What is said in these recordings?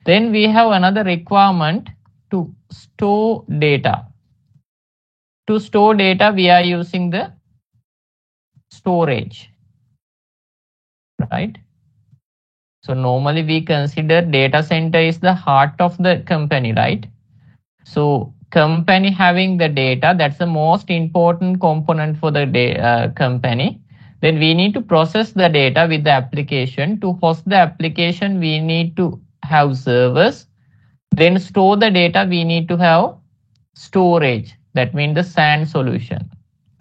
Then we have another requirement to store data. To store data, we are using the storage, right? So normally we consider data center is the heart of the company, right? So company having the data, that's the most important component for the company. Then we need to process the data with the application. To host the application, we need to have servers. Then store the data, we need to have storage. That means the SAN solution,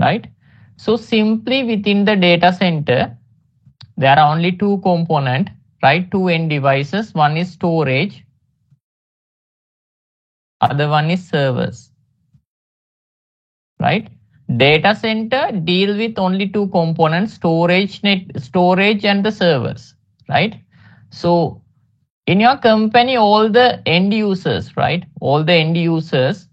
right? So simply within the data center, there are only two components, right? Two end devices. One is storage, other one is servers, right? Data center deal with only two components, storage and the servers, right? So in your company, all the end users, right? All the end users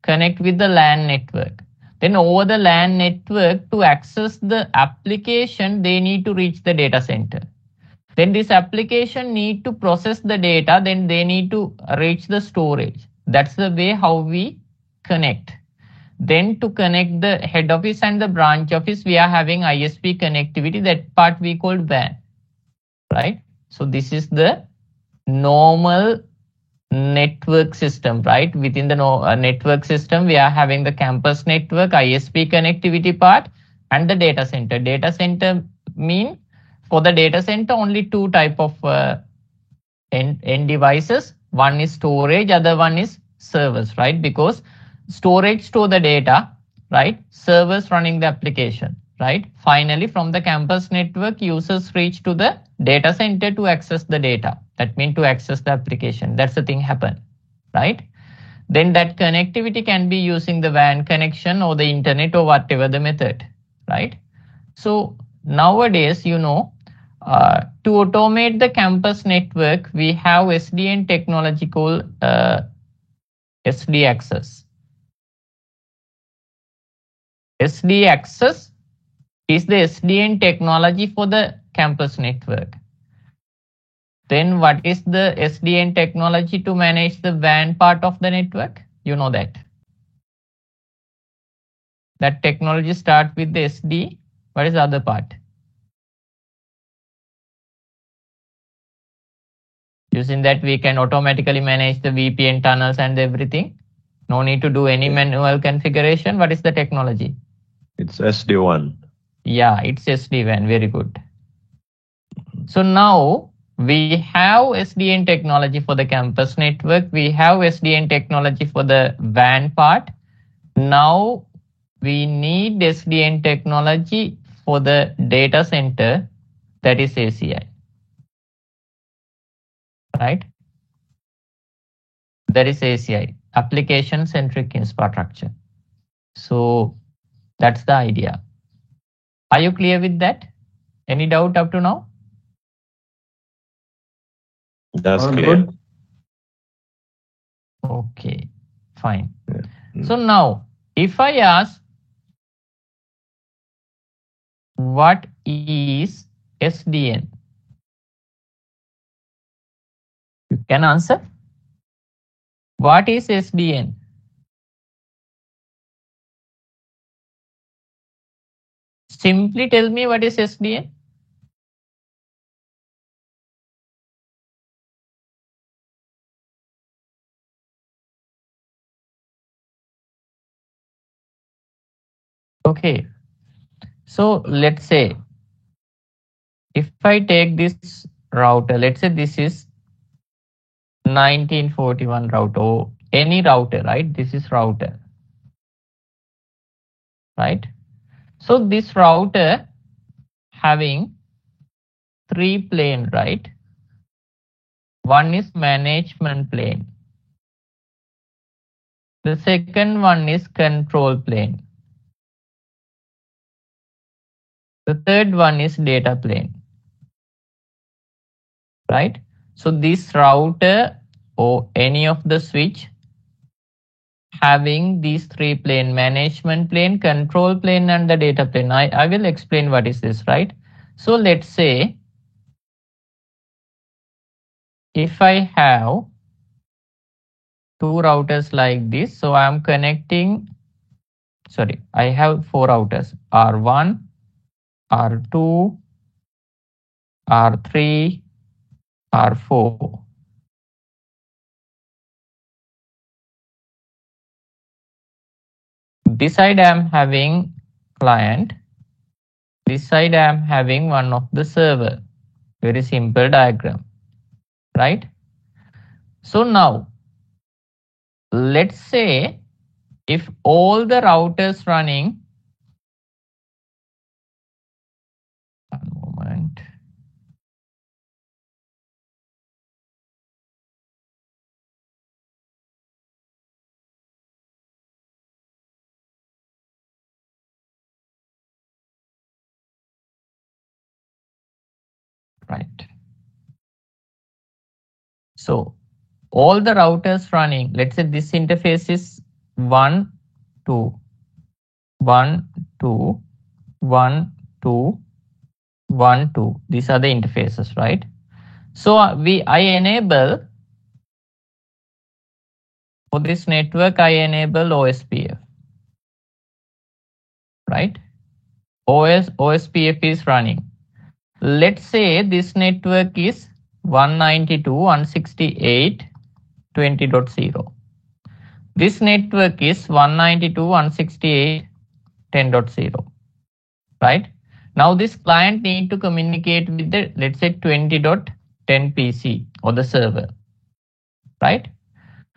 connect with the LAN network. Then over the LAN network, to access the application, they need to reach the data center. Then this application need to process the data, then they need to reach the storage. That's the way how we connect. Then to connect the head office and the branch office, we are having ISP connectivity. That part we call WAN, right? So this is the normal network system, right? Within the network system, we are having the campus network, ISP connectivity part, and the data center. Data center mean for the data center only two type of end devices. One is storage, other one is servers, right? Because storage store the data, right? Servers running the application, right? Finally, from the campus network, users reach to the data center to access the data. That means to access the application. That's the thing happen, right? Then that connectivity can be using the WAN connection or the internet or whatever the method, right? So nowadays, to automate the campus network, we have SDN technology called SD Access. SD Access is the SDN technology for the campus network. Then what is the SDN technology to manage the WAN part of the network? You know that. That technology starts with the SD. What is the other part? Using that, we can automatically manage the VPN tunnels and everything. No need to do any manual configuration. What is the technology? It's SD-WAN. Yeah, it's SD-WAN. Very good. So now we have SDN technology for the campus network. We have SDN technology for the WAN part. Now we need SDN technology for the data center, that is ACI. Right? That is ACI, application centric infrastructure. So that's the idea. Are you clear with that? Any doubt up to now? That's clear. Okay, fine. Yeah. So now, if I ask, what is SDN? You can answer. What is SDN? Simply tell me what is SDN. Okay, so let's say if I take this router, let's say this is 1941 router or any router, right? This is router, right? So this router having 3 plane, right? One is management plane. The second one is control plane. The third one is data plane, right? So this router or any of the switch having these 3 plane, management plane, control plane, and the data plane. I will explain what is this, right? So let's say if I have two routers like this, so I am connecting, sorry, I have four routers, R1, R2, R3, R4. This side I am having client, this side I am having one of the server. Very simple diagram, right? So now, let's say if all the routers running, one moment. Right. So all the routers running, let's say this interface is 1, 2, 1, 2, 1, 2, 1, 2. These are the interfaces, right? So I enable, for this network, I enable OSPF, right? OSPF is running. Let's say this network is 192.168.20.0. This network is 192.168.10.0, right? Now this client need to communicate with the, let's say 20.10 PC or the server, right?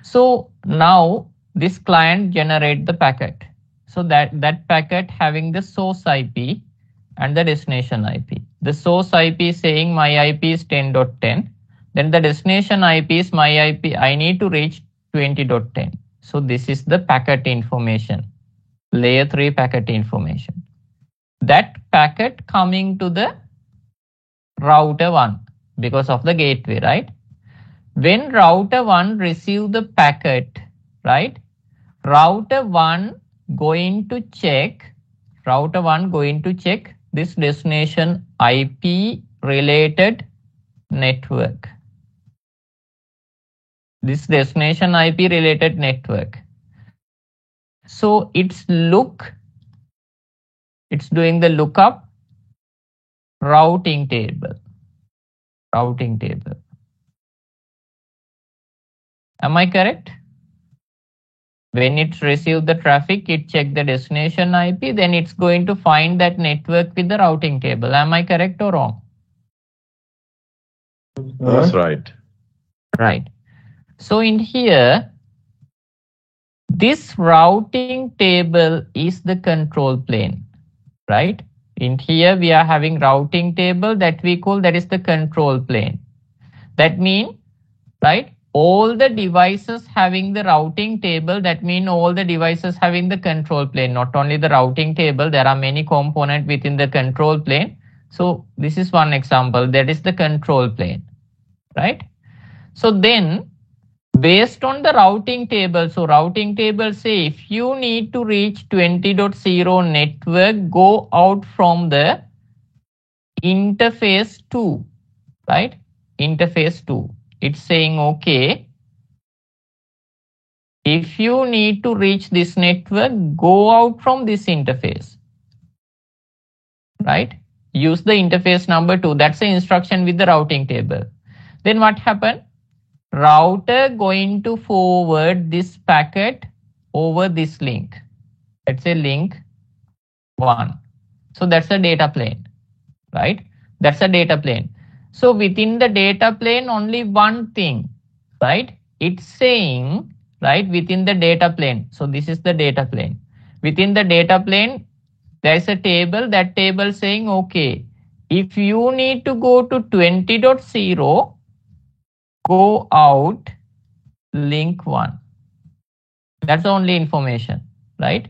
So now this client generate the packet. So that packet having the source IP and the destination IP. The source IP is saying my IP is 10.10. Then the destination IP is my IP. I need to reach 20.10. So this is the packet information, layer 3 packet information. That packet coming to the router 1 because of the gateway, right? When router 1 receive the packet, right? Router 1 going to check this destination IP related network. This destination IP related network. So it's doing the lookup routing table. Am I correct? When it receives the traffic, it checks the destination IP, then it's going to find that network with the routing table. Am I correct or wrong? That's right. Right. So in here, this routing table is the control plane, right? In here, we are having routing table that we call, that is the control plane. That means, right, all the devices having the routing table, that means all the devices having the control plane, not only the routing table, there are many components within the control plane. So this is one example, that is the control plane, right? So then based on the routing table, so routing table say if you need to reach 20.0 network, go out from the interface 2, right? Interface 2. It's saying, okay, if you need to reach this network, go out from this interface, right? Use the interface number 2. That's the instruction with the routing table. Then what happened? Router going to forward this packet over this link. Let's say link 1. So that's a data plane, right? That's a data plane. So within the data plane, only one thing, right? It's saying, right, within the data plane. So this is the data plane. Within the data plane, there's a table, that table saying, okay, if you need to go to 20.0, go out link 1. That's the only information, right?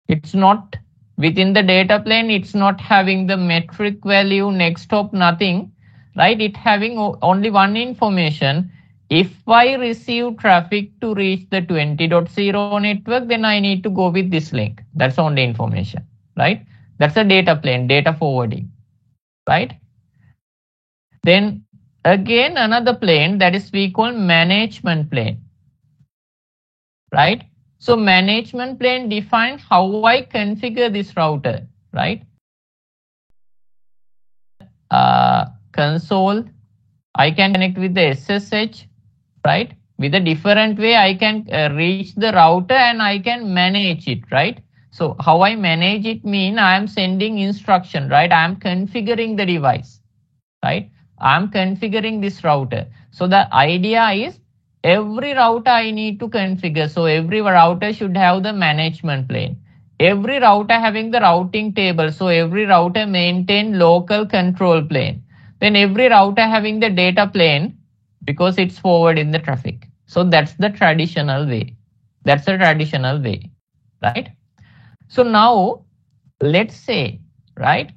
It's not within the data plane, it's not having the metric value, next hop, nothing, right? It having only one information. If I receive traffic to reach the 20.0 network, then I need to go with this link. That's the only information, right? That's a data plane, data forwarding, right? Then again another plane that is we call management plane, right? So management plane defines how I configure this router, right? Console, I can connect with the SSH, right? With a different way, I can reach the router and I can manage it, right? So how I manage it mean I am sending instruction, right? I am configuring the device, right? I am configuring this router. So the idea is every router I need to configure. So every router should have the management plane. Every router having the routing table. So every router maintain local control plane. Then every router having the data plane because it's forward in the traffic. So that's the traditional way. That's the traditional way, right? So now let's say, right?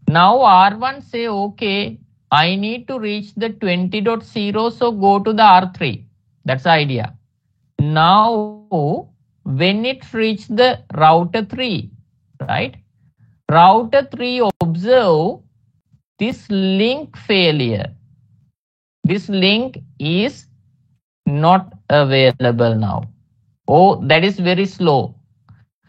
Now R1 say, okay, I need to reach the 20.0, so go to the R3. That's the idea. Now, when it reach the router 3, right? Router 3 observe this link failure. This link is not available now. Oh, that is very slow.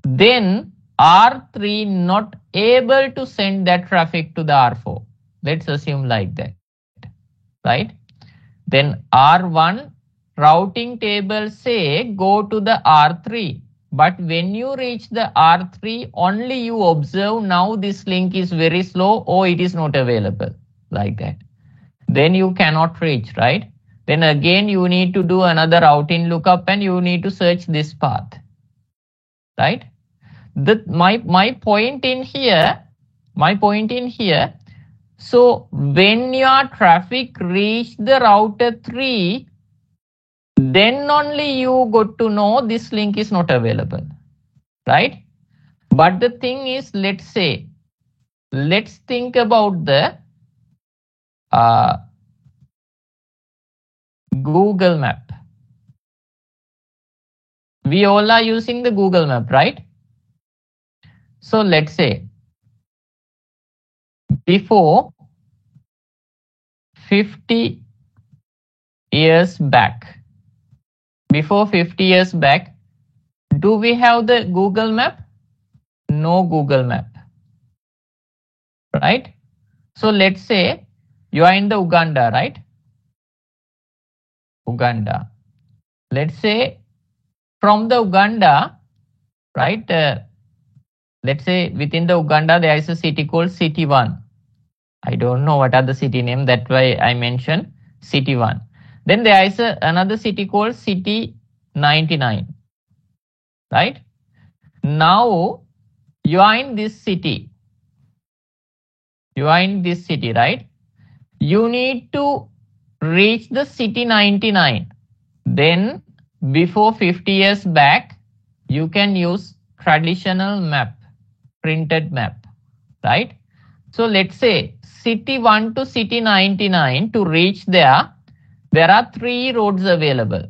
Then R3 not able to send that traffic to the R4. Let's assume like that, right? Then R1 routing table say go to the R3. But when you reach the R3, only you observe now this link is very slow or it is not available like that. Then you cannot reach, right? Then again you need to do another routing lookup and you need to search this path, right? My point in here, so when your traffic reach the router 3, then only you got to know this link is not available, right? But the thing is, let's think about the Google Map. We all are using the Google Map, right? So let's say before 50 years back, do we have the Google Map? No Google Map, right? So let's say you are in the Uganda, right? Uganda. Let's say from the Uganda, right? Let's say within the Uganda there is a city called City 1. I don't know what are the city name. That's why I mentioned City 1. Then there is another city called City 99, right? Now you are in this city. Right? You need to reach the City 99. Then before 50 years back, you can use traditional map, printed map, right? So let's say City 1 to City 99 to reach there are 3 roads available.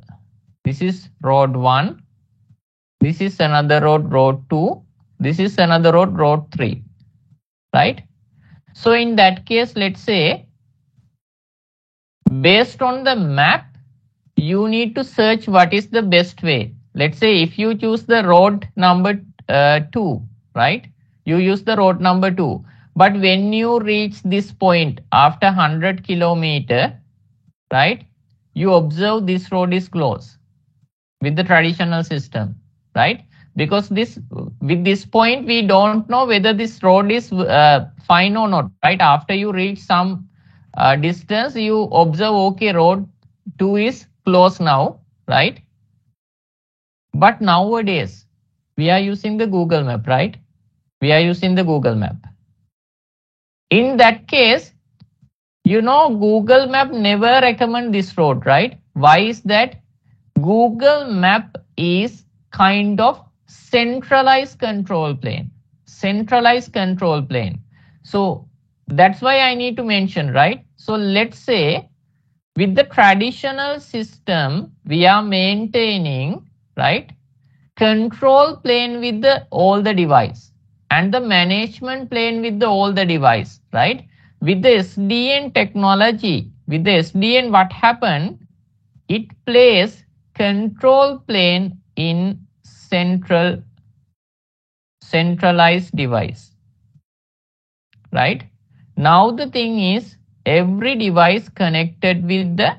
This is road 1. This is another road, road 2. This is another road, road 3, right? So in that case, let's say based on the map, you need to search what is the best way. Let's say if you choose the road number 2, right? You use the road number 2. But when you reach this point after 100 kilometers, right? You observe this road is closed with the traditional system, right? Because with this point, we don't know whether this road is fine or not, right? After you reach some distance, you observe, okay, road 2 is closed now, right? But nowadays, we are using the Google Map, right? We are using the Google Map. In that case, you know, Google Map never recommend this road, right? Why is that? Google Map is kind of centralized control plane. So that's why I need to mention, right? So let's say with the traditional system, we are maintaining, right, control plane with all the device and the management plane with all the device, right? With the SDN technology, with the SDN, what happened? It places control plane in centralized device, right? Now the thing is, every device connected with the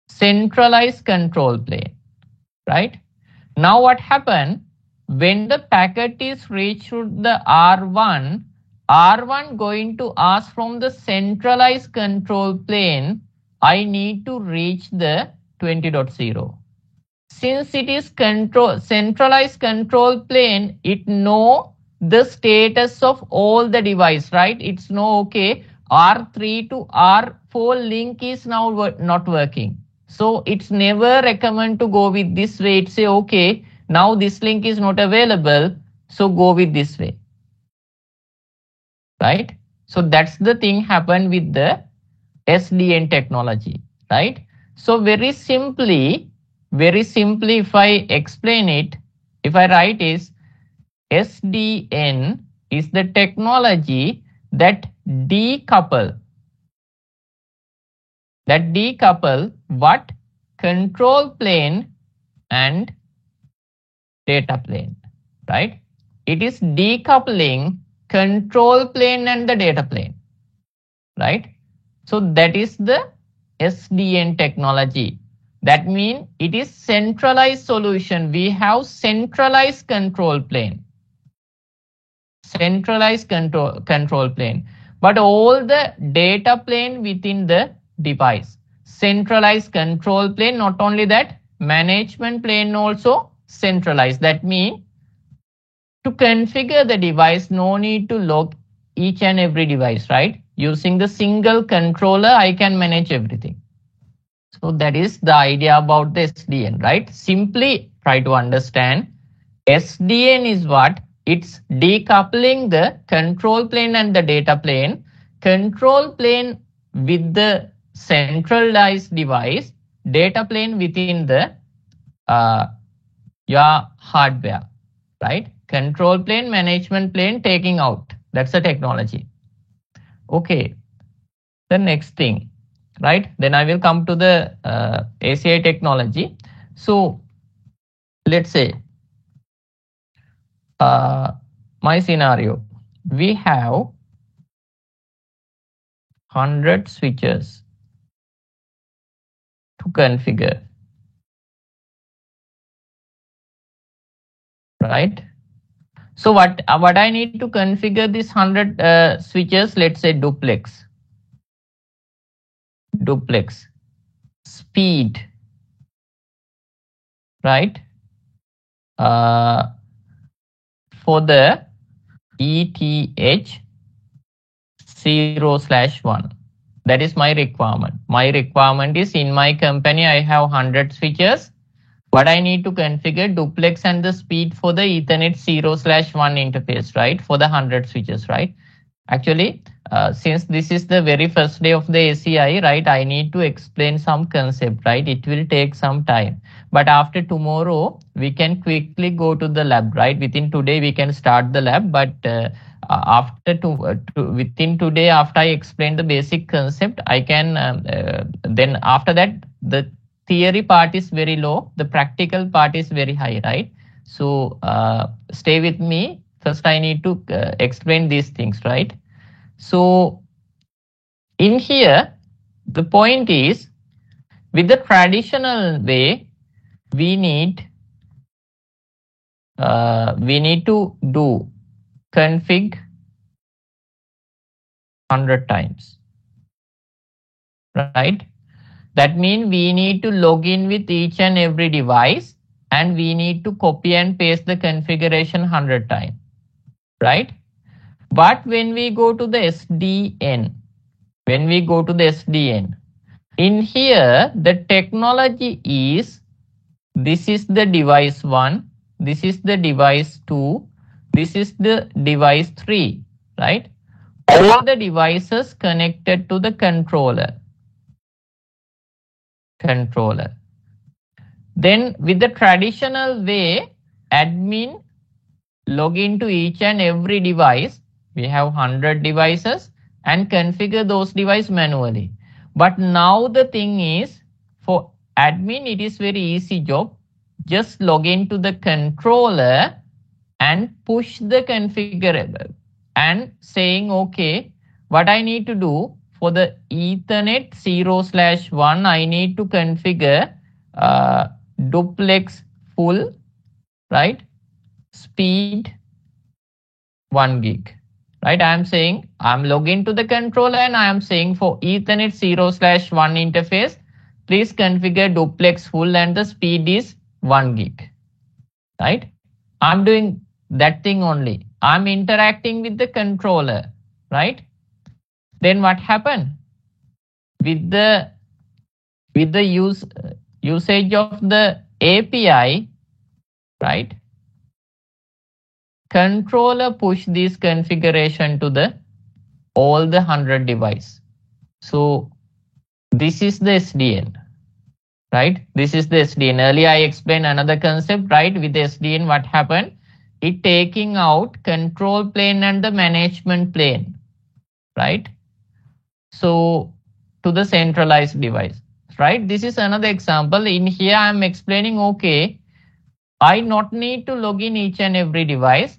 centralized control plane, right? Now what happened? When the packet is reached to the R1, R1 going to ask from the centralized control plane, I need to reach the 20.0. Since it is centralized control plane, it know the status of all the device, right? It's know, okay, R3 to R4 link is now not working. So it's never recommend to go with this way. It say, okay, now this link is not available, so go with this way, right? So that's the thing happened with the SDN technology, right? So very simply, if I explain it, if I write is SDN is the technology that decouple what? Control plane and data plane, right? It is decoupling control plane and the data plane, right? So that is the SDN technology. That means it is centralized solution. We have centralized control plane. Centralized control plane. But all the data plane within the device. Centralized control plane, not only that, management plane also centralized. That means to configure the device, no need to log each and every device, right? Using the single controller, I can manage everything. So that is the idea about the SDN, right? Simply try to understand SDN is what? It's decoupling the control plane and the data plane. Control plane with the centralized device, data plane within the your hardware, right? Control plane, management plane taking out. That's the technology. Okay, the next thing, right? Then I will come to the ACI technology. So let's say my scenario, we have 100 switches to configure, right? So what I need to configure this 100 switches, let's say duplex, speed, right? For the ETH 0/1. That is my requirement. My requirement is in my company, I have 100 switches, but I need to configure duplex and the speed for the Ethernet 0/1 interface, right? For the 100 switches, right? Actually, since this is the very first day of the ACI, right, I need to explain some concept, right? It will take some time. But after tomorrow, we can quickly go to the lab, right? Within today, we can start the lab. But within today, after I explain the basic concept, I can, then after that, the theory part is very low. The practical part is very high, right? So stay with me. First, I need to explain these things, right? So in here, the point is, with the traditional way, we need to do config 100 times, right? That means we need to log in with each and every device, and we need to copy and paste the configuration 100 times, right? But when we go to the SDN, in here, the technology is, this is the device 1, this is the device 2, this is the device 3, right? All the devices connected to the controller. Then with the traditional way, admin log into each and every device. We have 100 devices and configure those devices manually. But now the thing is, for admin, it is very easy job. Just log into the controller and push the configurable and saying, okay, what I need to do for the Ethernet 0/1, I need to configure duplex full, right? Speed 1 gig, right? I am saying I'm logging to the controller and I am saying for Ethernet 0/1 interface, please configure duplex full and the speed is 1 gig, right? I'm doing that thing only. I'm interacting with the controller, right? Then what happened with the usage of the API, right? Controller push this configuration to the all the 100 device. So this is the SDN, right? This is the SDN. Earlier I explained another concept, right? With the SDN, what happened? It taking out control plane and the management plane, right? So to the centralized device, right? This is another example. In here I'm explaining, okay, I not need to log in each and every device.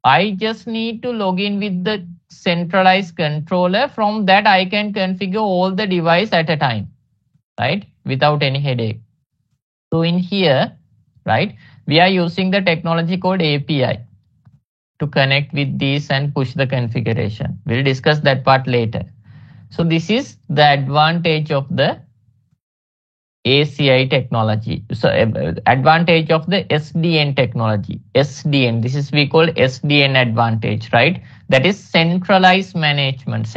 I just need to log in with the centralized controller. From that I can configure all the device at a time, right? Without any headache. So in here, right, we are using the technology called API to connect with these and push the configuration. We'll discuss that part later. So this is the advantage of the ACI technology. So advantage of the SDN technology. SDN, this is we call SDN advantage, right? That is centralized management,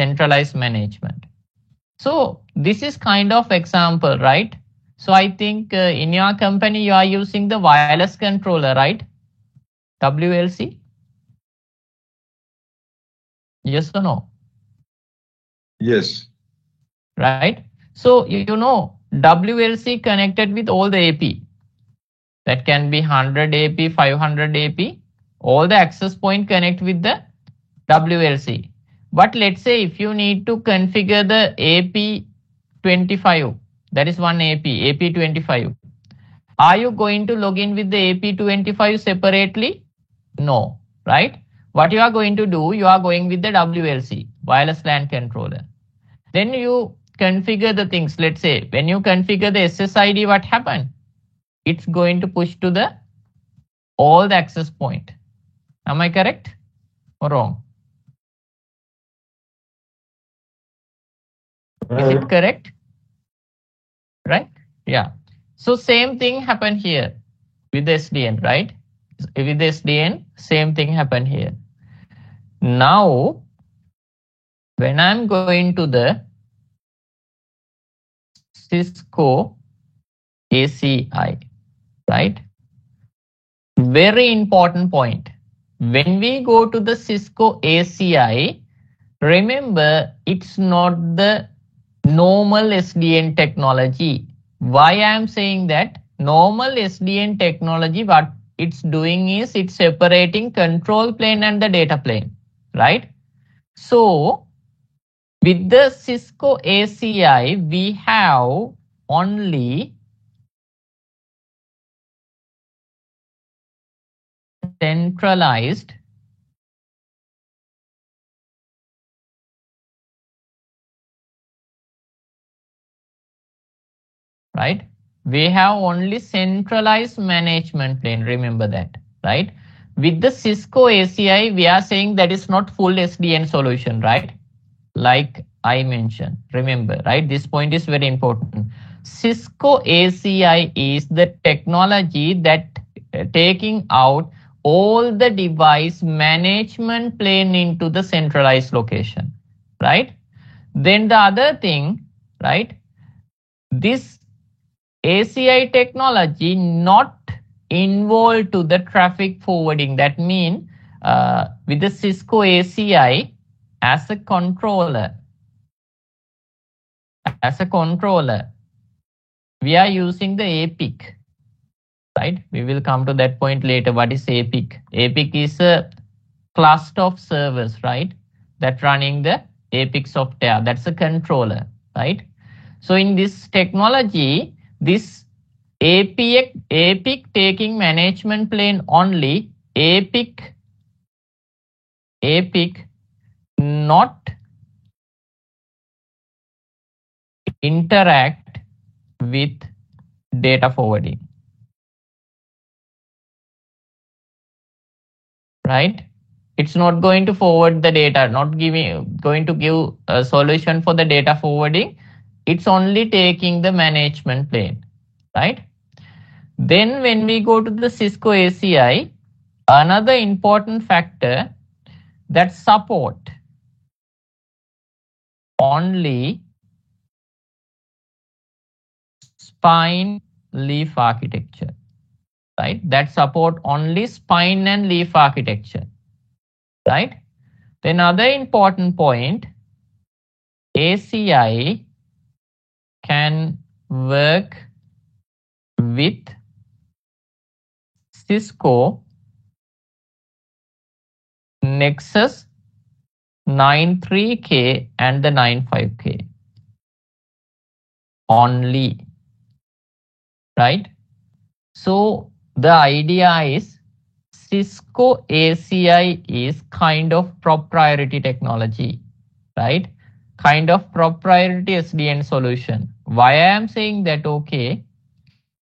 So this is kind of example, right? So I think in your company, you are using the wireless controller, right? WLC? Yes or no? Yes. Right? So, you know, WLC connected with all the AP. That can be 100 AP, 500 AP. All the access point connect with the WLC. But let's say if you need to configure the AP25, that is one AP25. Are you going to log in with the AP25 separately? No, right? What you are going to do, you are going with the WLC, wireless LAN controller. Then you configure the things. Let's say when you configure the SSID, what happened? It's going to push to the all the access point. Am I correct or wrong? Is it correct? Right? Yeah. So same thing happened here with the SDN, right? With the SDN, same thing happened here. Now, when I'm going to the Cisco ACI, right? Very important point. When we go to the Cisco ACI, remember it's not the normal SDN technology. Why I am saying that? Normal SDN technology, what it's doing is it's separating control plane and the data plane, right? So with the Cisco ACI, we have only centralized right? We have only centralized management plane. Remember that, right? With the Cisco ACI, we are saying that is not full SDN solution, right? Like I mentioned, remember, right? This point is very important. Cisco ACI is the technology that taking out all the device management plane into the centralized location, right? Then the other thing, right? This ACI technology not involved to the traffic forwarding. That means with the Cisco ACI as a controller, we are using the APIC, right? We will come to that point later. What is APIC? APIC is a cluster of servers, right? That running the APIC software. That's a controller, right? So in this technology, this APIC taking management plane only, APIC not interact with data forwarding, right? It's not going to forward the data, not going to give a solution for the data forwarding. It's only taking the management plane, right? Then when we go to the Cisco ACI, another important factor that support only spine leaf architecture, right? That support only spine and leaf architecture, right? Then another important point, ACI can work with Cisco Nexus 93K and the 95K only, right? So the idea is Cisco ACI is kind of proprietary technology, right? Kind of proprietary SDN solution. Why I am saying that? Okay,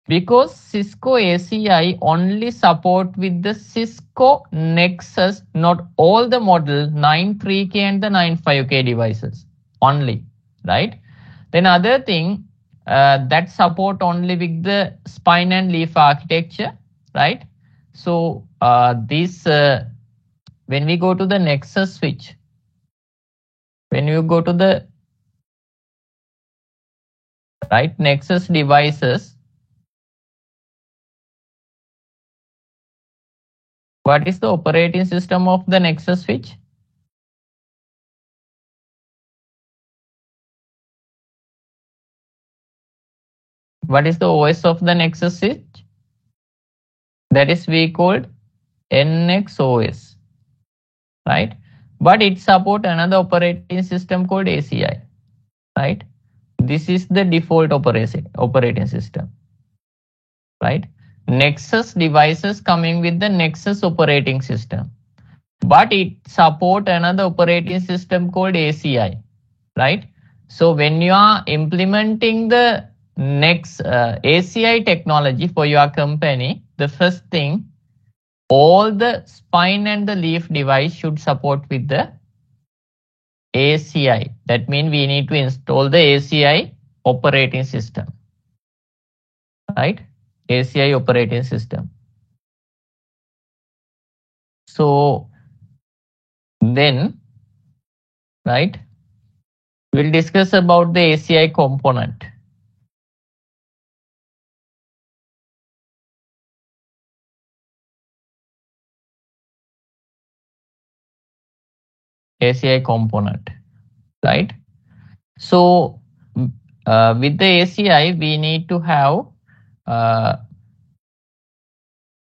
because Cisco ACI only support with the Cisco Nexus, not all the model 93K and the 95K devices only, right? Then other thing that support only with the spine and leaf architecture, right? So this when we go to the Nexus switch, when you go to the right Nexus devices, what is the operating system of the Nexus switch? What is the OS of the Nexus switch? That is we called NXOS, right? But it support another operating system called ACI, right? This is the default operating system, right? Nexus devices coming with the Nexus operating system, but it support another operating system called ACI, right? So when you are implementing the next ACI technology for your company, the first thing, all the spine and the leaf device should support with the ACI. That means we need to install the ACI operating system, right? ACI operating system. So then, right, we'll discuss about the ACI component. ACI component, right? So with the ACI, we need to have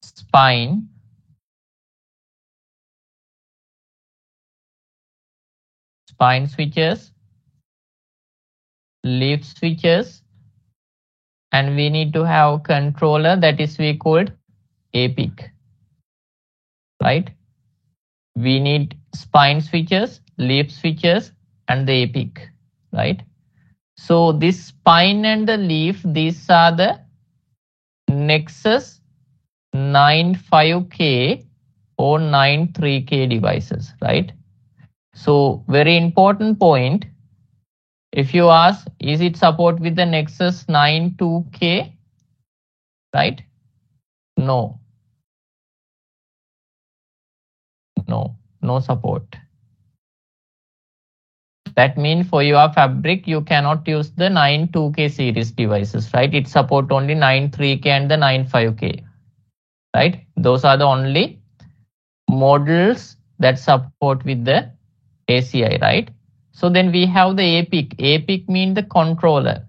spine, switches, leaf switches, and we need to have controller, that is we called APIC, right? We need spine switches, leaf switches, and the APIC, right? So this spine and the leaf, these are the Nexus 95K or 93K devices, right? So very important point, if you ask, is it support with the Nexus 92K, right? No. No support. That means for your fabric, you cannot use the 92K series devices, right? It support only 93K and the 95K, right? Those are the only models that support with the ACI, right? So then we have the APIC. APIC means the controller,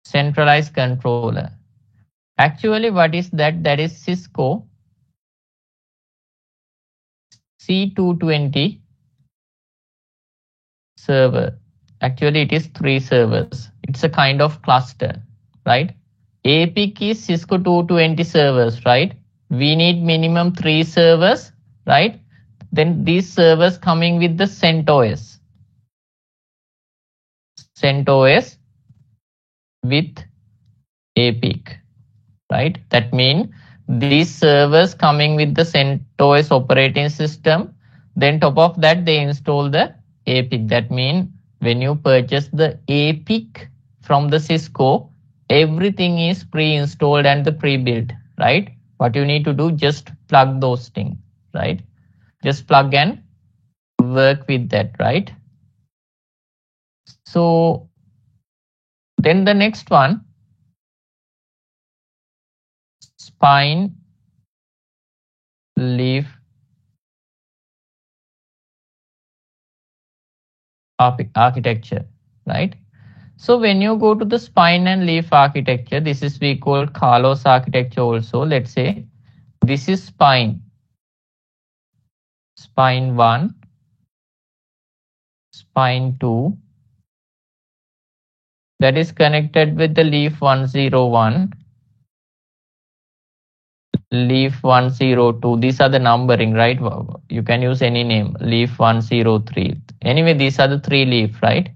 centralized controller. Actually, what is that? That is Cisco C220 server, Actually, it is 3 servers. It's a kind of cluster, right? APIC is Cisco 220 servers, right? We need minimum 3 servers, right? Then these servers coming with the CentOS. CentOS with APIC, right? That means these servers coming with the CentOS operating system. Then top of that, they install the APIC. That means when you purchase the APIC from the Cisco, everything is pre-installed and the pre-built, right? What you need to do, just plug those things, right? Just plug and work with that, right? So then the next one, spine leaf architecture, right? So when you go to the spine and leaf architecture, this is we call Carlos architecture also. Let's say this is spine 1, spine 2, that is connected with the leaf 101, leaf 102. These are the numbering, right? You can use any name, leaf 103. Anyway, these are the 3 leaf, right?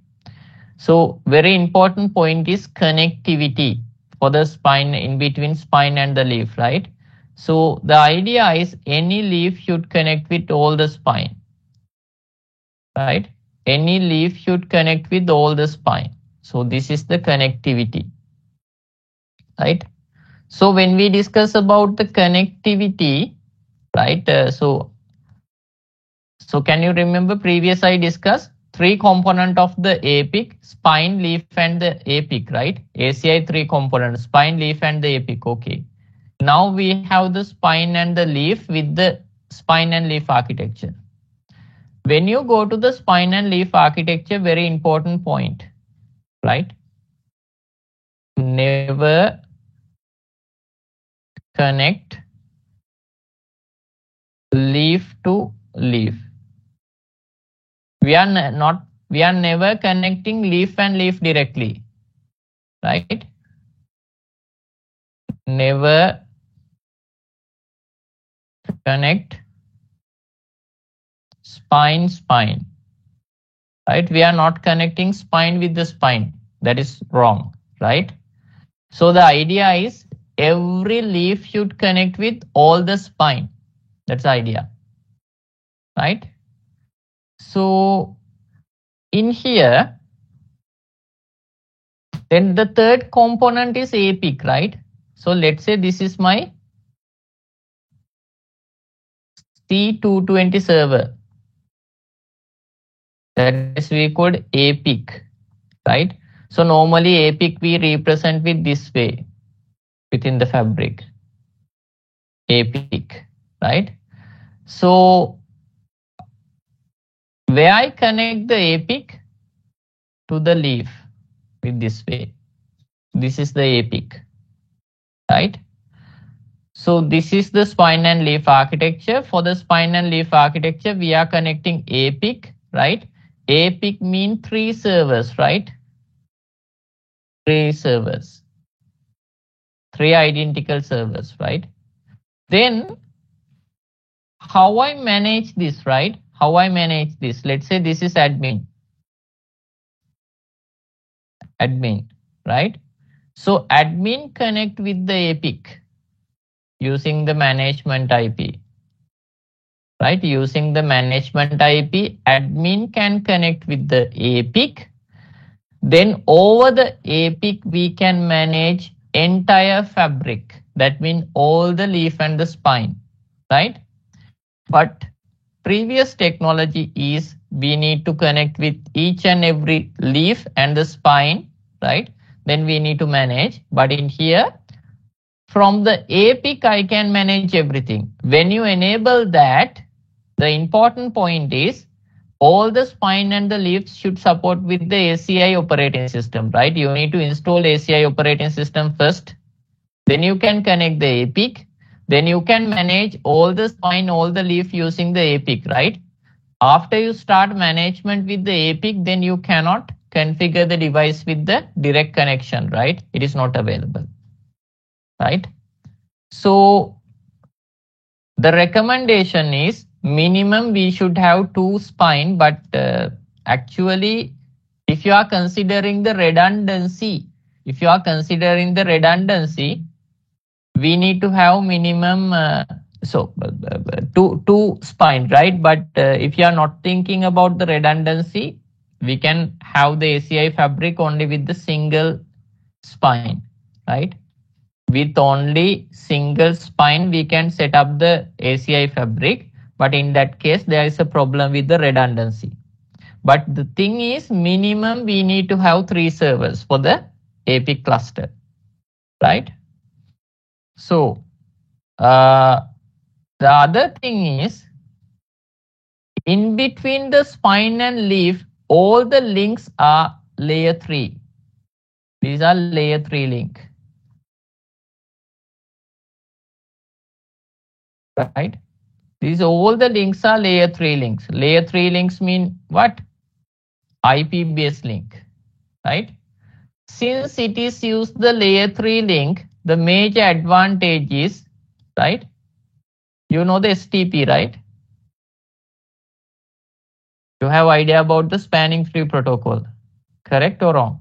So very important point is connectivity for the spine, in between spine and the leaf, right? So the idea is any leaf should connect with all the spine, right? Any leaf should connect with all the spine. So this is the connectivity, right? So when we discuss about the connectivity, right? So can you remember previous I discussed 3 component of the APIC, spine, leaf and the APIC, right? ACI 3 components, spine, leaf and the APIC. Okay. Now we have the spine and the leaf with the spine and leaf architecture. When you go to the spine and leaf architecture, very important point, right? Never connect leaf to leaf. We are never connecting leaf and leaf directly, right? Never connect spine, right? We are not connecting spine with the spine. That is wrong, right? So the idea is every leaf should connect with all the spine. That's the idea, right? So in here, then the third component is APIC, right? So let's say this is my C220 server. That is we called APIC, right? So normally APIC we represent with this way within the fabric. APIC, right? So where I connect the APIC to the leaf with this way. This is the APIC, right? So this is the spine and leaf architecture. For the spine and leaf architecture, we are connecting APIC, right? APIC means 3 servers, right? 3 servers, 3 identical servers, right? Then how I manage this, right? How I manage this? Let's say this is admin, right? So admin connect with the APIC using the management IP, right? Using the management IP, admin can connect with the APIC. Then over the APIC, we can manage entire fabric. That means all the leaf and the spine, right? But previous technology is we need to connect with each and every leaf and the spine, right? Then we need to manage. But in here, from the APIC, I can manage everything. When you enable that, the important point is all the spine and the leaves should support with the ACI operating system, right? You need to install ACI operating system first. Then you can connect the APIC. Then you can manage all the spine, all the leaf using the APIC, right? After you start management with the APIC, then you cannot configure the device with the direct connection, right? It is not available, right? So the recommendation is minimum we should have 2 spine, but actually if you are considering the redundancy, we need to have minimum two spine, right? But if you are not thinking about the redundancy, we can have the ACI fabric only with the single spine, right? With only single spine, we can set up the ACI fabric, but in that case, there is a problem with the redundancy. But the thing is, minimum we need to have 3 servers for the APIC cluster, right? So the other thing is, in between the spine and leaf, all the links are layer 3. These are layer 3 link, right? These all the links are layer 3 links. Layer 3 links mean what? IP based link, right? Since it is used the layer 3 link, the major advantage is, right? You know the STP, right? You have idea about the spanning tree protocol, correct or wrong?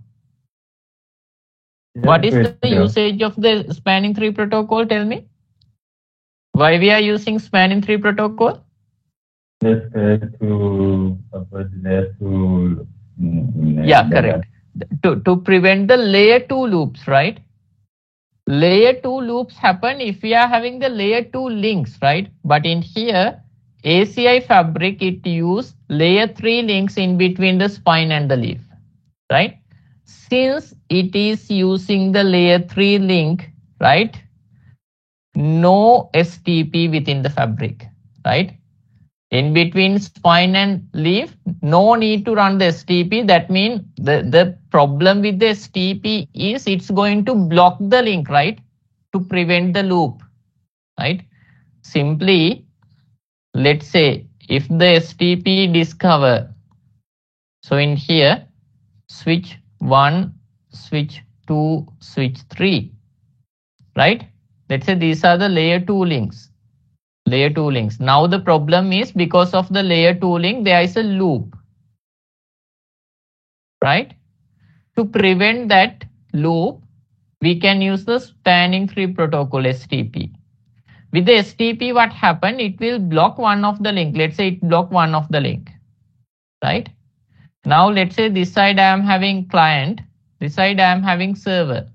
Yes, What is the yeah. usage of the spanning tree protocol? Tell me. Why we are using spanning tree protocol? To avoid layer 2. Yeah, correct. To prevent the layer 2 loops, right? Layer 2 loops happen if we are having the layer 2 links, right? But in here, ACI fabric, it use layer 3 links in between the spine and the leaf, right? Since it is using the layer 3 link, right? No STP within the fabric, right? In between spine and leaf, no need to run the STP. That means the problem with the STP is it's going to block the link, right? To prevent the loop, right? Simply, let's say if the STP discover, so in here, switch 1, switch 2, switch 3, right? Let's say these are the layer 2 links. Layer 2 links. Now the problem is because of the layer 2 link, there is a loop, right? To prevent that loop, we can use the spanning tree protocol STP. With the STP, what happened? It will block one of the link. Let's say it block one of the link, right? Now let's say this side I am having client, this side I am having server,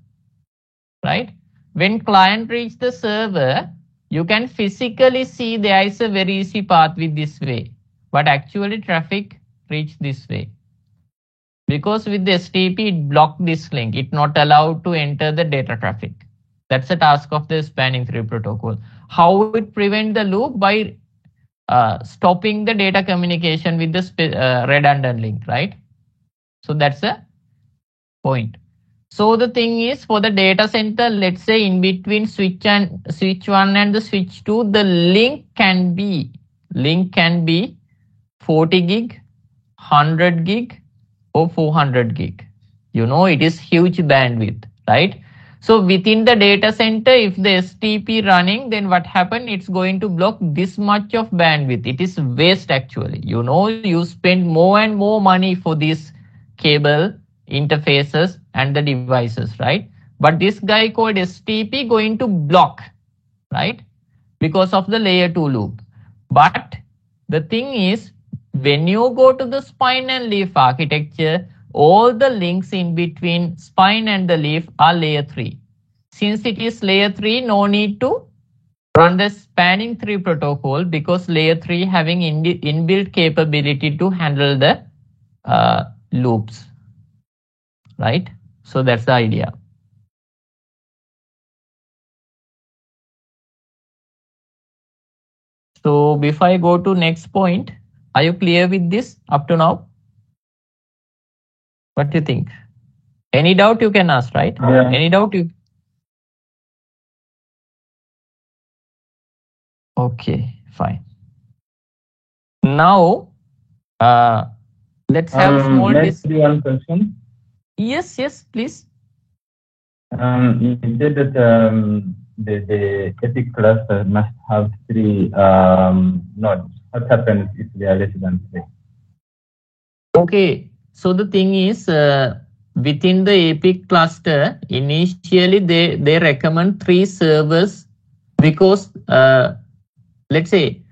right? When client reach the server, you can physically see there is a very easy path with this way, but actually traffic reach this way. Because with the STP, it blocked this link. It not allowed to enter the data traffic. That's the task of the spanning tree protocol. How it prevent the loop? By stopping the data communication with the redundant link, right? So that's the point. So the thing is, for the data center, let's say in between switch 1 and the switch 2, the link can be 40 gig, 100 gig, or 400 gig. You know, it is huge bandwidth, right? So within the data center, if the STP running, then what happen? It's going to block this much of bandwidth. It is waste actually. You know, you spend more and more money for this cable interfaces and the devices, right? But this guy called STP going to block, right? Because of the layer 2 loop. But the thing is, when you go to the spine and leaf architecture, all the links in between spine and the leaf are layer 3. Since it is layer 3, no need to run the spanning tree protocol because layer 3 having inbuilt capability to handle the loops, right? So that's the idea. So before I go to next point, are you clear with this up to now? What do you think? Any doubt you can ask, right? Yeah. Any doubt you? Okay, fine. Now, Let's have a small one question. Yes, please. You said that the epic cluster must have 3 nodes. What happens if they are less than 3? Okay, so the thing is, within the epic cluster, initially they recommend 3 servers because let's say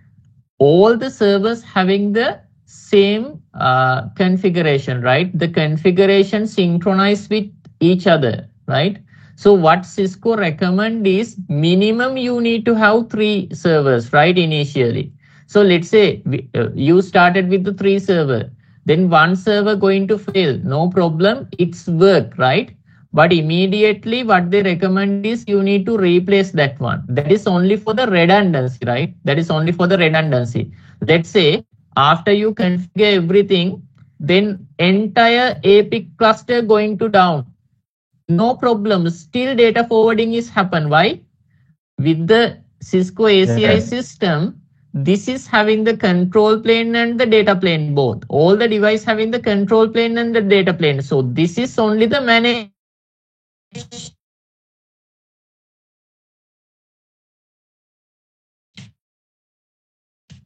all the servers having the same configuration, right? The configuration synchronized with each other, right? So what Cisco recommend is minimum you need to have 3 servers, right? Initially. So let's say you started with the 3 server, then one server going to fail, no problem, it's work, right? But immediately what they recommend is you need to replace that one. That is only for the redundancy, right? That is only for the redundancy. Let's say after you configure everything, then entire epic cluster going to down. No problem. Still data forwarding is happen. Why? With the Cisco ACI system, this is having the control plane and the data plane both. All the device having the control plane and the data plane. So this is only the managed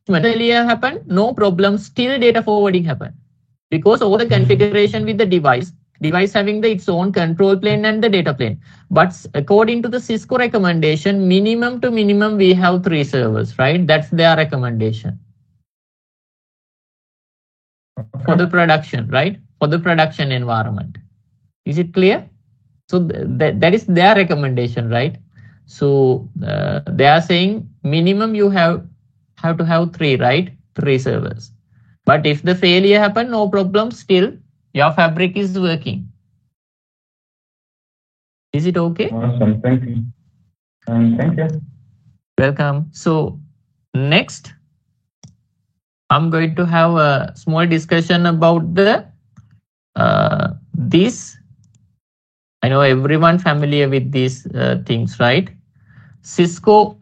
failure happen, no problem, still data forwarding happen. Because all the configuration with the device having its own control plane and the data plane. But according to the Cisco recommendation, minimum to minimum, we have 3 servers, right? That's their recommendation. For the production, right? For the production environment. Is it clear? So that is their recommendation, right? So they are saying minimum you have to have 3, right? 3 servers. But if the failure happen, no problem. Still, your fabric is working. Is it okay? Awesome. Thank you. Thank you. Welcome. So next, I'm going to have a small discussion about the this. I know everyone familiar with these things, right? Cisco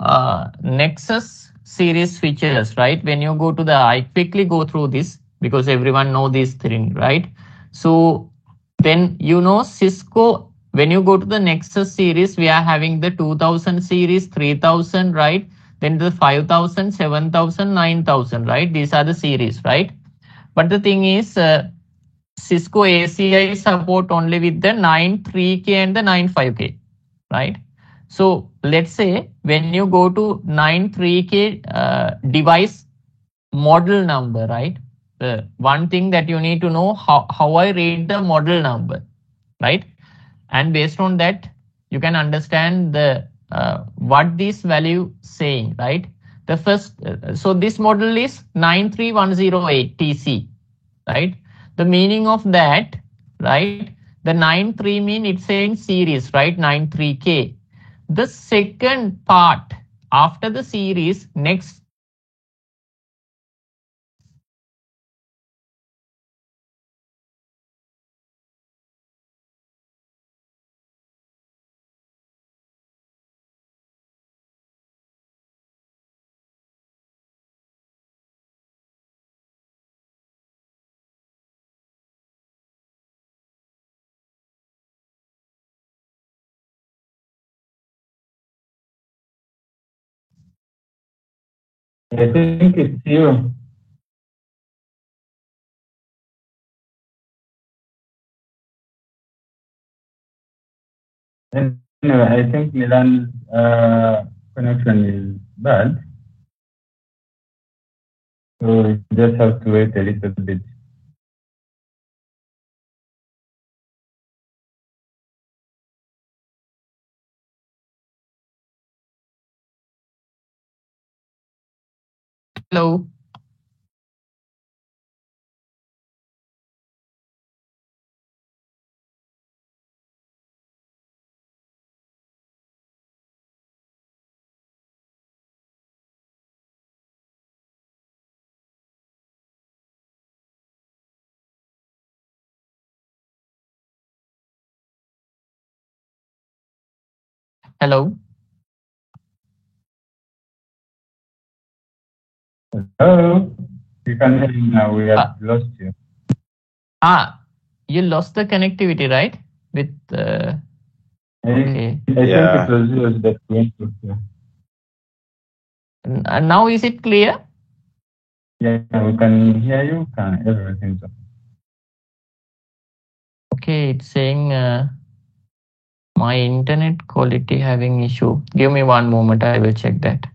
Nexus series switches, right? When you go to the, I quickly go through this because everyone know this thing, right? So then you know Cisco, when you go to the Nexus series, we are having the 2000 series, 3000, right? Then the 5000, 7000, 9000, right? These are the series, right? But the thing is, Cisco ACI support only with the 93K and the 95K, right? So let's say when you go to 93K device model number, right? One thing that you need to know how I read the model number, right? And based on that, you can understand the what this value saying, right? The first, so this model is 93108 TC, right? The meaning of that, right? The 93 mean it's saying series, right? 93K. The second part after the series, next I think it's you. Anyway, I think Milan's connection is bad. So we just have to wait a little bit. Hello. Hello. Hello. You can hear me now. We have lost you. You lost the connectivity, right? With okay. I think it was that went to, Now is it clear? yeah, we can hear you. Can everything's okay. Okay, it's saying my internet quality having issue. Give me one moment. I will check that.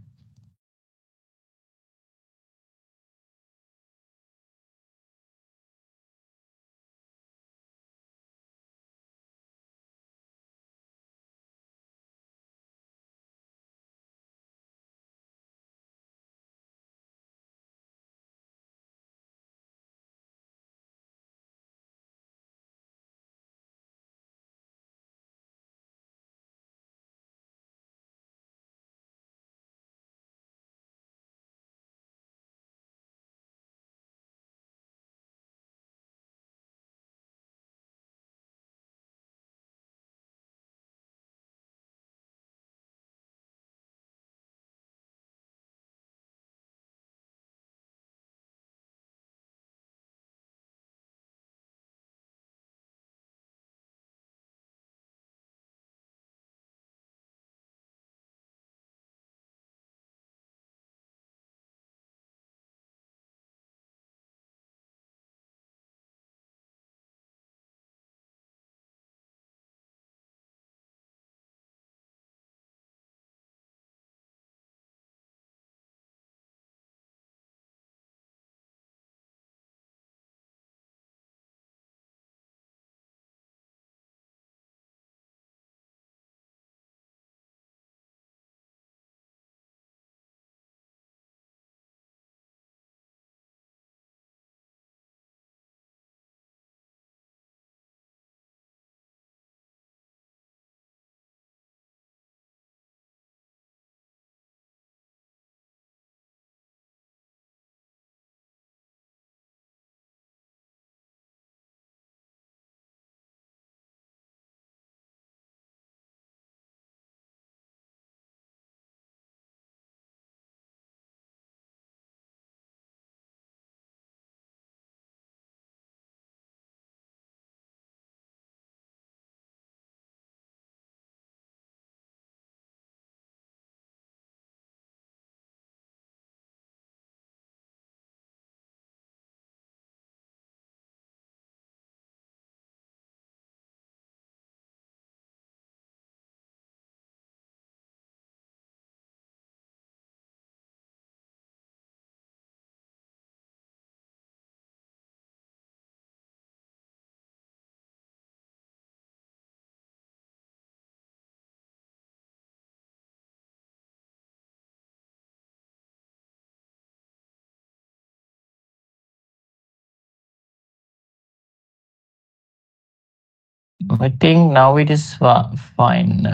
I think now it is fine.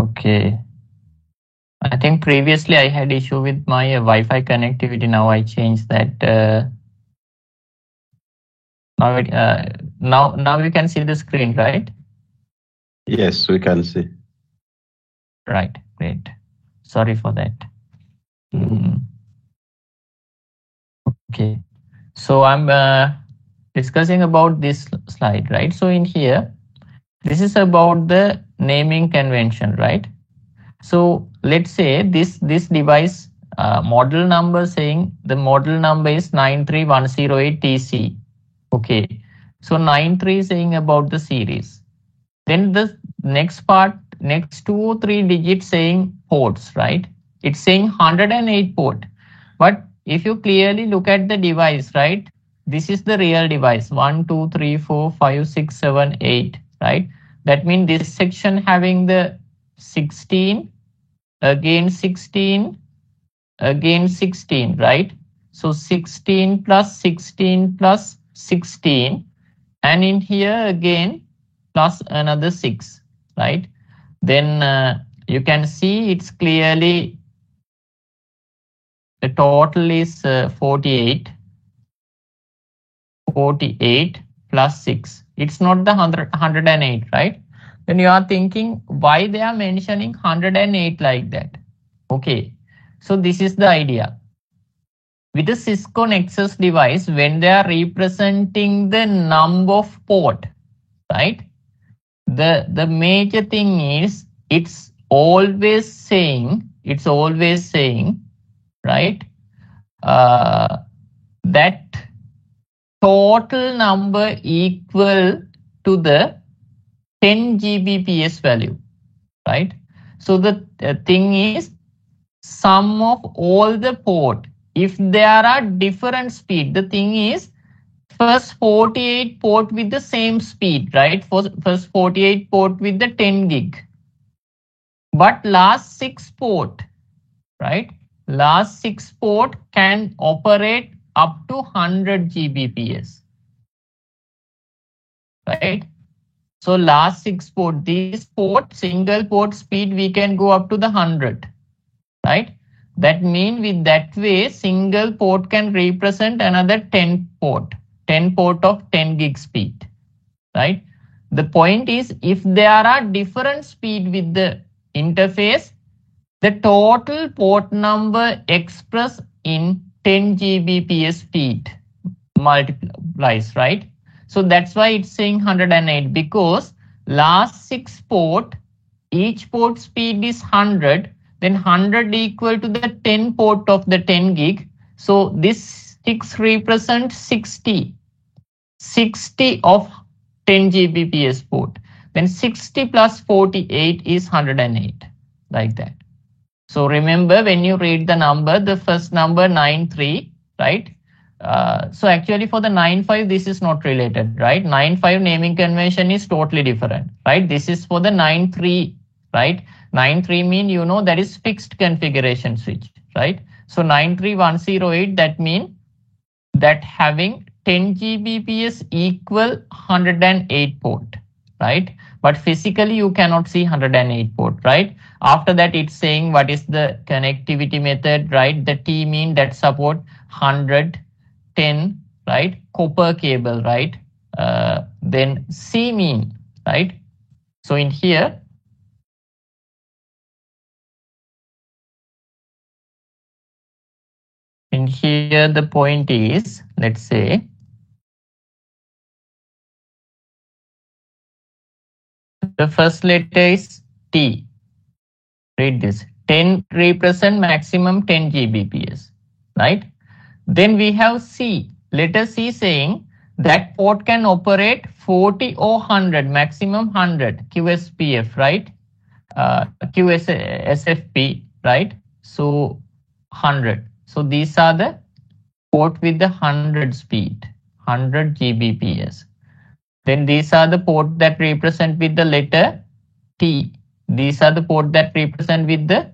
Okay. I think previously I had issue with my Wi-Fi connectivity. Now I changed that. Now you can see the screen, right? Yes, we can see. Right. Great. Sorry for that. Okay. So I'm discussing about this slide, right? So in here, this is about the naming convention, right? So let's say this device model number saying the model number is 93108 TC. Okay. So 93 is saying about the series. Then the next part, next 2 or 3 digits saying ports, right? It's saying 108 port. But if you clearly look at the device, right? This is the real device 1, 2, 3, 4, 5, 6, 7, 8, right? That means this section having the 16, again 16, again 16, right? So 16 plus 16 plus 16, and in here again plus another 6, right? Then you can see it's clearly the total is 48 plus 6. It's not the 108, right? Then you are thinking why they are mentioning 108 like that. Okay, so this is the idea. with the Cisco Nexus device, when they are representing the number of port, right? The major thing is it's always saying, right, that total number equal to the 10 Gbps value, right? So the thing is sum of all the port. If there are different speed, the thing is first 48 port with the same speed, right? First 48 port with the 10 gig. But last 6 port, right? Last 6 port can operate up to 100 Gbps, right? So last 6 port, these port, single port speed, we can go up to the 100, right? That means with that way, single port can represent another 10 port of 10 gig speed, right? The point is, if there are different speed with the interface, the total port number expressed in 10 Gbps speed multiplies, right? So that's why it's saying 108, because last 6 port, each port speed is 100, then 100 equal to the 10 port of the 10 gig. So this 6 represents 60 of 10 Gbps port. Then 60 plus 48 is 108, like that. So remember, when you read the number, the first number 93, right? So actually for the 95, this is not related, right? 95 naming convention is totally different, right? This is for the 93, right? 93 mean, you know, that is fixed configuration switch, right? So 93108, that mean that having 10 Gbps equal 108 port, right? But physically you cannot see 108 port, right? After that, it's saying what is the connectivity method, right? The T mean that support 110, right? Copper cable, right? Then C mean, right? So in here, the point is, let's say, the first letter is T. Read this. 10 represent maximum 10 Gbps, right? Then we have C. Letter C saying that port can operate 40 or 100, maximum 100 QSPF, right? QSFP, right? So 100. So these are the port with the 100 speed, 100 Gbps. Then these are the port that represent with the letter T. These are the port that represent with the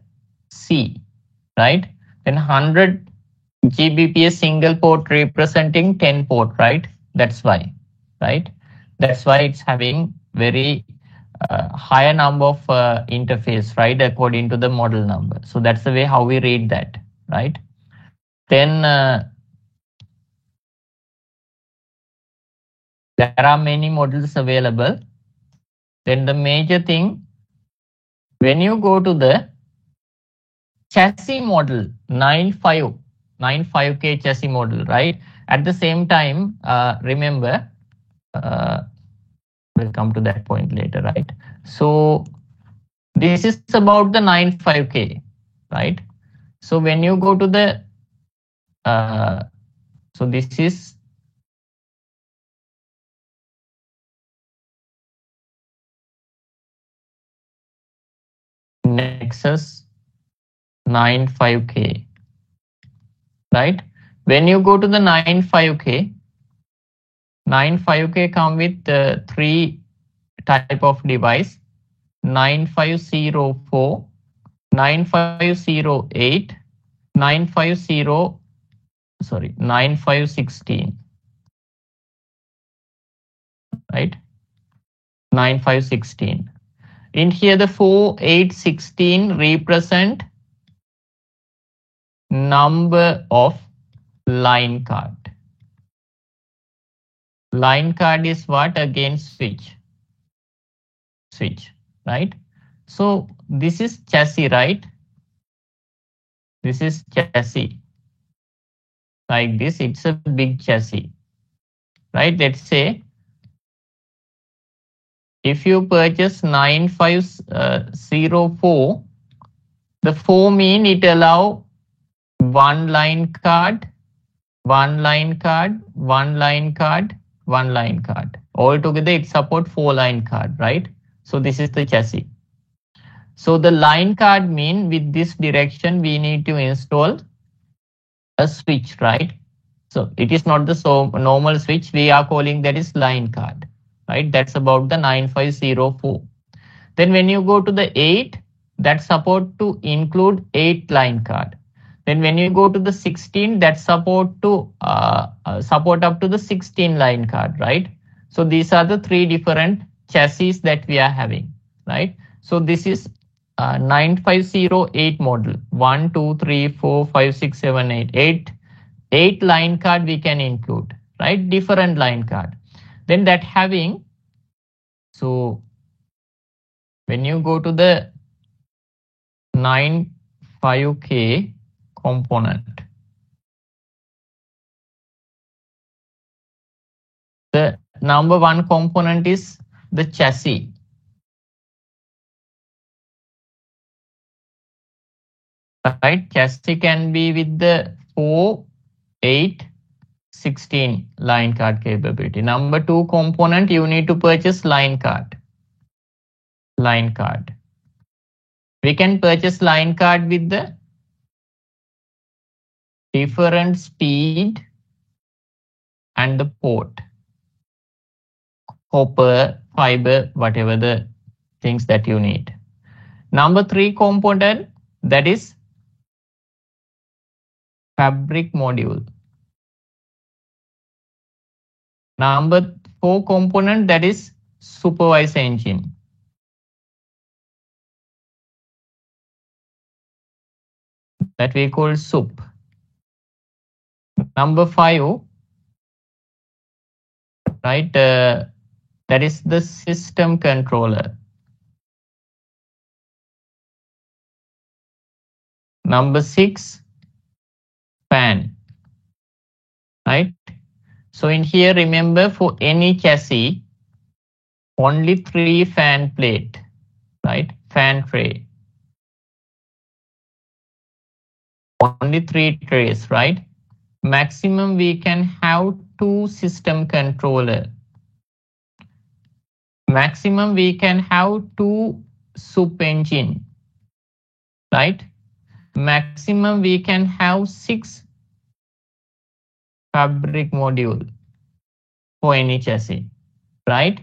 C, right? Then 100 Gbps single port representing 10 port, right? That's why, right? That's why it's having very higher number of interface, right? According to the model number. So that's the way how we read that, right? Then there are many models available. Then the major thing, when you go to the chassis model 95K chassis model, right? At the same time, remember, we'll come to that point later, right? So this is about the 95K, right? So when you go to the, so this is Nexus 95K, right? When you go to the 95K come with 3 type of device: 9504, 9508, 9516, right? 9516. In here, the 4816 represent number of line card. Line card is what? Again, switch, right? So this is chassis, right? This is chassis. like this. It's a big chassis, right? Let's say if you purchase 9504, the 4 mean it allow one line card, one line card, one line card, one line card. Altogether it support 4 line card, right? So this is the chassis. So the line card mean with this direction we need to install a switch, right? So it is not the normal switch, we are calling that is line card, right? That's about the 9504. Then when you go to the 8, that support to include 8 line card. Then when you go to the 16, that support to support up to the 16 line card, right? So these are the 3 different chassis that we are having, right? So this is 9508 model. 1, 2, 3, 4, 5, 6, 7, 8. 8 line card we can include, right? Different line card. Then that having, so when you go to the 95K component, the number 1 component is the chassis. Right? Chassis can be with the 4, 8, 16 line card capability. Number 2 component, you need to purchase line card. Line card. We can purchase line card with the different speed and the port. Copper, fiber, whatever the things that you need. Number 3 component, that is fabric module. Number 4 component, that is supervisor engine. That we call SUP. Number 5, right, that is the system controller. Number 6, fan, right? So in here, remember for any chassis, only 3 fan plate, right? Fan tray. Only 3 trays, right? Maximum we can have 2 system controller. Maximum we can have 2 SUP engine, right? Maximum we can have 6 fabric module for any chassis, right?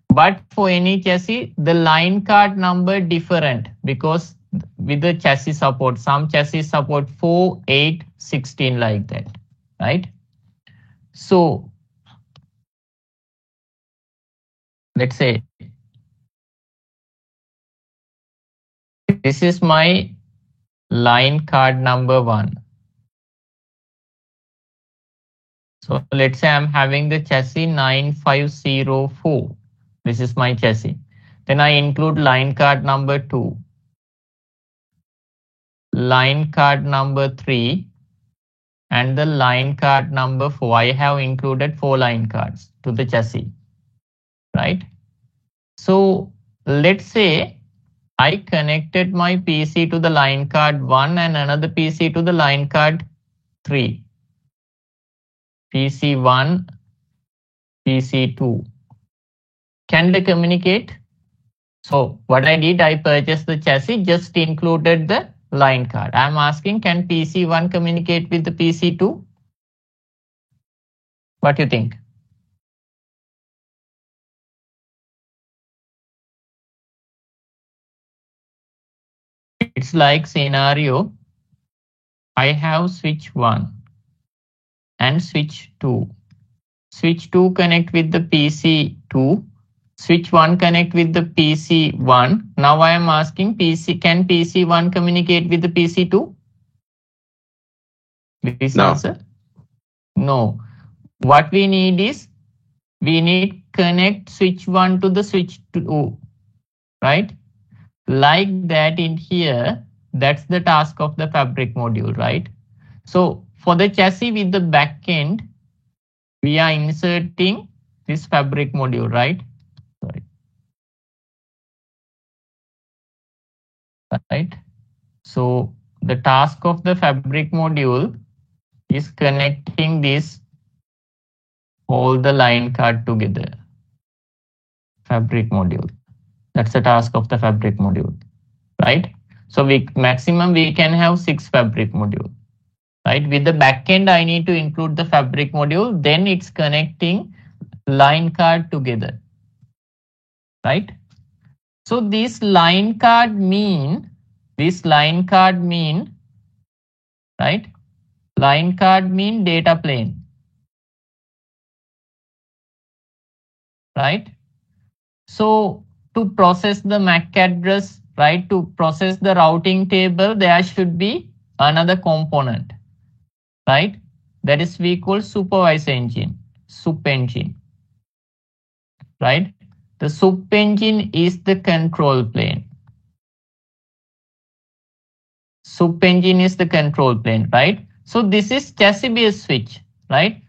But for any chassis, the line card number different because with the chassis support, some chassis support 4, 8, 16 like that, right? So let's say this is my line card number 1. So let's say I'm having the chassis 9504. This is my chassis. Then I include line card number 2. Line card number 3 and the line card number 4. I have included 4 line cards to the chassis, right? So let's say I connected my PC to the line card 1 and another PC to the line card 3. PC 1, PC 2. Can they communicate? So what I did, I purchased the chassis, just included the line card. I'm asking, can PC1 communicate with the PC2? What do you think? It's like scenario, I have switch 1 and switch 2. Switch 2 connect with the PC2. Switch 1 connect with the PC1. Now I am asking can PC1 communicate with the PC2? This No. answer? No. What we need is, we need connect switch 1 to the switch 2, right? Like that in here, that's the task of the fabric module, right? So for the chassis with the back end, we are inserting this fabric module, right? Sorry. Right. So the task of the fabric module is connecting this all the line card together. Fabric module. That's the task of the fabric module, right? So maximum we can have 6 fabric module, right? With the backend, I need to include the fabric module. Then it's connecting line card together, right? So this line card mean, right? Line card mean data plane, right? So to process the MAC address, right, to process the routing table, there should be another component, right? That is we call supervisor engine, sup engine, right? The sup engine is the control plane. Sup engine is the control plane, right? So this is chassis based switch, right?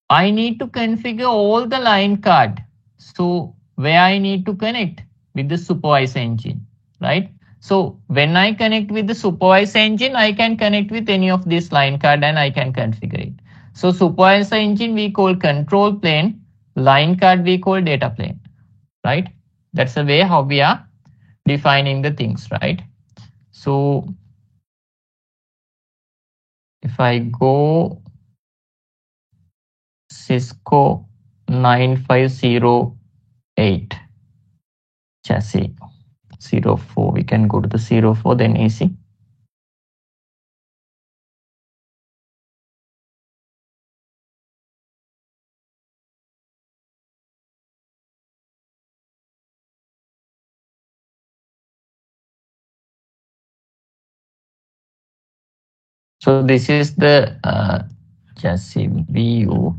I need to configure all the line card. So where I need to connect with the supervisor engine, right? So when I connect with the supervisor engine, I can connect with any of this line card and I can configure it. So supervisor engine we call control plane, line card we call data plane, right? That's the way how we are defining the things, right? So if I go Cisco 9508 chassis 04, we can go to the 04, then easy. So this is the chassis view.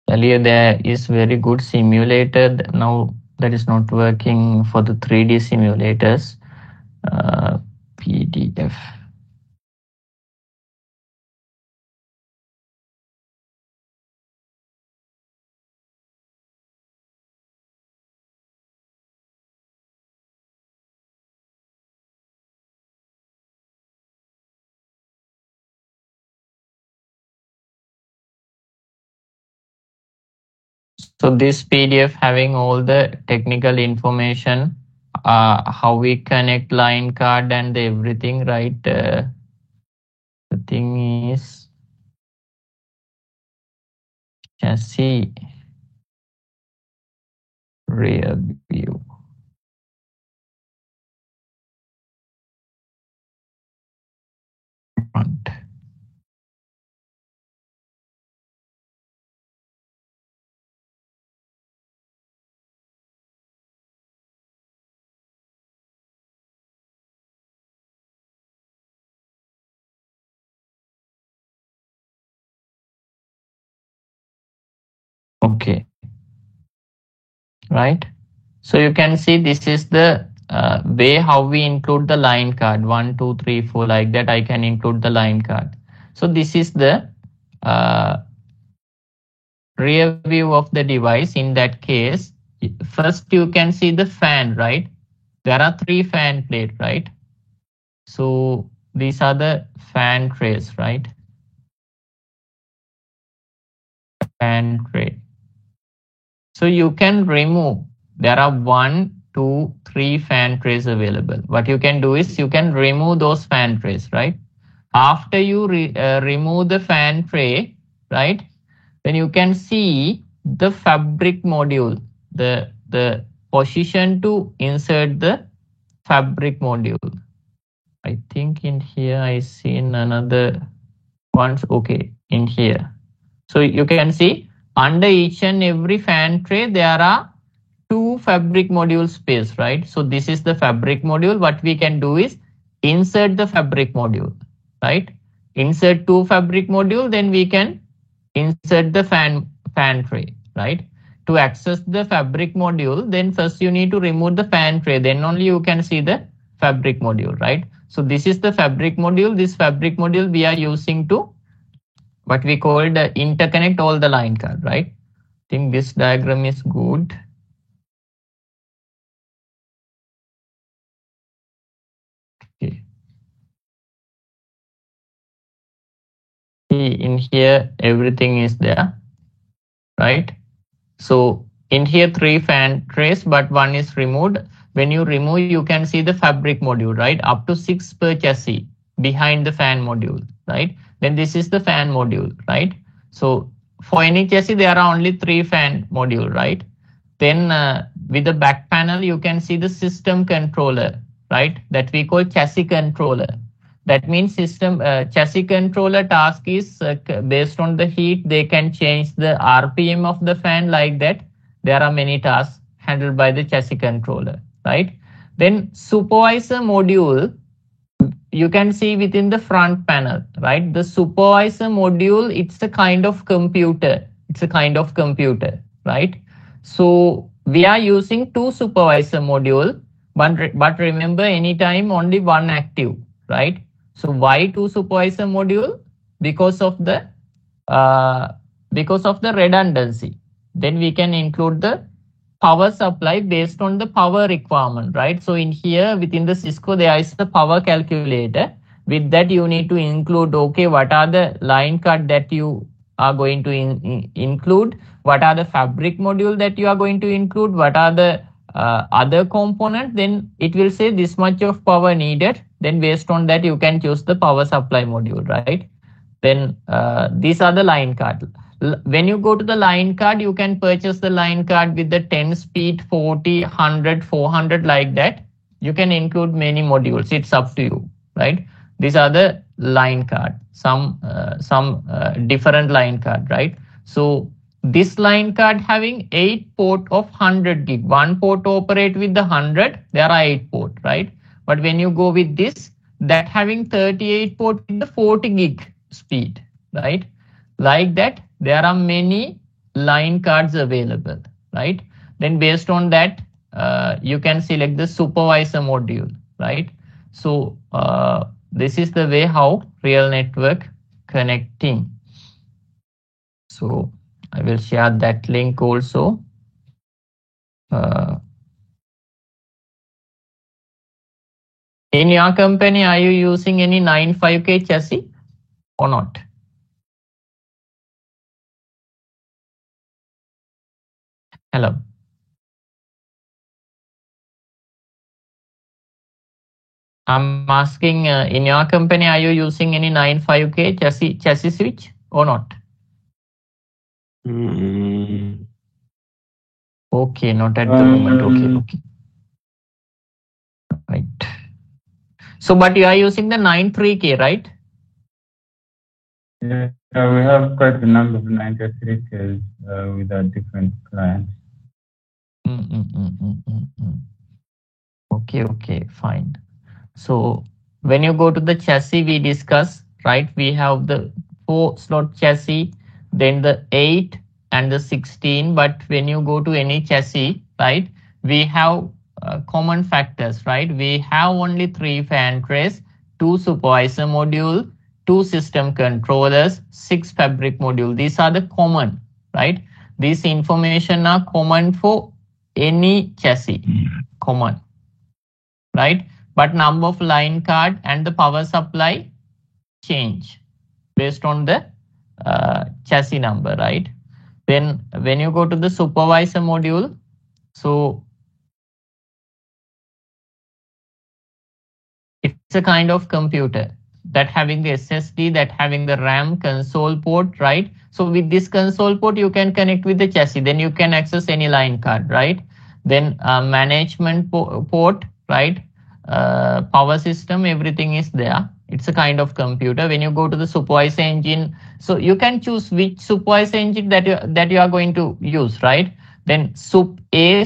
Earlier there is very good simulator. Now that is not working for the 3D simulators. PDF. So this PDF having all the technical information, how we connect line card and everything, right? The thing is chassis rear view. Front. Okay, right? So you can see this is the way how we include the line card 1, 2, 3, 4 like that. I can include the line card. So this is the rear view of the device. In that case, first you can see the fan, right? There are 3 fan plates, right? So these are the fan trays, right? Fan tray. So you can remove, there are 1, 2, 3 fan trays available. What you can do is you can remove those fan trays, right? After you remove the fan tray, right? Then you can see the fabric module, the position to insert the fabric module. I think in here I seen another ones. Okay, in here. So you can see under each and every fan tray, there are 2 fabric module space, right? So this is the fabric module. What we can do is insert the fabric module, right? Insert 2 fabric module, then we can insert the fan tray, right? to access the fabric module, then first you need to remove the fan tray. Then only you can see the fabric module, right? So this is the fabric module. This fabric module we are using to what we call the interconnect all the line card, right? I think this diagram is good. Okay. In here, everything is there, right? So in here, 3 fan trays, but one is removed. When you remove, you can see the fabric module, right? Up to 6 per chassis behind the fan module, right? Then this is the fan module, right? So for any chassis, there are only 3 fan module, right? Then with the back panel, you can see the system controller, right? That we call chassis controller. That means system chassis controller task is based on the heat. They can change the RPM of the fan like that. There are many tasks handled by the chassis controller, right? Then supervisor module, you can see within the front panel, right? The supervisor module, it's a kind of computer. It's a kind of computer, right? So we are using 2 supervisor module, but remember anytime only one active, right? So why 2 supervisor module? Because of the redundancy. Then we can include the power supply based on the power requirement, right? So in here within the Cisco, there is the power calculator. With that, you need to include, okay, what are the line card that you are going to include? What are the fabric module that you are going to include? What are the other components? Then it will say this much of power needed. Then based on that, you can choose the power supply module, right? Then these are the line card. When you go to the line card, you can purchase the line card with the 10 speed, 40, 100, 400 like that. You can include many modules. It's up to you, right? These are the line card, some different line card, right? So this line card having 8 port of 100 gig. One port operate with the 100. There are 8 port, right? But when you go with this, that having 38 port with the 40 gig speed, right? Like that, there are many line cards available, right? Then based on that, you can select the supervisor module, right? So this is the way how real network connecting. So I will share that link also. In your company, are you using any 95K chassis or not? Hello. I'm asking, in your company, are you using any 95K chassis switch or not? Okay, not at the moment. Okay. Right. So, but you are using the 93K, right? Yeah, we have quite a number of 93Ks with our different clients. Okay, fine. So when you go to the chassis, we discuss, right? We have the 4-slot chassis, then the 8 and the 16. But when you go to any chassis, right, we have common factors, right? We have only 3 fan trays, 2 supervisor module, 2 system controllers, 6 fabric module. These are the common, right? These information are common for any chassis, common, right? But number of line card and the power supply change based on the chassis number, right? Then when you go to the supervisor module, so it's a kind of computer that having the SSD, that having the RAM console port, right? So with this console port, you can connect with the chassis. Then you can access any line card, right? Then management port, right? Power system, everything is there. It's a kind of computer. When you go to the supervisor engine, so you can choose which supervisor engine that you are going to use, right? Then sub A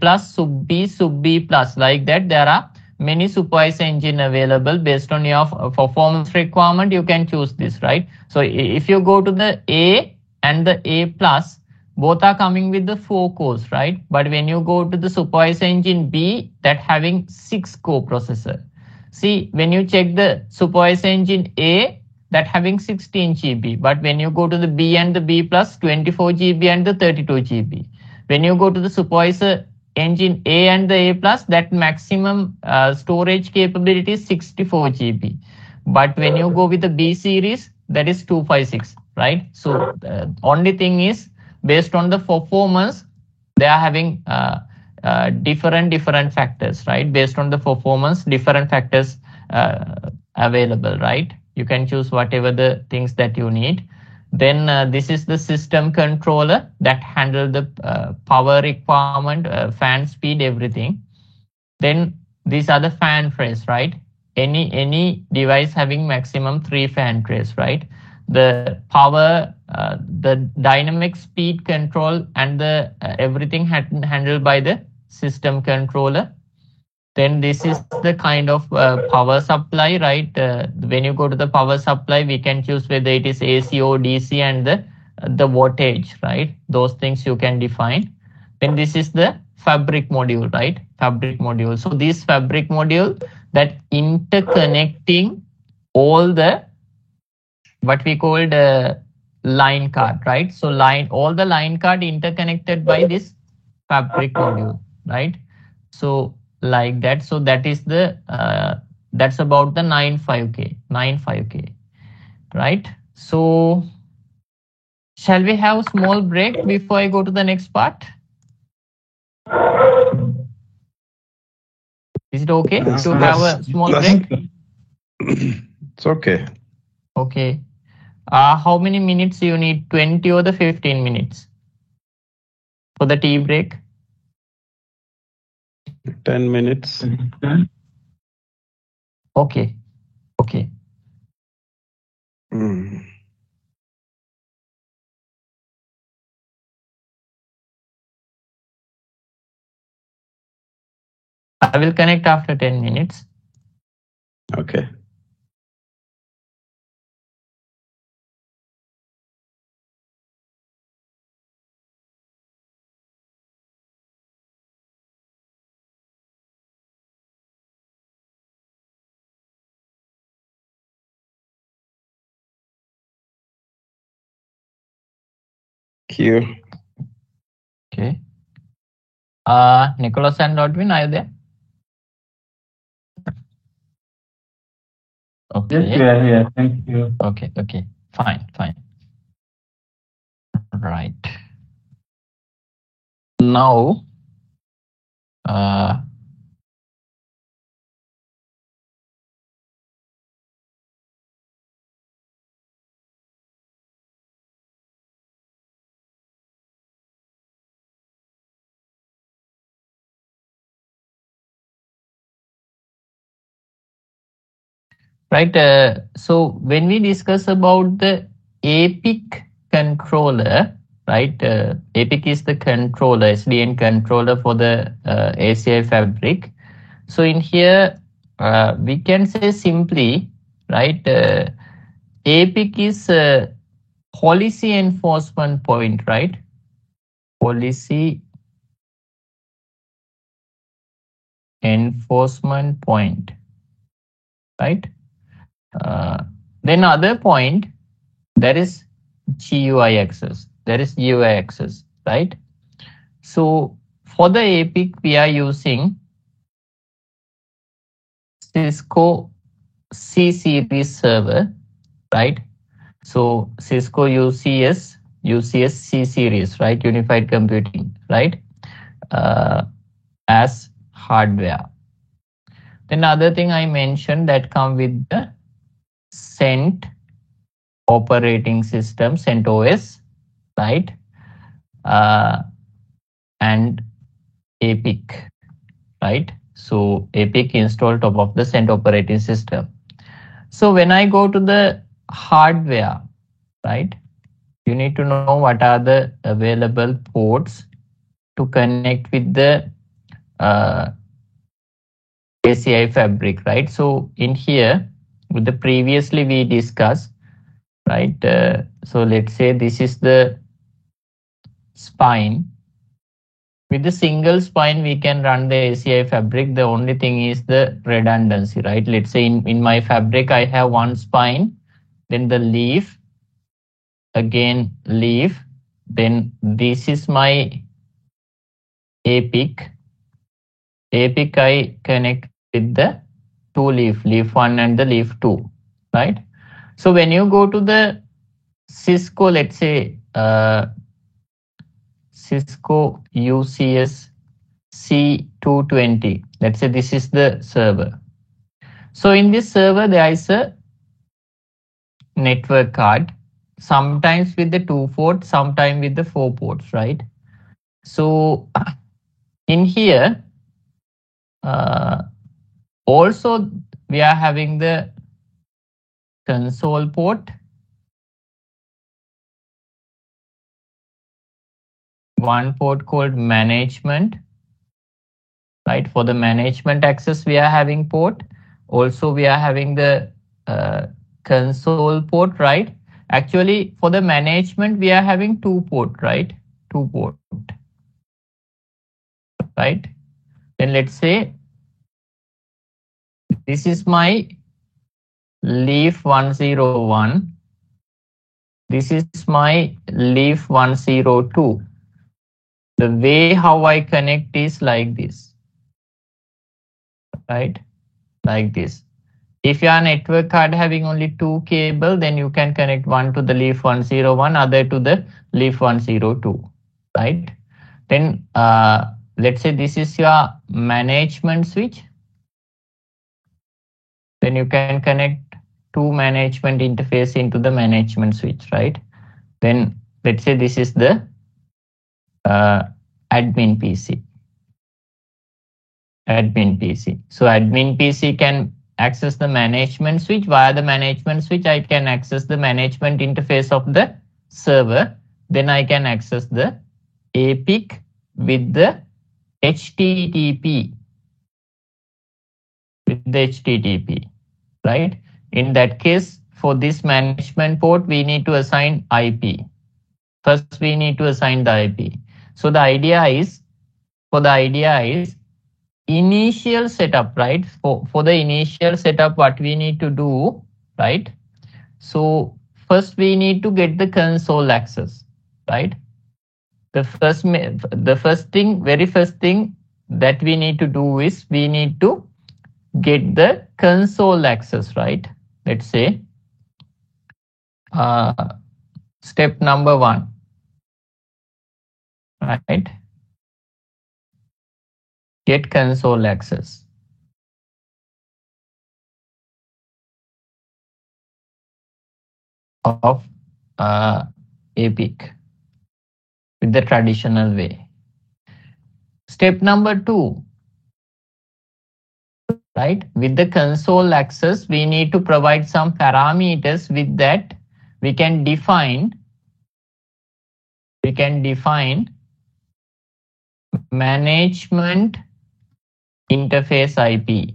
plus, sub B plus, like that. There are many supervisor engine available based on your performance requirement. You can choose this, right? So if you go to the A and the A plus, both are coming with the 4 cores, right? But when you go to the supervisor engine B, that having 6 core processor. See, when you check the supervisor engine A, that having 16 GB. But when you go to the B and the B plus, 24 GB and the 32 GB. When you go to the supervisor engine A and the A plus, that maximum storage capability is 64 GB. But when you go with the B series, that is 256, right? So only thing is, based on the performance, they are having different factors, right? Based on the performance, different factors available, right? You can choose whatever the things that you need. Then this is the system controller that handle the power requirement, fan speed, everything. Then these are the fan trays, right? Any device having maximum 3 fan trays, right? The power, the dynamic speed control, and the everything handled by the system controller. Then this is the kind of power supply, right? When you go to the power supply, we can choose whether it is AC or DC and the voltage, right? Those things you can define. Then this is the fabric module, right? Fabric module. So this fabric module that interconnecting all the what we call the line card, right? So all the line card interconnected by this fabric module, right? So like that. So that is the that's about the 95K, right? So shall we have a small break before I go to the next part? Is it okay to have a small break? It's okay. Okay. How many minutes you need? 20 or the 15 minutes for the tea break? 10 minutes. Okay. I will connect after 10 minutes. Okay. Q. Okay. Nicholas and Rodwin, are you there? Okay. Yes, we are here. Thank you. Okay. Fine. Right. Now, right. So when we discuss about the APIC controller, right? APIC is the controller, SDN controller for the ACI fabric. So in here, we can say simply, right? APIC is a policy enforcement point, right? Policy enforcement point, right? Then other point, there is GUI access. Right? So for the APIC, we are using Cisco C series server, right? So Cisco UCS C series, right? Unified computing, right? As hardware. Then other thing I mentioned that come with the CentOS operating system, CentOS, right? And APIC, right? So APIC installed top of the CentOS operating system. So when I go to the hardware, right? You need to know what are the available ports to connect with the ACI fabric, right? So in here, with the previously we discussed, right? So let's say this is the spine. With the single spine, we can run the ACI fabric. The only thing is the redundancy, right? Let's say in my fabric, I have one spine, then the leaf, again leaf, then this is my apic. Apic I connect with the two leaf 1 and the leaf 2, right? So when you go to the Cisco, let's say Cisco UCS C220, let's say this is the server. So in this server, there is a network card, sometimes with the 2 ports, sometimes with the 4 ports, right? So in here, also we are having the console port, one port called management, right? For the management access, we are having port. Also, we are having the console port, right? Actually, for the management, we are having 2 port, right? 2 port, right? Then let's say this is my leaf 101. This is my leaf 102. The way how I connect is like this, right? Like this. If you are a network card having only 2 cable, then you can connect one to the leaf 101, other to the leaf 102, right? Then let's say this is your management switch. Then you can connect 2 management interface into the management switch, right? Then let's say this is the admin PC. Admin PC. So admin PC can access the management switch. Via the management switch, I can access the management interface of the server. Then I can access the APIC with the HTTP. With the HTTP, right? In that case, for this management port, we need to assign IP. First, we need to assign the IP. So the idea is, initial setup, right? For the initial setup, what we need to do, right? So first we need to get the console access, right? The very first thing that we need to do is we need to get the console access, right? Let's say step number 1, right? Get console access. Of APIC with the traditional way. Step number 2, right? With the console access, we need to provide some parameters. With that, we can define management interface IP,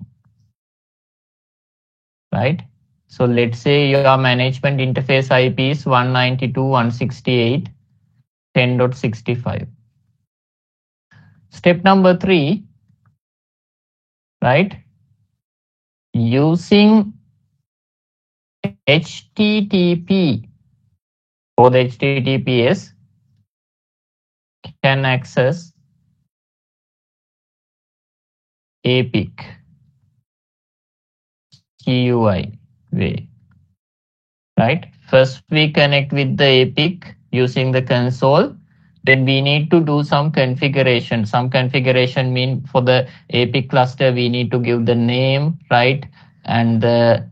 right? So let's say your management interface IP is 192.168.10.65. Step number 3, right? Using HTTP or the HTTPS can access APIC GUI way, right? First, we connect with the APIC using the console. Then we need to do some configuration. Some configuration mean for the APIC cluster, we need to give the name, right? And the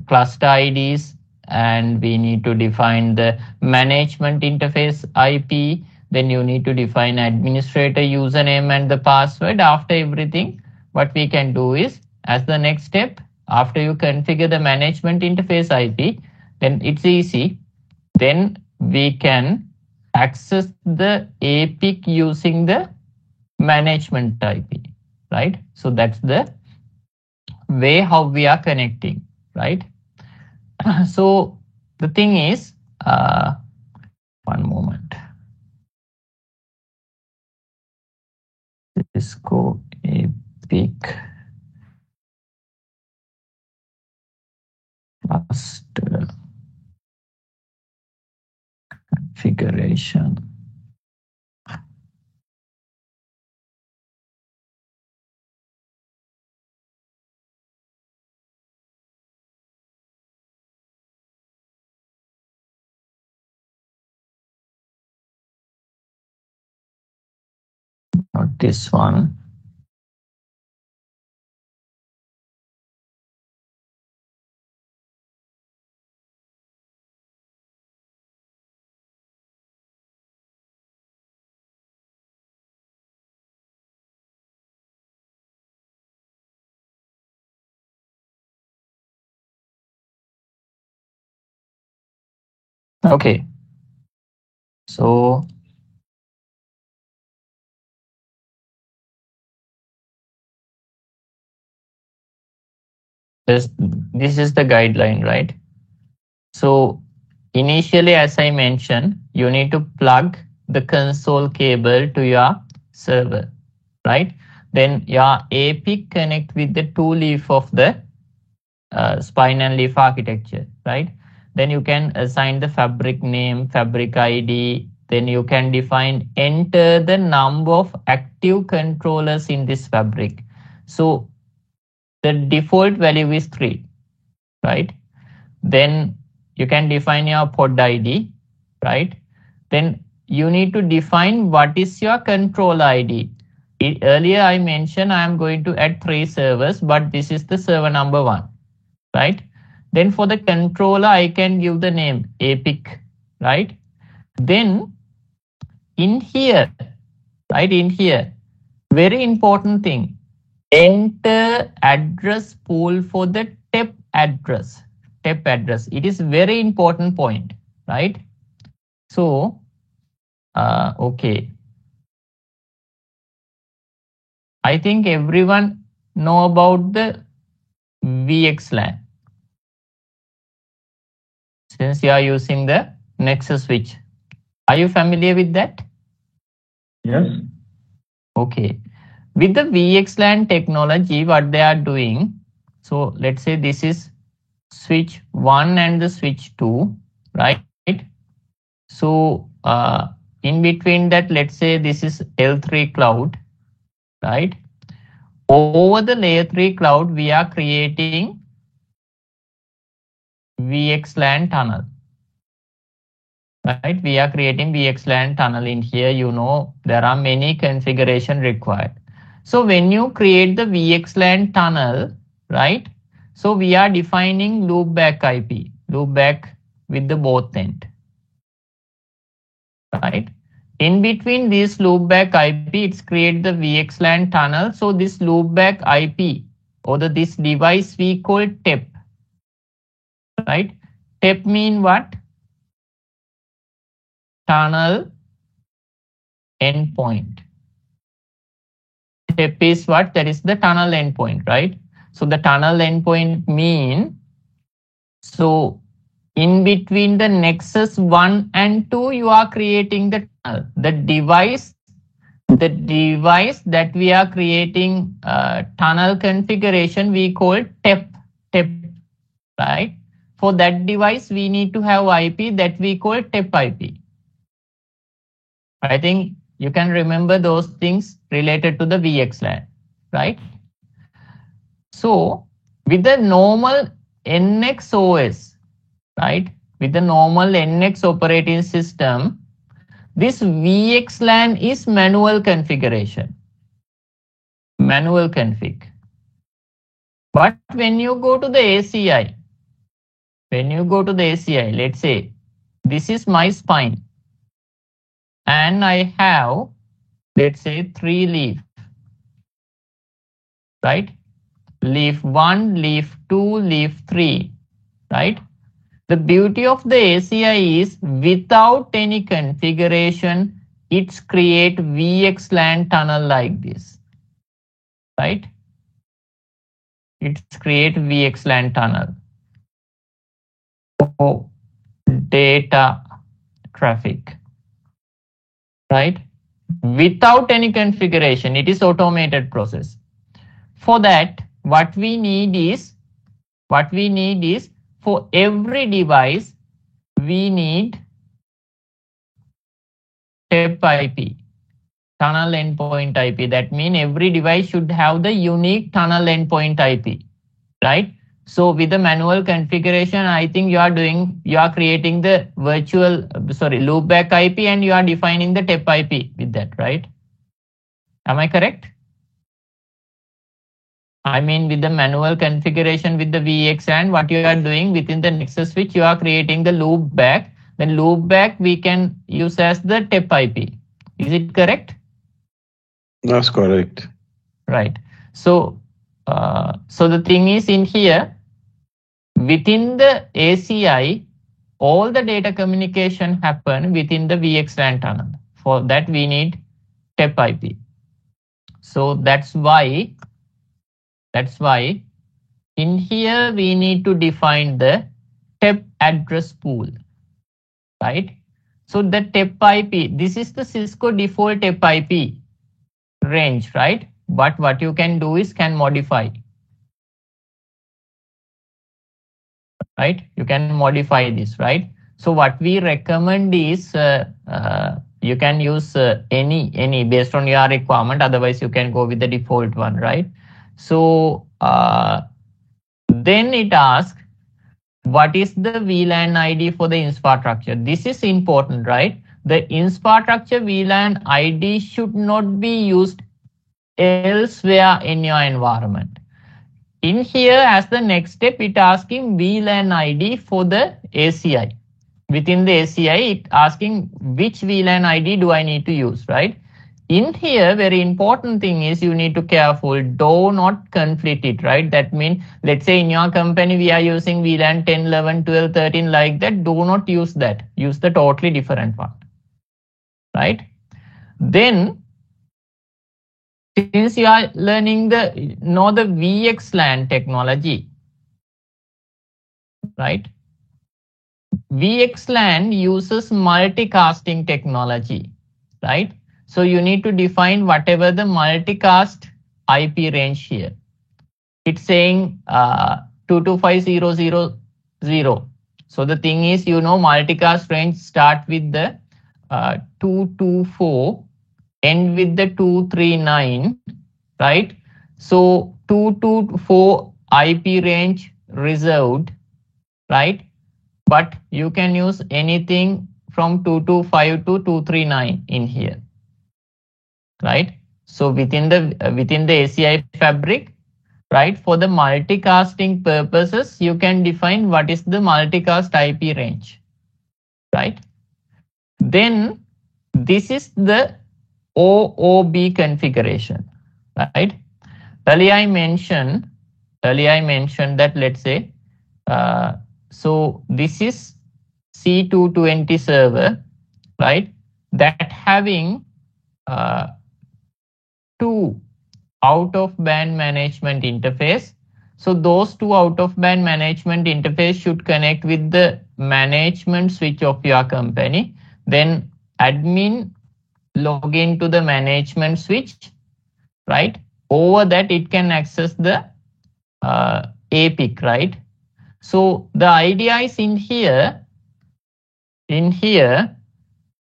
cluster IDs, and we need to define the management interface IP. Then you need to define administrator username and the password. After everything, what we can do is, as the next step, after you configure the management interface IP, then it's easy. Then we can access the APIC using the management IP, right? So that's the way how we are connecting, right? So the thing is, one moment. Epic cluster configuration. Not this one. Okay. So this is the guideline, right? So initially, as I mentioned, you need to plug the console cable to your server, right? Then your APIC connect with the two leaf of the spine and leaf architecture, right? Then you can assign the fabric name, fabric ID. Then you can define, enter the number of active controllers in this fabric. So the default value is 3, right? Then you can define your pod ID, right? Then you need to define what is your control ID. Earlier I mentioned I am going to add 3 servers, but this is the server number 1, right? Then for the controller, I can give the name APIC, right? Then in here, right, in here, very important thing, enter address pool for the TEP address. TEP address. It is very important point, right? So, okay. I think everyone know about the VXLAN. Since you are using the Nexus switch. Are you familiar with that? Yes. Okay. With the VXLAN technology, what they are doing, so let's say this is switch 1 and the switch 2, right? So in between that, let's say this is L3 cloud, right? Over the layer 3 cloud, we are creating VXLAN tunnel. Right, we are creating VXLAN tunnel in here. You know, there are many configuration required. So when you create the VXLAN tunnel, right? So we are defining loopback IP, loopback with the both end, right? In between this loopback IP, it's create the VXLAN tunnel. So this loopback IP or this device we call TEP, right? TEP mean what? Tunnel endpoint. TEP is what? That is the tunnel endpoint, right? So the tunnel endpoint mean, so in between the Nexus 1 and 2, you are creating the tunnel. The device that we are creating tunnel configuration, we call TEP, right? For that device, we need to have IP that we call TEP IP. I think you can remember those things related to the VXLAN, right? So with the normal NX OS, right? With the normal NX operating system, this VXLAN is manual configuration, manual config. But when you go to the ACI, let's say this is my spine and I have, let's say 3 leaf, right? Leaf 1, leaf 2, leaf 3, right? The beauty of the ACI is without any configuration, it's create VXLAN tunnel like this, right? It's create VXLAN tunnel for data traffic, right? Without any configuration, it is automated process. for that, what we need is for every device, we need TEP IP, tunnel endpoint IP. That means every device should have the unique tunnel endpoint IP, right? So with the manual configuration, I think you are creating the loopback IP and you are defining the TEP IP with that, right? Am I correct? I mean, with the manual configuration with the VXLAN, what you are doing within the Nexus switch, you are creating the loopback. Then loopback we can use as the TEP IP. Is it correct? That's correct. Right. So, so the thing is in here, within the ACI, all the data communication happen within the VXLAN tunnel. For that, we need TEP IP. So that's why in here we need to define the TEP address pool, right? So the TEP IP, this is the Cisco default TEP IP range, right? But what you can do is can modify, right? You can modify this, right? So what we recommend is you can use any based on your requirement. Otherwise, you can go with the default one, right? So then it asks, what is the VLAN ID for the infrastructure? This is important, right? The infrastructure VLAN ID should not be used elsewhere in your environment. In here, as the next step, it asking VLAN ID for the ACI. Within the ACI, it asking which VLAN ID do I need to use, right? In here, very important thing is you need to careful, do not conflict it, right? That means, let's say in your company, we are using VLAN 10, 11, 12, 13 like that. Do not use that. Use the totally different one, right? Then, since you are learning the VXLAN technology, right? VXLAN uses multicasting technology, right? So you need to define whatever the multicast IP range here. It's saying 225000. So the thing is, multicast range start with the 224, end with the 239, right? So 224 IP range reserved, right? But you can use anything from 225 to 239 in here, right? So within the ACI fabric, right, for the multicasting purposes, you can define what is the multicast IP range, right? Then this is the OOB configuration, right? Earlier I mentioned that, let's say, so this is C220 server, right? That having two out-of-band management interface. So those two out-of-band management interface should connect with the management switch of your company. Then admin log into the management switch, right? Over that, it can access the APIC, right? So the idea is in here,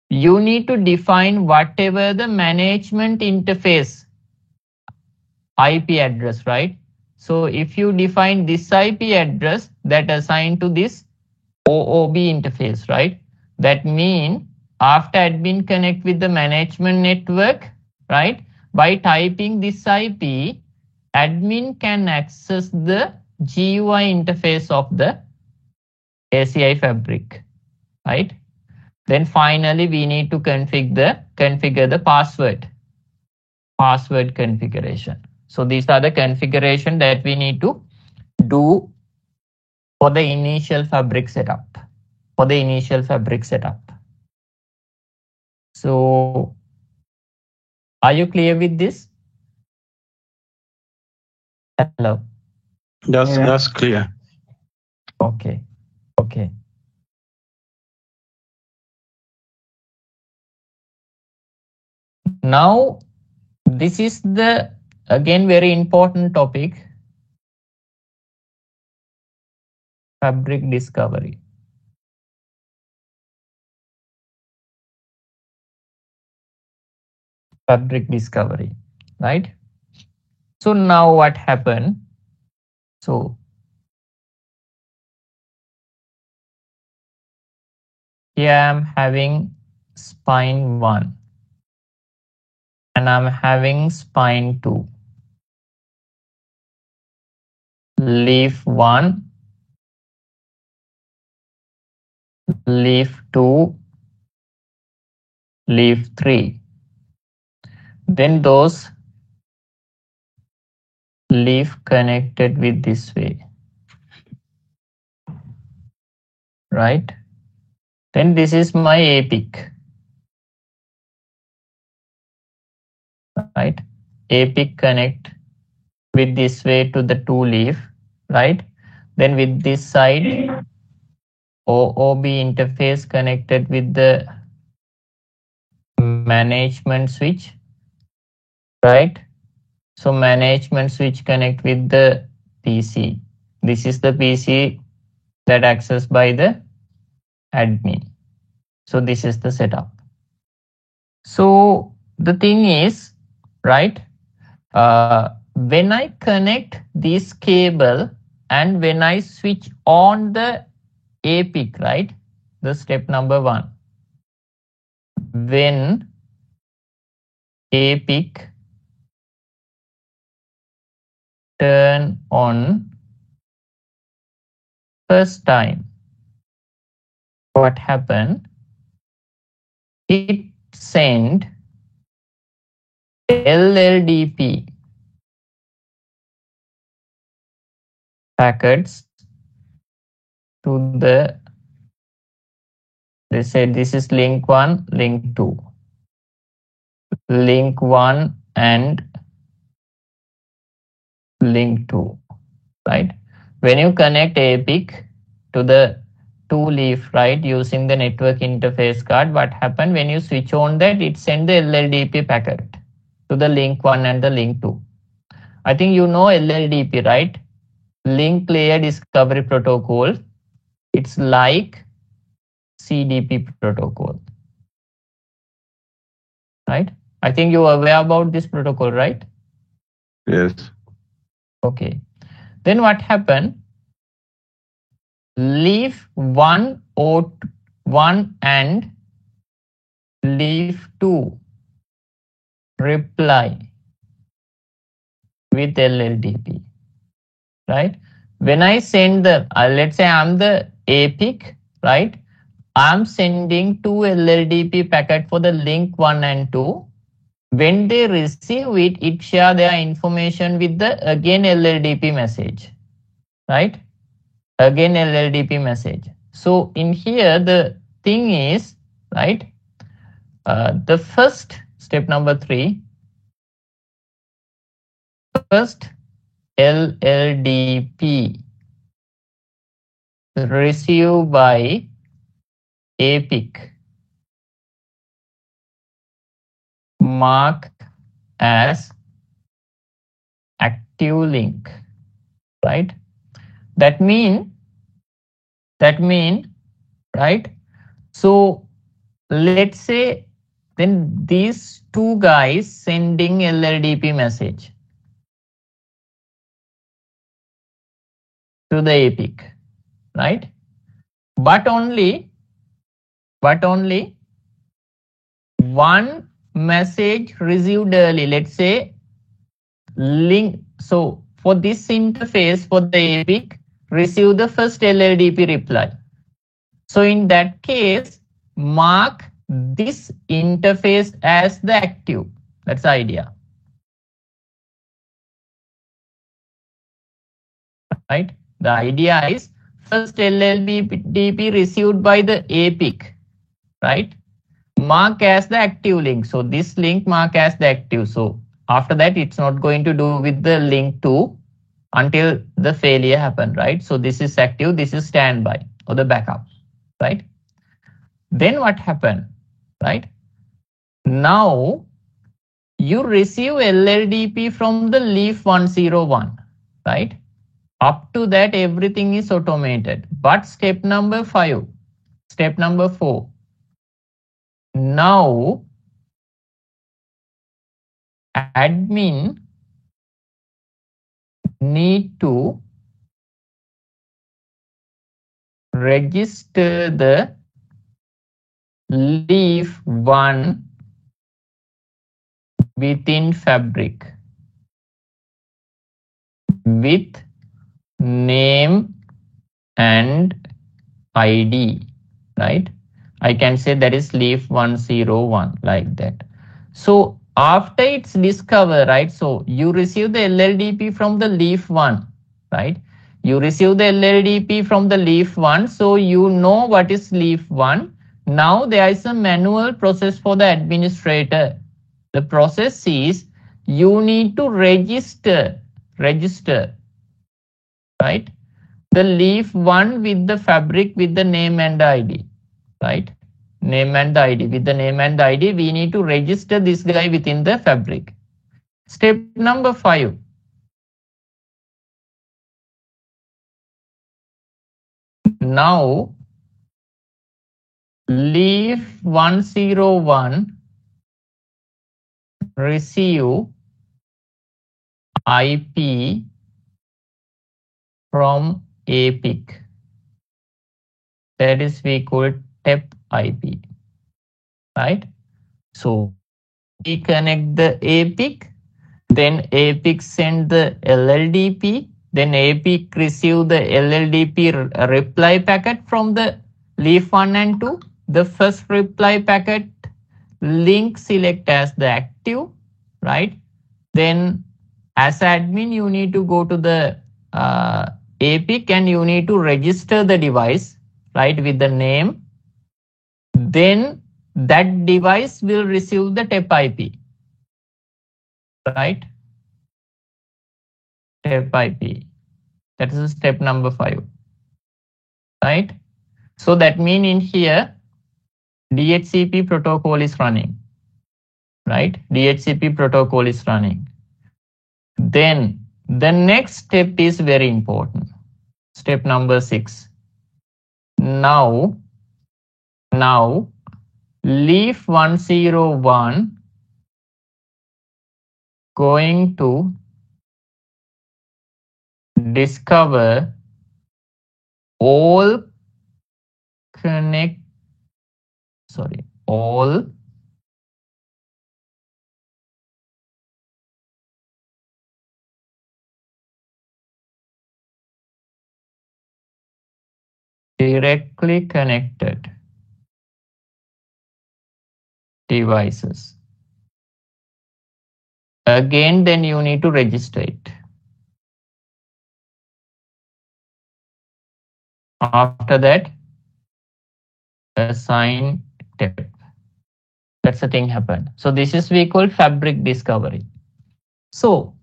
you need to define whatever the management interface IP address, right? So if you define this IP address that assigned to this OOB interface, right? That means after admin connect with the management network, right? By typing this IP, admin can access the GUI interface of the ACI fabric, right? Then finally, we need to configure the password configuration. So these are the configuration that we need to do for the initial fabric setup. So are you clear with this? Hello. That's clear. Okay. Now, this is the again, very important topic, fabric discovery. Fabric discovery, right? So now what happened? So here I'm having spine 1 and I'm having spine 2. Leaf 1, leaf 2, leaf 3. Then those leaf connected with this way, right? Then this is my apic, right? Apic connect with this way to the 2 leaf, right? Then with this side, OOB interface connected with the management switch, right? So management switch connect with the PC. This is the PC that accessed by the admin. So this is the setup. So the thing is, right, when I connect this cable and when I switch on the apic, right, the step number 1, when apic turn on first time, what happened? It sent LLDP packets to the, they said this is link 1, link 2, link 1 and link 2, right? When you connect apic to the 2 leaf, right, using the network interface card, what happened when you switch on that, it send the LLDP packet to the link 1 and the link 2. I think you know LLDP, right? Link Layer Discovery Protocol. It's like CDP protocol, right? I think you are aware about this protocol, right? Yes. Okay. Then what happened? Leaf 1 or 1 and leaf 2 reply with LLDP, right? When I send the, let's say I'm the apic, right? I'm sending 2 LLDP packet for the link 1 and 2. When they receive it, it share their information with the again LLDP message, right? Again LLDP message. So in here, the thing is, right? The first step number 3, first LLDP received by apic mark as active link, right? That mean, right? So let's say then these 2 guys sending LLDP message to the apic, right? But only one message received early, let's say link. So for this interface, for the apic, receive the first LLDP reply. So in that case, mark this interface as the active. That's the idea, right? The idea is first LLDP received by the apic, right? Mark as the active link. So this link mark as the active. So after that, it's not going to do with the link 2 until the failure happened, right? So this is active, this is standby or the backup, right? Then what happened, right? Now you receive LLDP from the leaf 101, right? Up to that, everything is automated. But step number 5, step number 4. Now, admin need to register the leaf 1 within Fabric with name and ID, right? I can say that is leaf 101 like that. So after it's discovered, right? So you receive the LLDP from the leaf 1, right? You receive the LLDP from the leaf 1, so you know what is leaf 1. Now there is a manual process for the administrator. The process is you need to register, right? The leaf 1 with the Fabric with the name and ID, right? Name and ID. With the name and ID, we need to register this guy within the Fabric. Step number 5. Now, leaf 101 receive IP from APIC. That is we call it TEP IP, right? So we connect the APIC, then APIC send the LLDP, then APIC receive the LLDP reply packet from the leaf 1 and 2. The first reply packet link select as the active, right? Then as admin, you need to go to the APIC and you need to register the device, right, with the name. Then that device will receive the TEP IP, right? TEP IP. That is step number 5, right? So that means in here, DHCP protocol is running, right? DHCP protocol is running. Then the next step is very important. Step number 6. Now leaf 101 going to discover all directly connected devices. Again, then you need to register it. After that, assign TEP. That's the thing happened. So this is we call Fabric discovery. So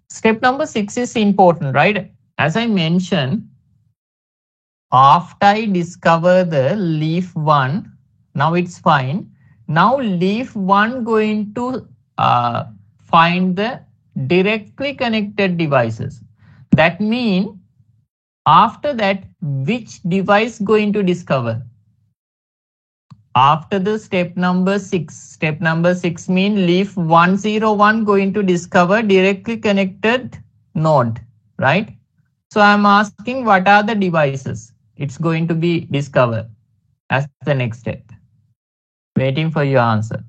step number 6 is important, right? As I mentioned, after I discover the leaf 1, now it's fine. Now leaf 1 going to find the directly connected devices. That means after that, which device going to discover? After the step number 6. Step number 6 means leaf 101 going to discover directly connected node, right? So I'm asking what are the devices it's going to be discovered as the next step. Waiting for your answer.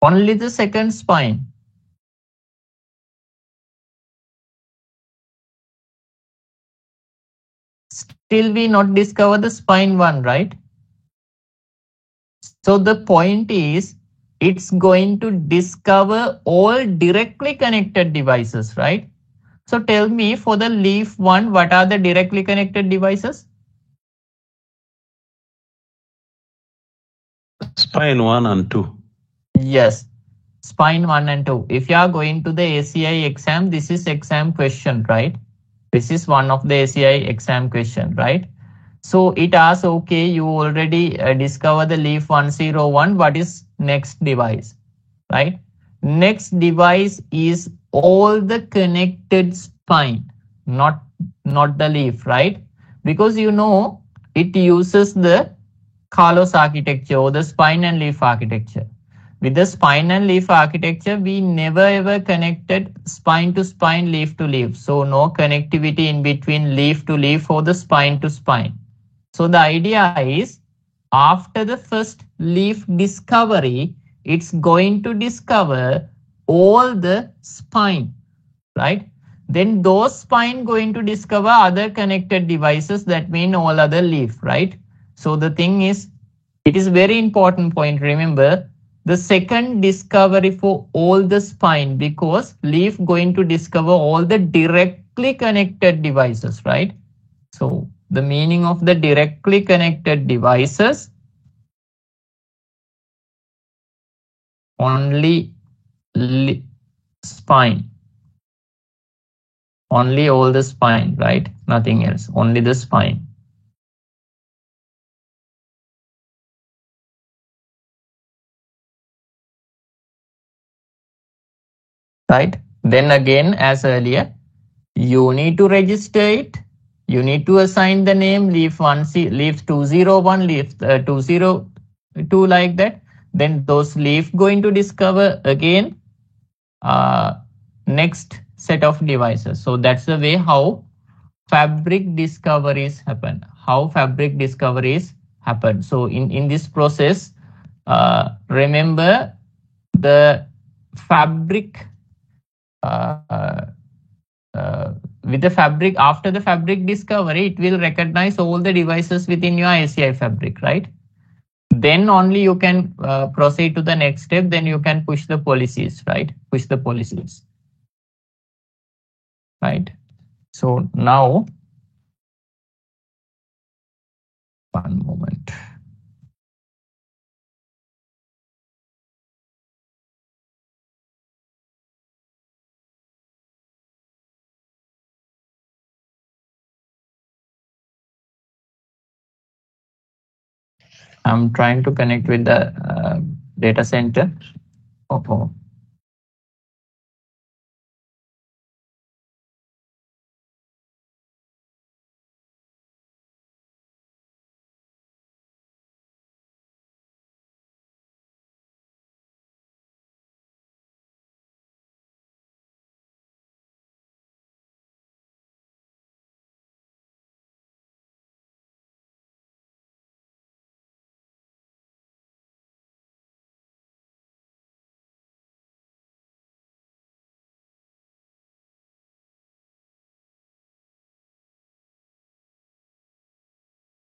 Only the second spine. Still we not discover the spine 1, right? So the point is it's going to discover all directly connected devices, right? So tell me for the leaf 1, what are the directly connected devices? Spine 1 and 2. Yes. spine 1 and 2. If you are going to the ACI exam, this is exam question, right? This is one of the ACI exam question, right? So it asks, okay, you already discover the leaf 101. What is next device, right? Next device is all the connected spine, not the leaf, right? Because you know it uses the Carlos architecture or the spine and leaf architecture. With the spine and leaf architecture, we never ever connected spine to spine, leaf to leaf. So no connectivity in between leaf to leaf or the spine to spine. So the idea is after the first leaf discovery, it's going to discover all the spine, right? Then those spine going to discover other connected devices, that mean all other leaf, right? So the thing is, it is very important point. Remember the second discovery for all the spine, because leaf going to discover all the directly connected devices, right? So the meaning of the directly connected devices, only spine, only all the spine, right? Nothing else, only the spine. Right? Then again, as earlier, you need to register it. You need to assign the name leaf 1, leaf 201, leaf 202, like that. Then those leaf going to discover again next set of devices. So that's the way how fabric discoveries happen. How fabric discoveries happen. So in this process, remember the fabric with the fabric, after the fabric discovery, it will recognize all the devices within your ACI fabric, right? Then only you can proceed to the next step. Then you can push the policies, right? Push the policies, right? So now, one moment. I'm trying to connect with the data center. Oh.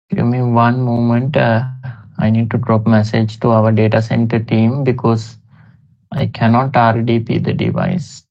Give me one moment. I need to drop message to our data center team because I cannot RDP the device.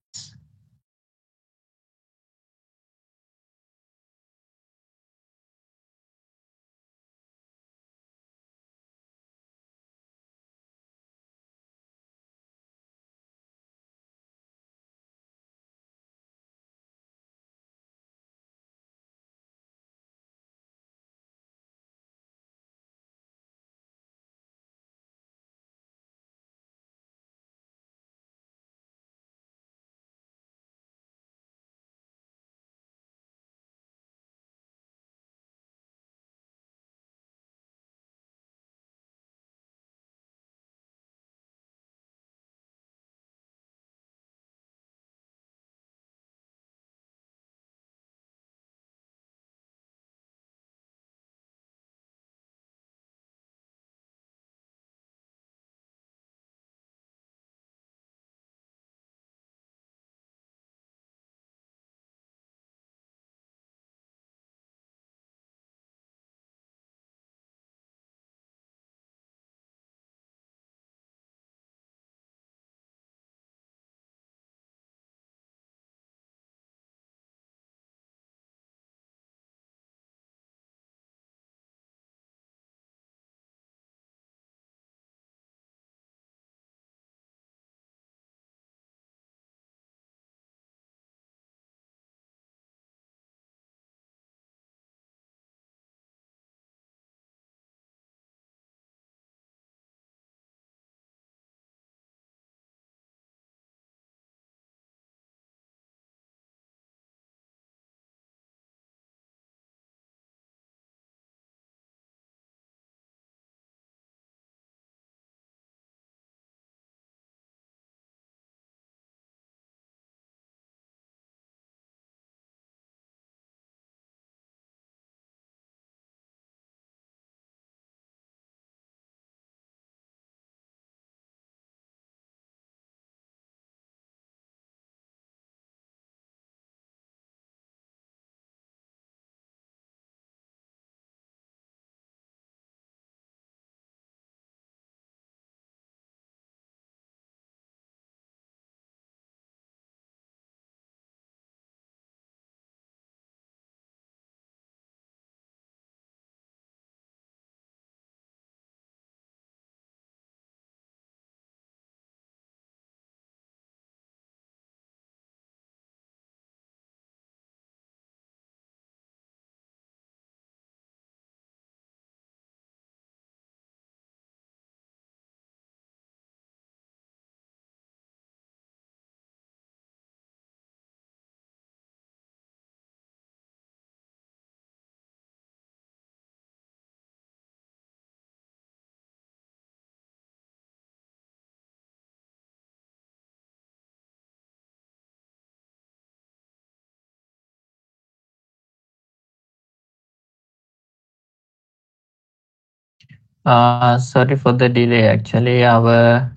Sorry for the delay. Actually, I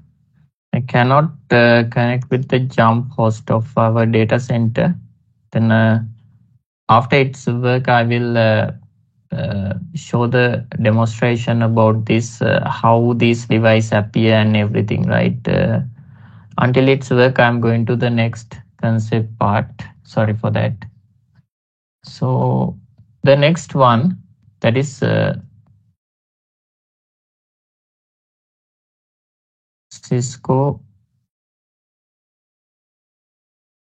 cannot connect with the jump host of our data center. Then after its work, I will show the demonstration about this, how these devices appear and everything, right? Until its work, I'm going to the next concept part. Sorry for that. So the next one, that is Cisco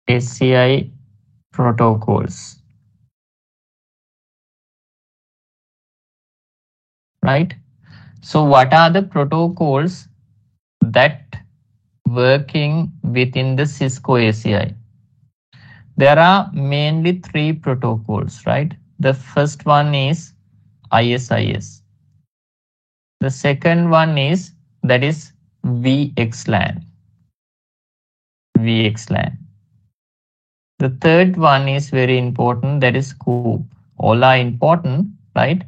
ACI protocols, right? So what are the protocols that working within the Cisco ACI? There are mainly three protocols, right? The first one is ISIS. The second one is VXLAN. VXLAN. The third one is very important, that is COOP. All are important, right?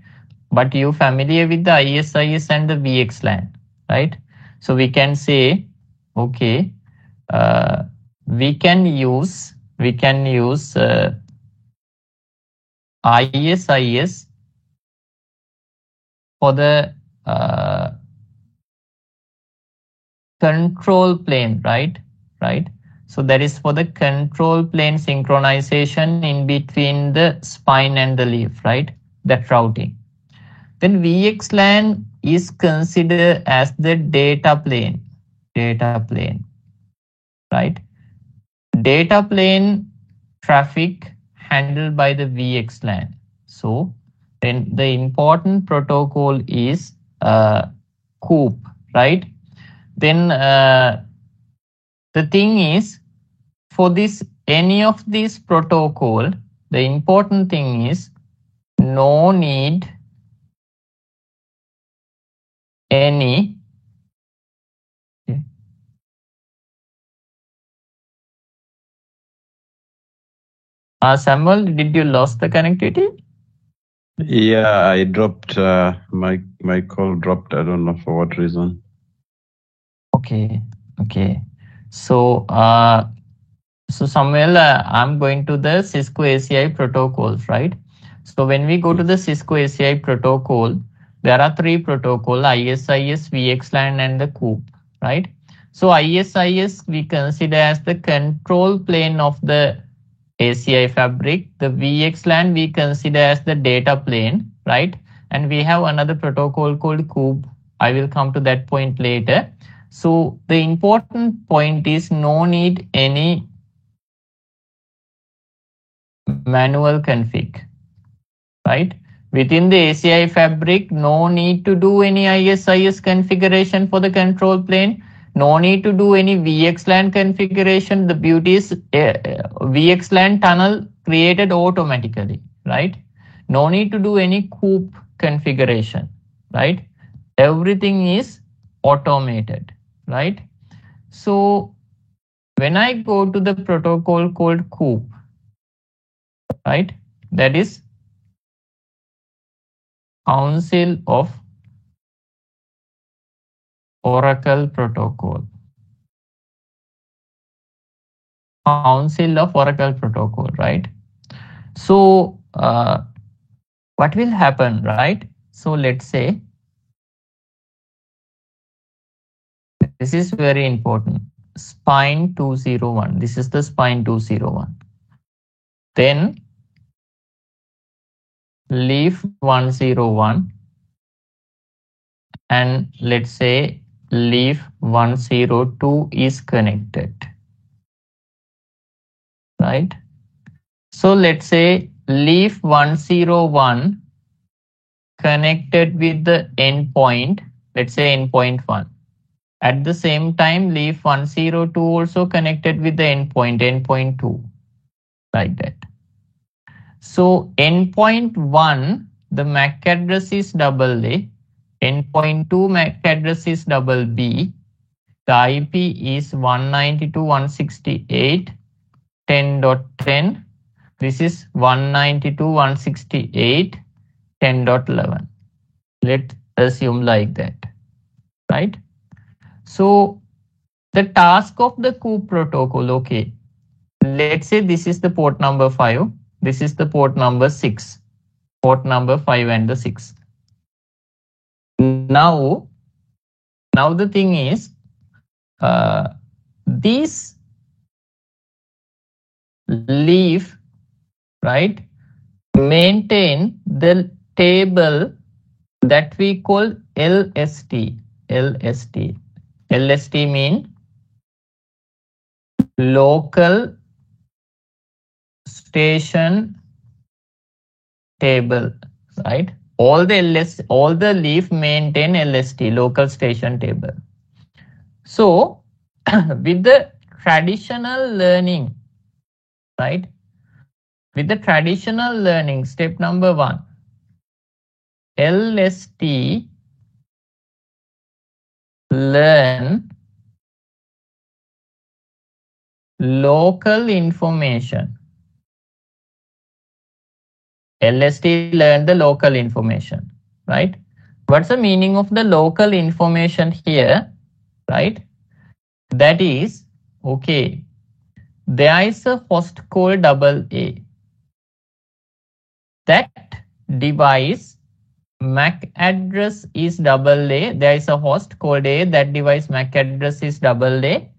But you familiar with the ISIS and the VXLAN, right? So we can say, okay, we can use ISIS for the control plane, right? So that is for the control plane synchronization in between the spine and the leaf, right? That routing. Then VXLAN is considered as the data plane, right? Data plane traffic handled by the VXLAN. So then the important protocol is COOP, right? Then the thing is, for this any of these protocol, the important thing is no need any Samuel, did you lost the connectivity? Yeah, I dropped my call dropped. I don't know for what reason. Okay. So Samuel, I'm going to the Cisco ACI protocols, right? So when we go to the Cisco ACI protocol, there are three protocols: ISIS, VXLAN, and the COOP, right? So ISIS we consider as the control plane of the ACI fabric. The VXLAN we consider as the data plane, right? And we have another protocol called COOP. I will come to that point later. So the important point is no need any manual config, right? Within the ACI fabric, no need to do any ISIS configuration for the control plane. No need to do any VXLAN configuration. The beauty is VXLAN tunnel created automatically, right? No need to do any COOP configuration, right? Everything is automated, right? So when I go to the protocol called COOP, right, that is Council of Oracle Protocol. Council of Oracle Protocol, right? So what will happen, right? So let's say this is very important. Spine 201. This is the spine 201. Then leaf 101. And let's say leaf 102 is connected, right? So let's say leaf 101 connected with the endpoint, let's say endpoint 1. At the same time, leaf 102 also connected with the endpoint 2, like that. So endpoint 1, the MAC address is AA. Endpoint 2 MAC address is BB. The IP is 192.168.10.10. This is 192.168.10.11. assume like that, right? So the task of the COOP protocol, okay, let's say this is the port number 5, this is the port number 6, port number 5 and the 6. Now the thing is, these leaf, right, maintain the table that we call LST. LST mean local station table, right? All the leaf maintain LST, local station table. So with the traditional learning, right? With the traditional learning, step number 1, LST learn local information. LST learn the local information, right? What's the meaning of the local information here, right? That is, okay, there is a host called AA. That device MAC address is AA. There is a host called A. That device MAC address is AA.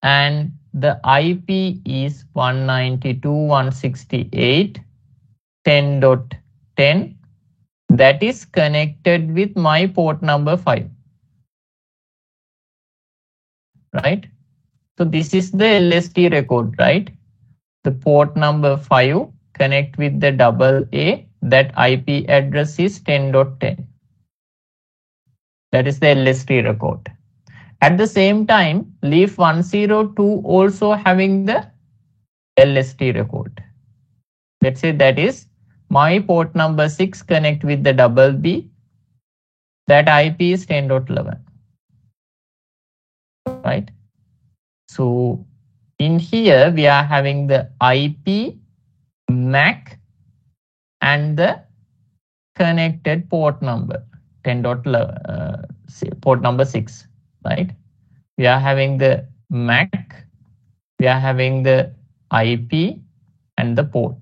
And the IP is 192.168.10.10. That is connected with my port number 5. Right? So this is the LST record, right? The port number 5 connect with the AA. That IP address is 10.10. That is the LST record. At the same time, leaf 102 also having the LST record. Let's say that is my port number 6 connect with the BB. That IP is 10.11. Right? So in here we are having the IP, MAC and the connected port number 10.11, port number 6, right? We are having the MAC, we are having the IP and the port.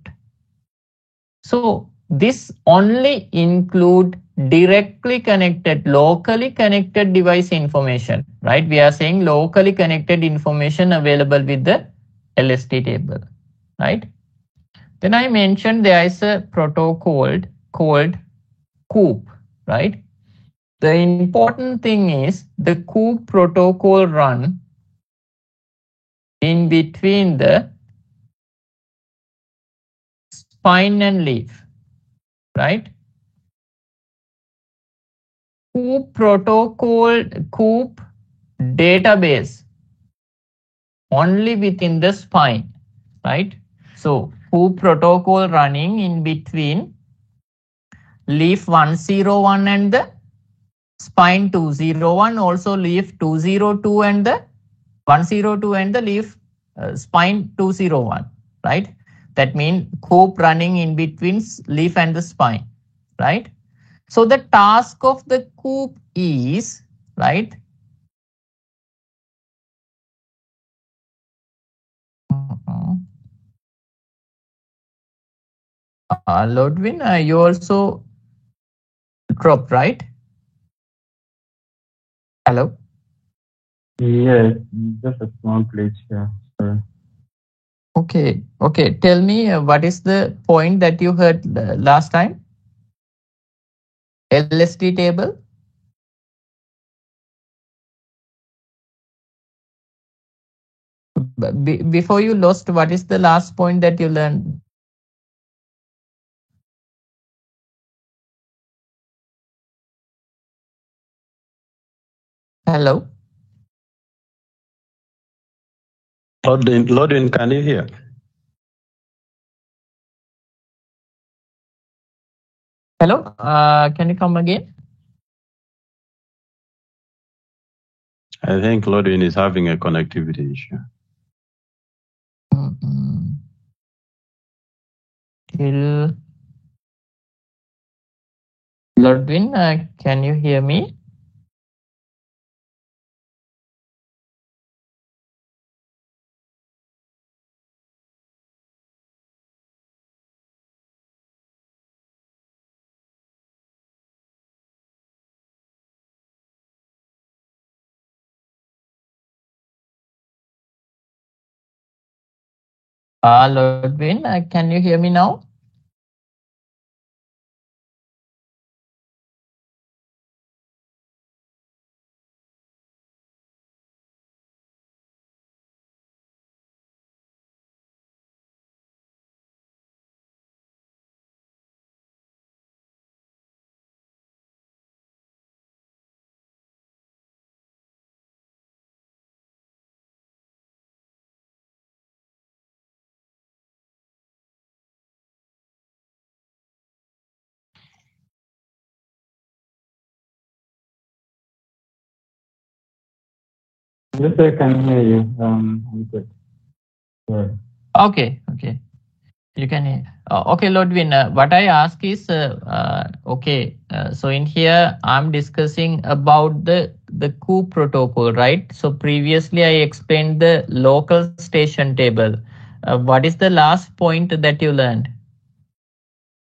So this only include directly connected, locally connected device information, right? We are saying locally connected information available with the LST table, right? Then I mentioned there is a protocol called COOP, right? The important thing is the COOP protocol run in between the spine and leaf, right? COOP protocol, COOP database only within the spine, right? So COOP protocol running in between leaf 101 and the spine 201, also leaf 202 and the 102 and the leaf spine 201, right? That means COOP running in between leaf and the spine, right? So the task of the COOP is, right? Lodwin, you also dropped, right? Hello? Yes, just a small glitch here. Sorry. Okay. Okay. Tell me what is the point that you heard last time? LST table? Before you lost, what is the last point that you learned? Hello? Lodin, can you hear? Hello? Can you come again? I think Lodin is having a connectivity issue. Till Lodwin, can you hear me? Lodwin, can you hear me now? Yes, I can hear you. I'm good. Sure. Okay, okay. You can hear. Okay, Lodwin, what I ask is, okay, so in here I'm discussing about the COOP protocol, right? So previously I explained the local station table. What is the last point that you learned?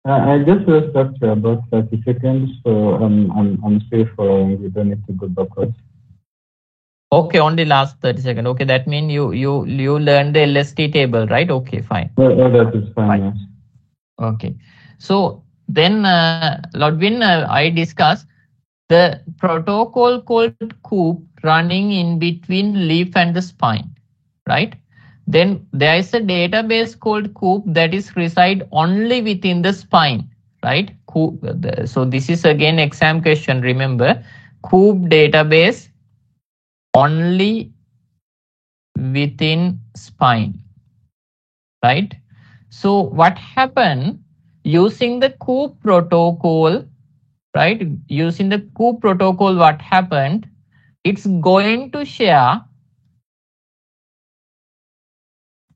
I just was up to about 30 seconds, so I'm still following. You don't need to go backwards. Okay, only last 30 seconds. Okay, that means you learned the LST table, right? Okay, fine. Well, that is fine. Yes. Okay. So then, Lodwin, I discussed the protocol called COOP running in between leaf and the spine, right? Then there is a database called COOP that is reside only within the spine, right? So this is again exam question. Remember, COOP database only within spine, right? So what happened using the COOP protocol, right? Using the COOP protocol, what happened? It's going to share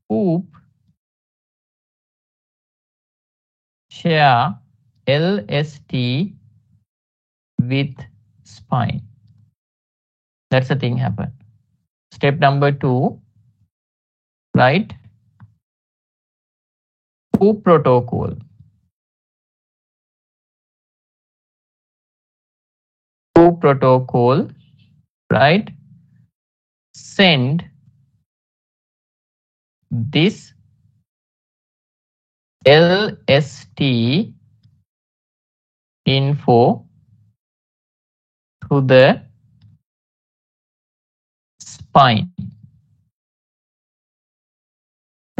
COOP share LST with spine. That's the thing happen. Step number 2, right? COOP protocol. COOP protocol, right? Send this LST info to the spine,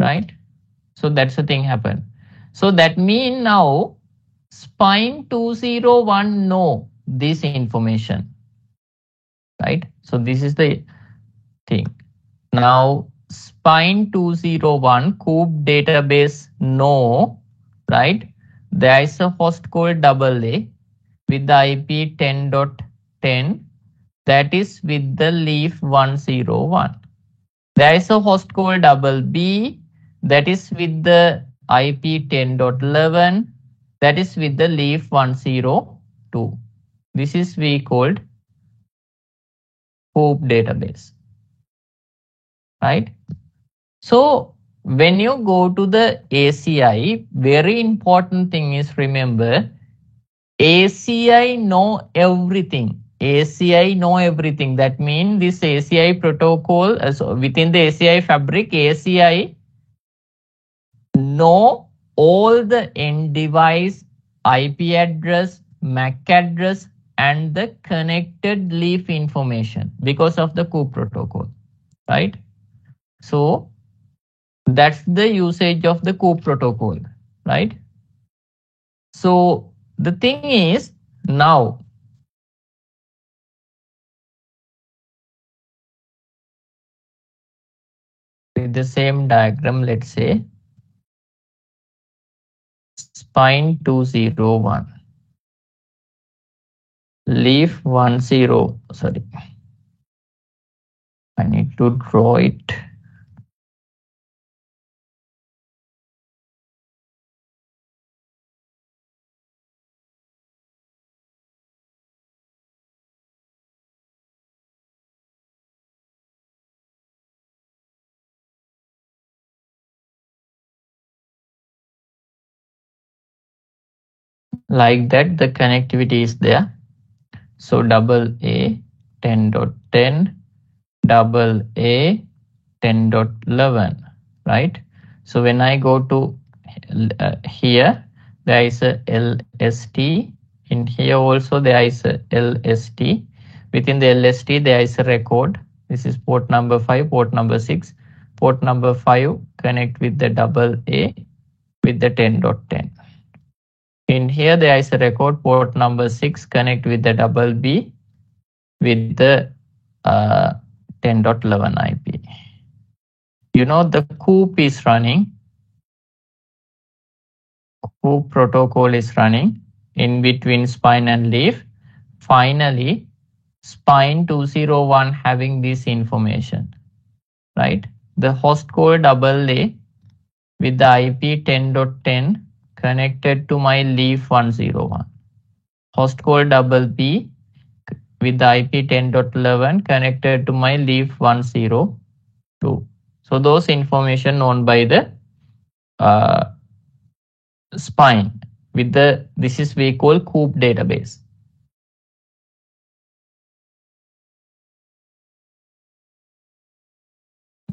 right? So that's the thing happen. So that mean now spine 201 know this information, right? So this is the thing. Now spine 201 COOP database know, right? There is a host called AA with the IP 10.10 that is with the leaf 101. There is a host called BB that is with the IP 10.11 that is with the leaf 102. This is we called COOP database, right? So when you go to the ACI, very important thing is remember ACI know everything. ACI know everything. That means this ACI protocol, so within the ACI fabric, ACI know all the end device, IP address, MAC address, and the connected leaf information because of the COOP protocol, right? So that's the usage of the COOP protocol, right? So the thing is now with the same diagram, let's say spine 201, leaf 10, sorry, I need to draw it. like that the connectivity is there. So double A 10.10, double A 10.11, right? So when I go to here, there is a LST. In here also there is a LST. Within the LST there is a record. This is port number 5, port number 6. Port number 5 connect with the double A with the 10.10. In here there is a record, port number 6 connect with the double B with the 10.11 IP. You know the COOP is running. COOP protocol is running in between spine and leaf. Finally, spine 201 having this information, right? The host core double A with the IP 10.10 connected to my leaf 101. Host core double B with the IP 10.11 connected to my leaf 102. So those information known by the spine with the, this is we call COOP database.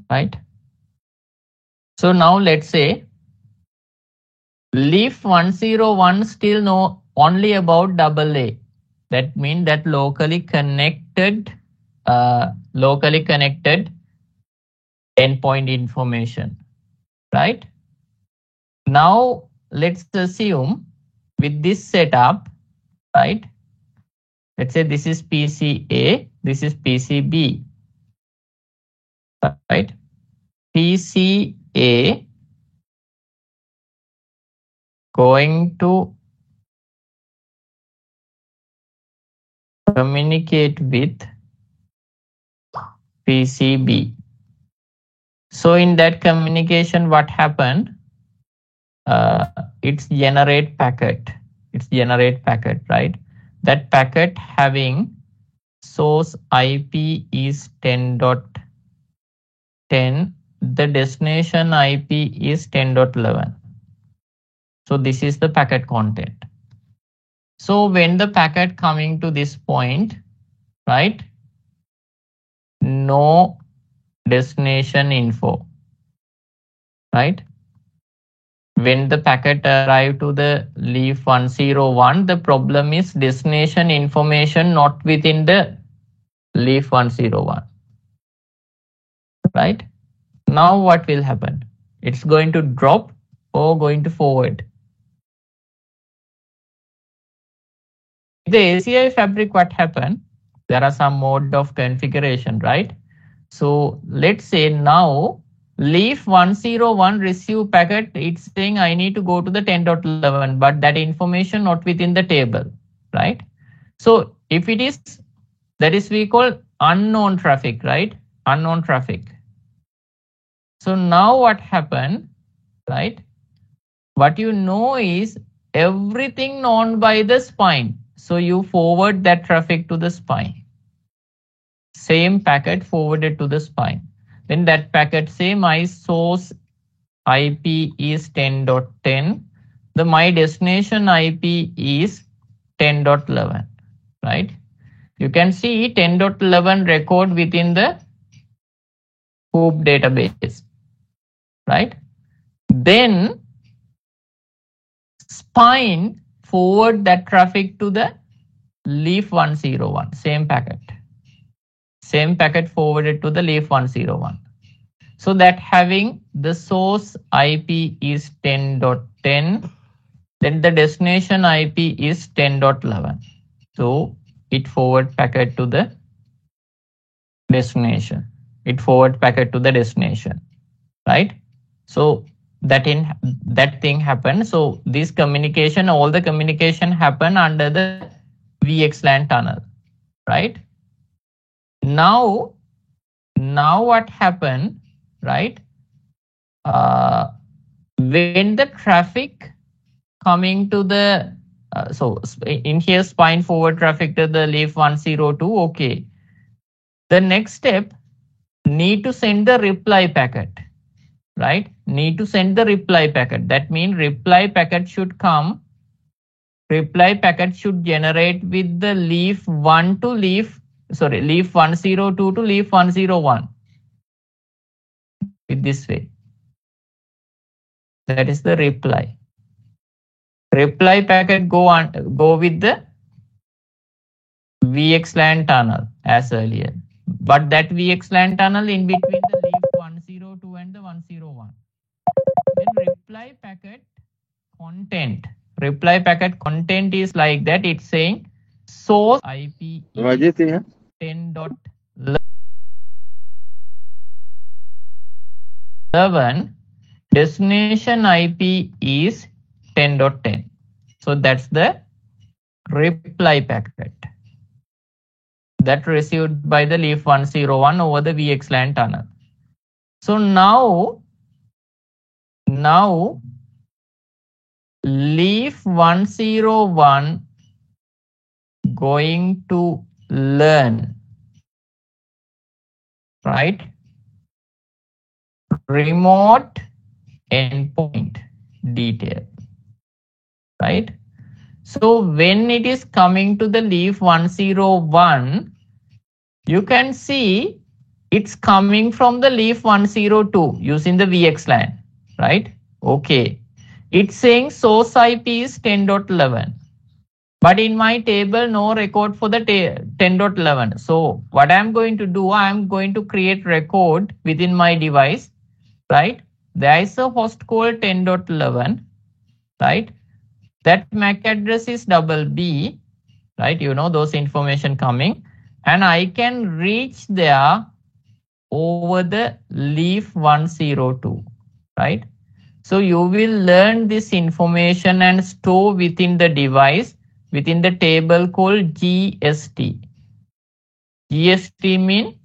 Right? So now let's say leaf 101 still know only about double A. That means that locally connected endpoint information, right? Now let's assume with this setup, right? Let's say this is PCA, this is PCB, right? PCA going to communicate with PCB. So in that communication, what happened? It's generate packet. It's generate packet, right? That packet having source IP is 10.10. The destination IP is 10.11. So this is the packet content. So when the packet coming to this point, right? No destination info, right? When the packet arrive to the leaf 101, the problem is destination information not within the leaf 101, right? Now what will happen? It's going to drop or going to forward. The ACI fabric, what happened? There are some mode of configuration, right? So let's say now leaf 101 receive packet, it's saying I need to go to the 10.11, but that information not within the table, right? So if it is, that is we call unknown traffic, right? Unknown traffic. So now what happened, right? What you know is everything known by the spine. So you forward that traffic to the spine. Same packet forwarded to the spine. Then that packet say my source IP is 10.10. My destination IP is 10.11, right? You can see 10.11 record within the COOP database, right? Then spine forward that traffic to the leaf 101, same packet. Same packet forwarded to the leaf 101. So that having the source IP is 10.10, then the destination IP is 10.11. So it forward packet to the destination. It forward packet to the destination, right? So that thing happened. So this communication, all the communication happen under the VXLAN tunnel, right? Now what happened, right? When the traffic coming to the so in here spine forward traffic to the leaf 102, okay. The next step, need to send the reply packet, right? Need to send the reply packet. That means reply packet should come reply packet should generate with the leaf 1 to leaf 102 to leaf 101 with this way. That is the reply. Reply packet go with the VXLAN tunnel as earlier. But that VXLAN tunnel in between the leaf 102 and the 101. Then reply packet content. Reply packet content is like that. It's saying source IP is 10.11. Destination IP is 10.10. So that's the reply packet that received by the leaf 101 over the VXLAN tunnel. So now leaf 101 going to learn, right? Remote endpoint detail, right? So when it is coming to the leaf 101, you can see it's coming from the leaf 102 using the VXLAN, right? Okay. It's saying source IP is 10.11. But in my table, no record for the 10.11. So what I'm going to do, I'm going to create record within my device, right? There is a host called 10.11, right? That MAC address is BB, right? You know, those information coming. And I can reach there over the leaf 102, right? So you will learn this information and store within the device within the table called GST. GST means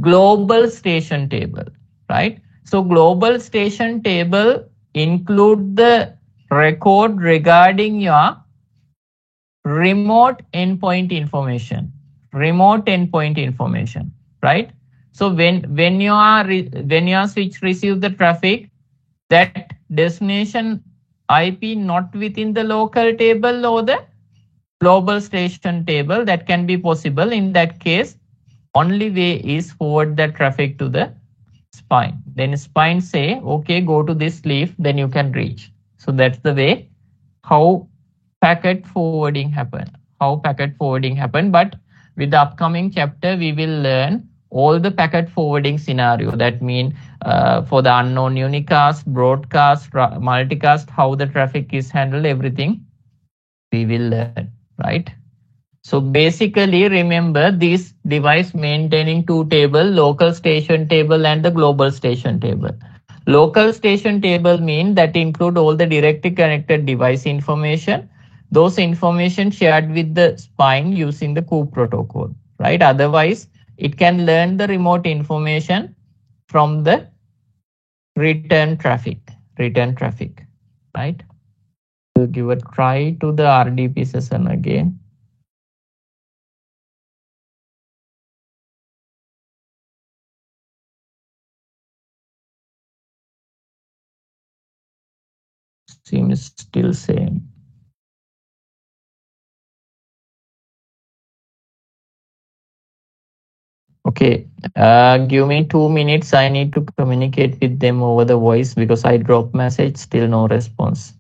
global station table, right? So global station table include the record regarding your remote endpoint information, right? So when your switch receive the traffic, that destination IP not within the local table or the global station table, that can be possible. In that case, only way is forward the traffic to the spine. Then spine say, okay, go to this leaf, then you can reach. So that's the way how packet forwarding happen. But with the upcoming chapter, we will learn all the packet forwarding scenario. That means for the unknown unicast, broadcast, multicast, how the traffic is handled, everything we will learn, right? So basically, remember this device maintaining two tables, local station table and the global station table. Local station table mean that include all the directly connected device information. Those information shared with the spine using the COOP protocol, right? Otherwise, it can learn the remote information from the return traffic, right? We'll give a try to the RDP session again. Seems still same. Okay, give me 2 minutes. I need to communicate with them over the voice because I dropped message, still no response.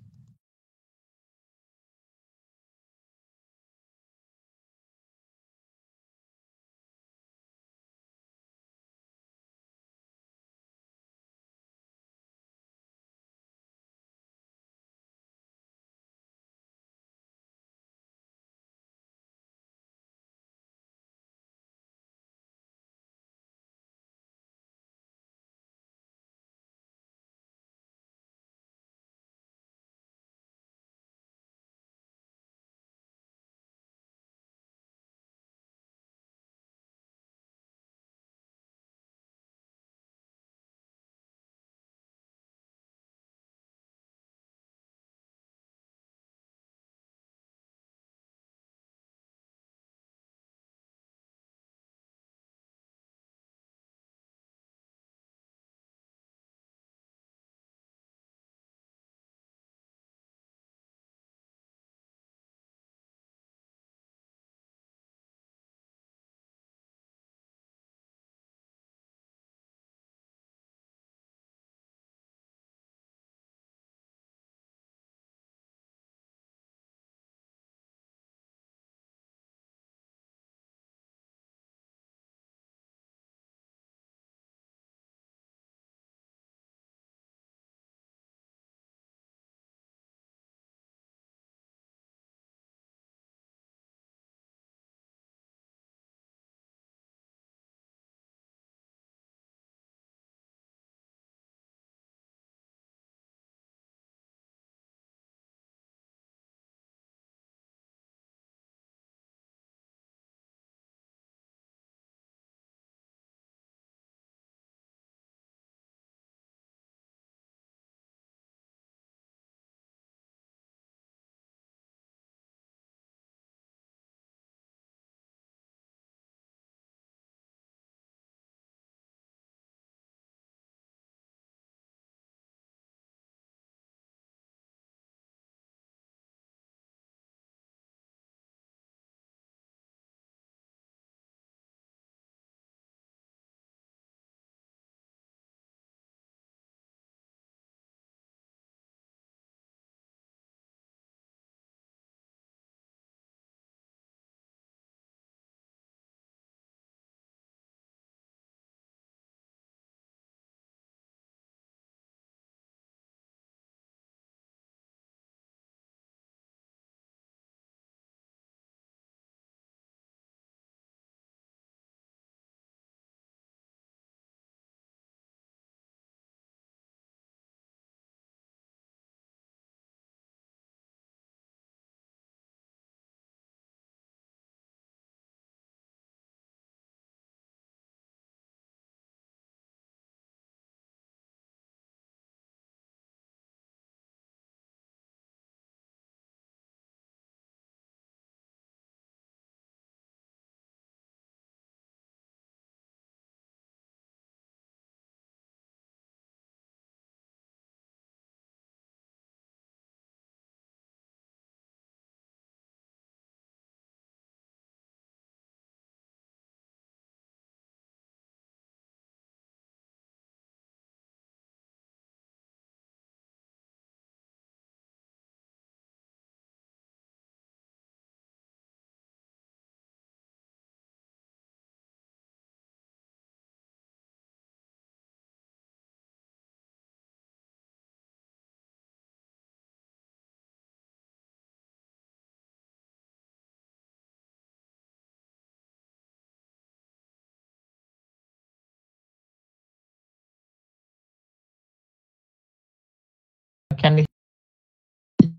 Can you?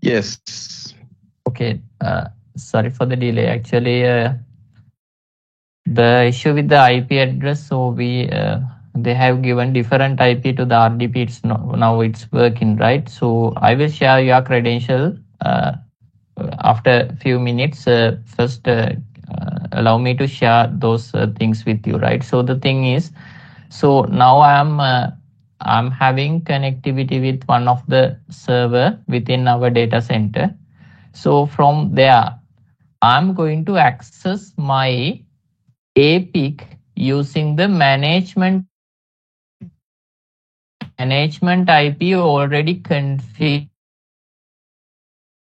Yes. Okay. Sorry for the delay. Actually, the issue with the IP address, so they have given different IP to the RDP. It's now it's working, right? So I will share your credential after a few minutes. First, allow me to share those things with you, right? So the thing is, so now I'm having connectivity with one of the server within our data center. So from there, I'm going to access my APIC using the management IP already configured.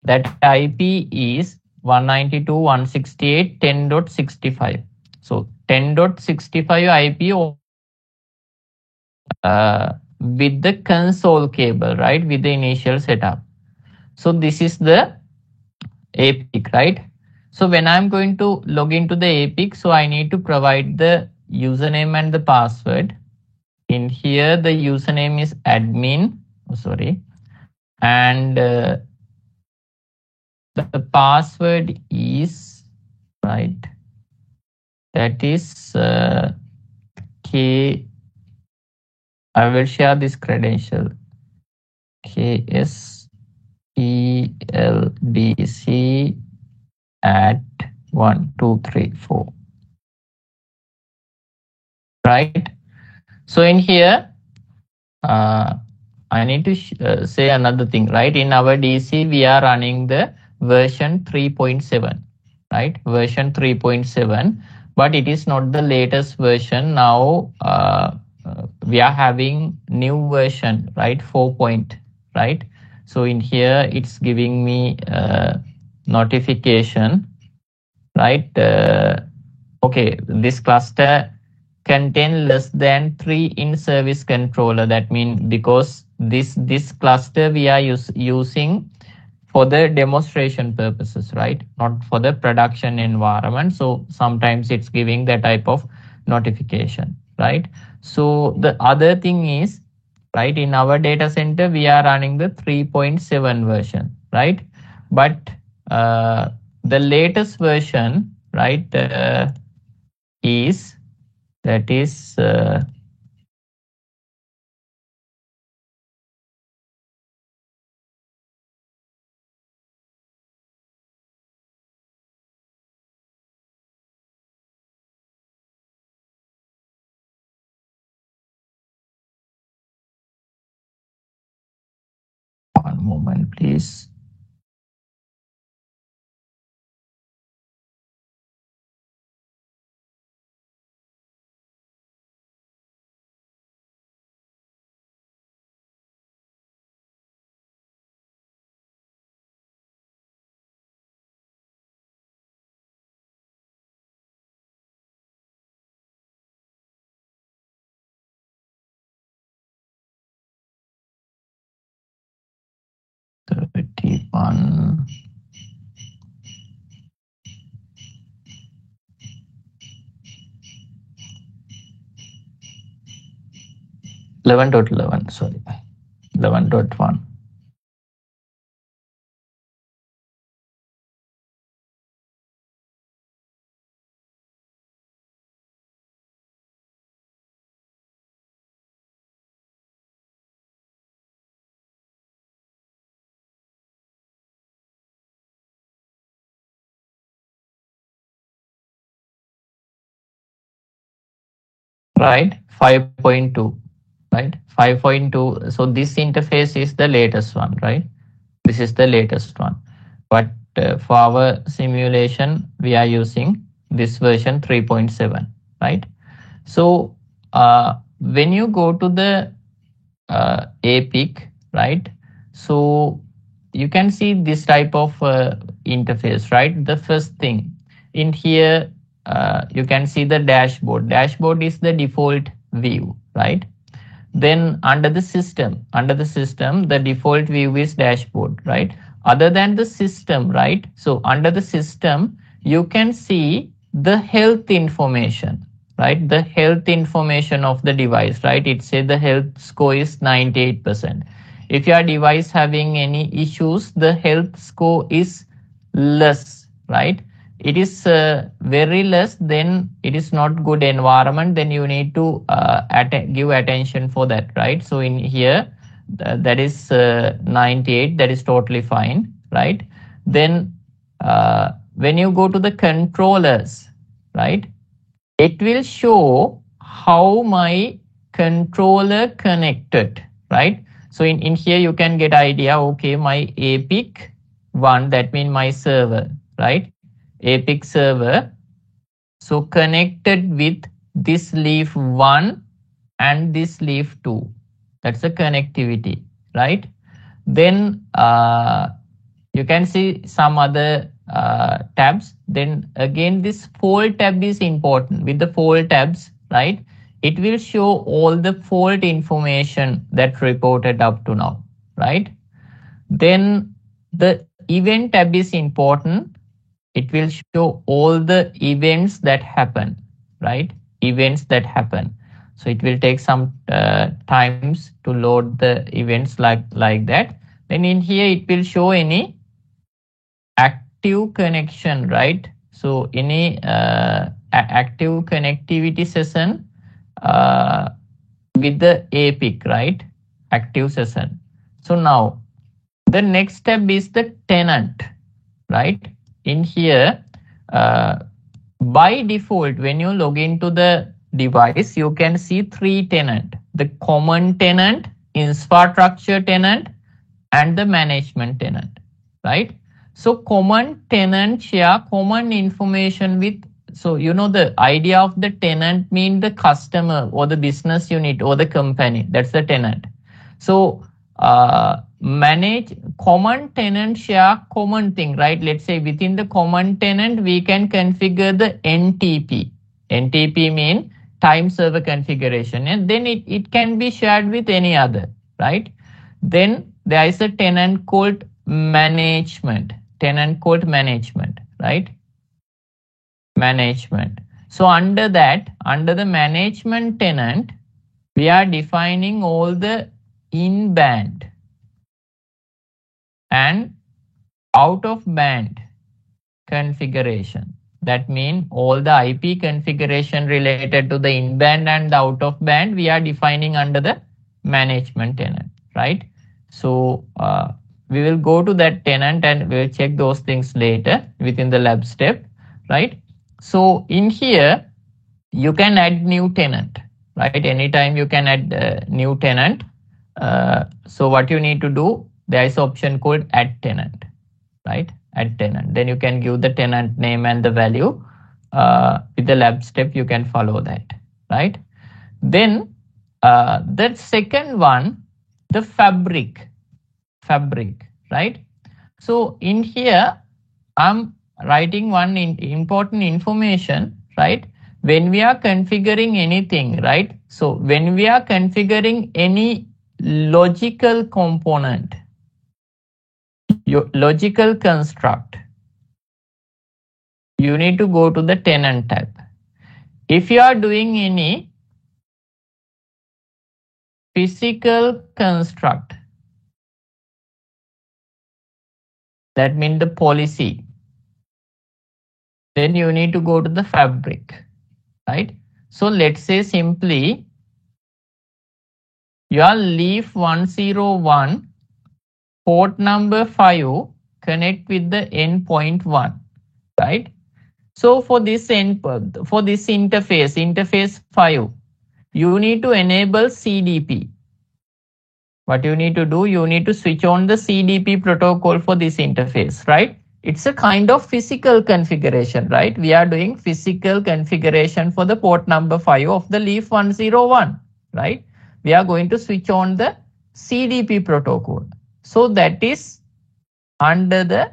That IP is 192.168.10.65. So 10.65 IP with the console cable, right, with the initial setup. So this is the APIC, right? So when I'm going to log into the APIC, so I need to provide the username and the password. In here, the username is admin, and the password is, right, that is K. I will share this credential, KSELDC at 1234. Right. So in here, I need to say another thing, right? In our DC, we are running the version 3.7, right? Version 3.7, but it is not the latest version. Now we are having new version, right? 4 point, right? So in here, it's giving me notification, right? Okay, this cluster contain less than 3 in-service controller. That means because this cluster we are using for the demonstration purposes, right? Not for the production environment. So sometimes it's giving that type of notification, right? So the other thing is, right, in our data center, we are running the 3.7 version, right? But the latest version, right, is, that is one moment, please. One. Eleven dot 11, sorry, 11.1. Right, 5.2, right, 5.2. So this interface is the latest one, right? This is the latest one. But for our simulation, we are using this version 3.7, right? So when you go to the APIC, right? So you can see this type of interface, right? The first thing in here, you can see the dashboard. Dashboard is the default view, right? Then under the system, the default view is dashboard, right? Other than the system, right? So under the system, you can see the health information, right? The health information of the device, right? It says the health score is 98%. If your device having any issues, the health score is less, right? It is very less, then it is not good environment, then you need to give attention for that, right? So in here, that is 98, that is totally fine, right? Then when you go to the controllers, right, it will show how my controller connected, right? So in here you can get idea, okay, my Epic 1, that means my server, right? Epic server, so connected with this leaf 1 and this leaf 2. That's the connectivity, right? Then you can see some other tabs. Then again, this fault tab is important. With the fault tabs, right, it will show all the fault information that reported up to now, right? Then the event tab is important. It will show all the events that happen, right? Events that happen. So it will take some times to load the events like that. Then in here, it will show any active connection, right? So any active connectivity session with the Epic, right? Active session. So now the next step is the tenant, right? In here, by default, when you log into the device, you can see 3 tenants: the common tenant, infrastructure tenant, and the management tenant, right? So common tenant share common information with, so you know the idea of the tenant mean the customer or the business unit or the company, that's the tenant. So manage common tenant share common thing, right? Let's say within the common tenant, we can configure the NTP. NTP mean time server configuration, and then it can be shared with any other, right? Then there is a tenant called management, right? Management. So under that, under the management tenant, we are defining all the in-band and out-of-band configuration. That means all the IP configuration related to the in-band and the out-of-band, we are defining under the management tenant, right? So we will go to that tenant and we'll check those things later within the lab step, right? So in here, you can add new tenant, right? Anytime you can add new tenant. So what you need to do, there is an option called add tenant, right? Add tenant. Then you can give the tenant name and the value. With the lab step, you can follow that, right? Then the second one, the fabric, right? So in here, I'm writing one important information, right? When we are configuring anything, right? So when we are configuring any logical component, your logical construct, you need to go to the tenant tab. If you are doing any physical construct, that means the policy, then you need to go to the fabric, right? So let's say simply your leaf 101 port number 5 connect with the endpoint 1, right? So for this interface 5, you need to enable CDP. What you need to do, you need to switch on the CDP protocol for this interface, right? It's a kind of physical configuration, right? We are doing physical configuration for the port number 5 of the leaf 101, right? We are going to switch on the CDP protocol. So that is under the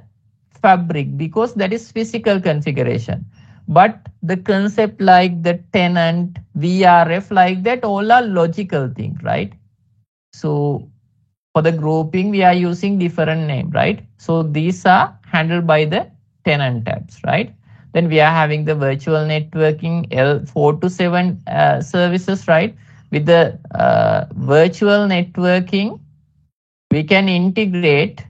fabric because that is physical configuration. But the concept like the tenant, VRF, like that, all are logical things, right? So for the grouping, we are using different name, right? So these are handled by the tenant tabs, right? Then we are having the virtual networking L4 to 7 services, right? With the virtual networking, we can integrate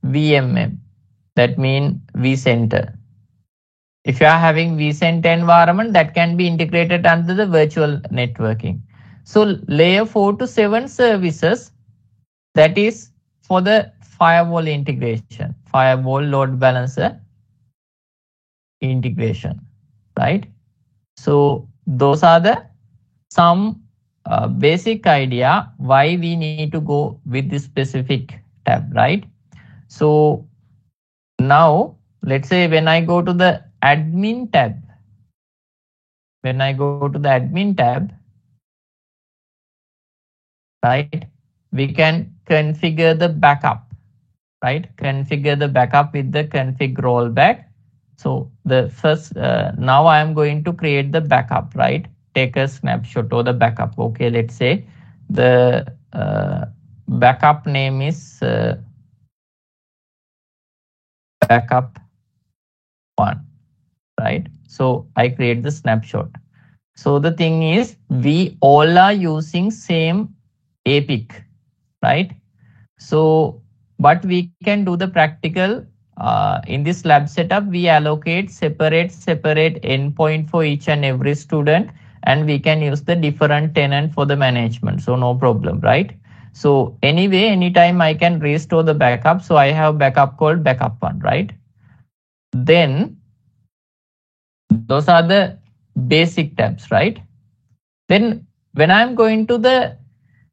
VMM, that means vCenter. If you are having vCenter environment, that can be integrated under the virtual networking. So layer 4 to 7 services, that is for the firewall integration, firewall load balancer integration, right? So those are the some basic idea why we need to go with this specific tab, right? So now let's say when I go to the admin tab, right, we can configure the backup, right? Configure the backup with the config rollback. So the first, now I am going to create the backup, right? Take a snapshot of the backup. Okay, let's say the backup name is backup 1, right? So I create the snapshot. So the thing is, we all are using same APIC, right? So, but we can do the practical. In this lab setup, we allocate separate endpoint for each and every student, and we can use the different tenant for the management. So no problem, right? So anyway, anytime I can restore the backup. So I have backup called backup 1, right? Then those are the basic tabs, right? Then when I'm going to the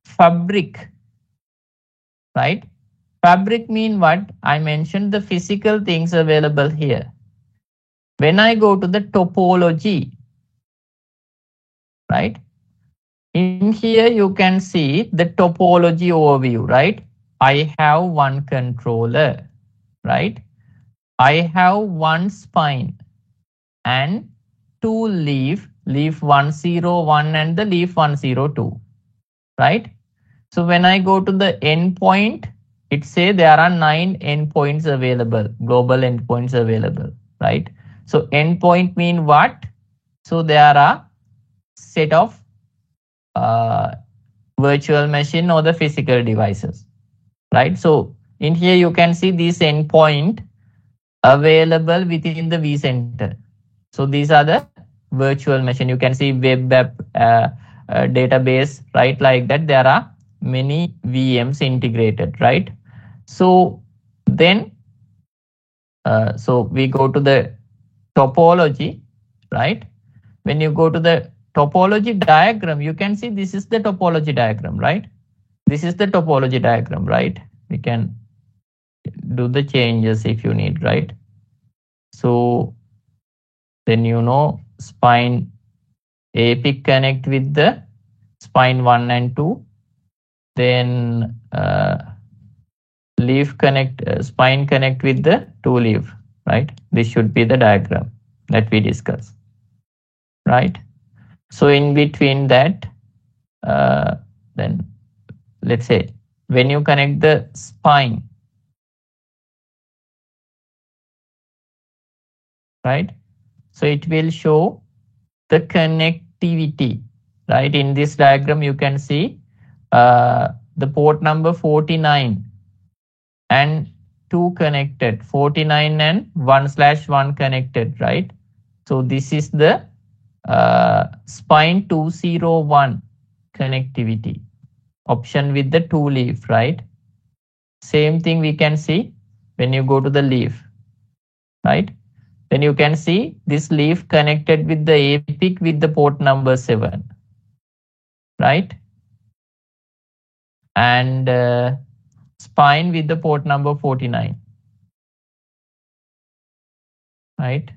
fabric, right? Fabric mean what? I mentioned the physical things available here. When I go to the topology, right? In here you can see the topology overview, right? I have one controller, right? I have one spine and two leaf 101 and the leaf 102, right? So when I go to the endpoint, it says there are 9 endpoints available, global endpoints available, right? So endpoint mean what? So there are set of virtual machine or the physical devices, right? So in here you can see this endpoint available within the vCenter. So these are the virtual machine. You can see web app database, right? Like that, there are many VMs integrated, right? So then, so we go to the topology, right? When you go to the topology diagram, you can see this is the topology diagram, right? This is the topology diagram, right? We can do the changes if you need, right? So then you know spine APIC connect with the spine 1 and 2. Then leaf connect, spine connect with the 2 leaf, right? This should be the diagram that we discussed, right? So in between that, then let's say when you connect the spine, right? So it will show the connectivity, right? In this diagram, you can see the port number 49 and 2 connected, 49 and 1/1 connected, right? So this is the spine 201 connectivity option with the 2 leaf, right? Same thing we can see when you go to the leaf, right? Then you can see this leaf connected with the APIC with the port number 7, right? And spine with the port number 49, right?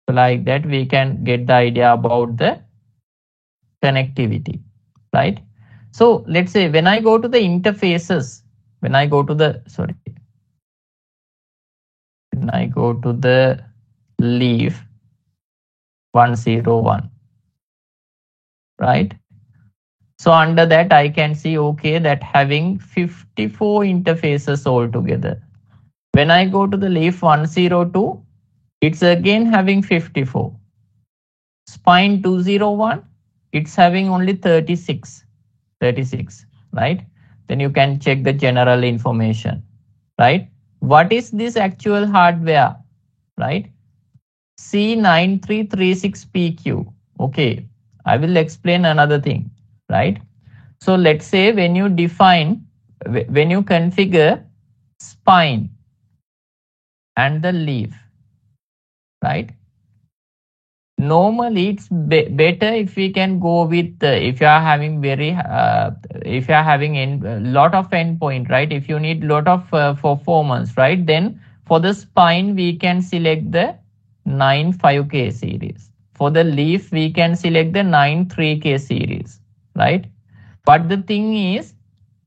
So like that, we can get the idea about the connectivity, right? So let's say when I go to the interfaces, when I go to the leaf 101, right? So under that, I can see, okay, that having 54 interfaces altogether. When I go to the leaf 102, it's again having 54. Spine 201, it's having only 36, right? Then you can check the general information, right? What is this actual hardware, right? C9336PQ. Okay, I will explain another thing, right? So let's say when you configure spine and the leaf, right? Normally it's better if we can go with if you are having if you are having a lot of endpoint, right? If you need lot of performance, right? Then for the spine we can select the 95K series. For the leaf we can select the 93K series, right? But the thing is,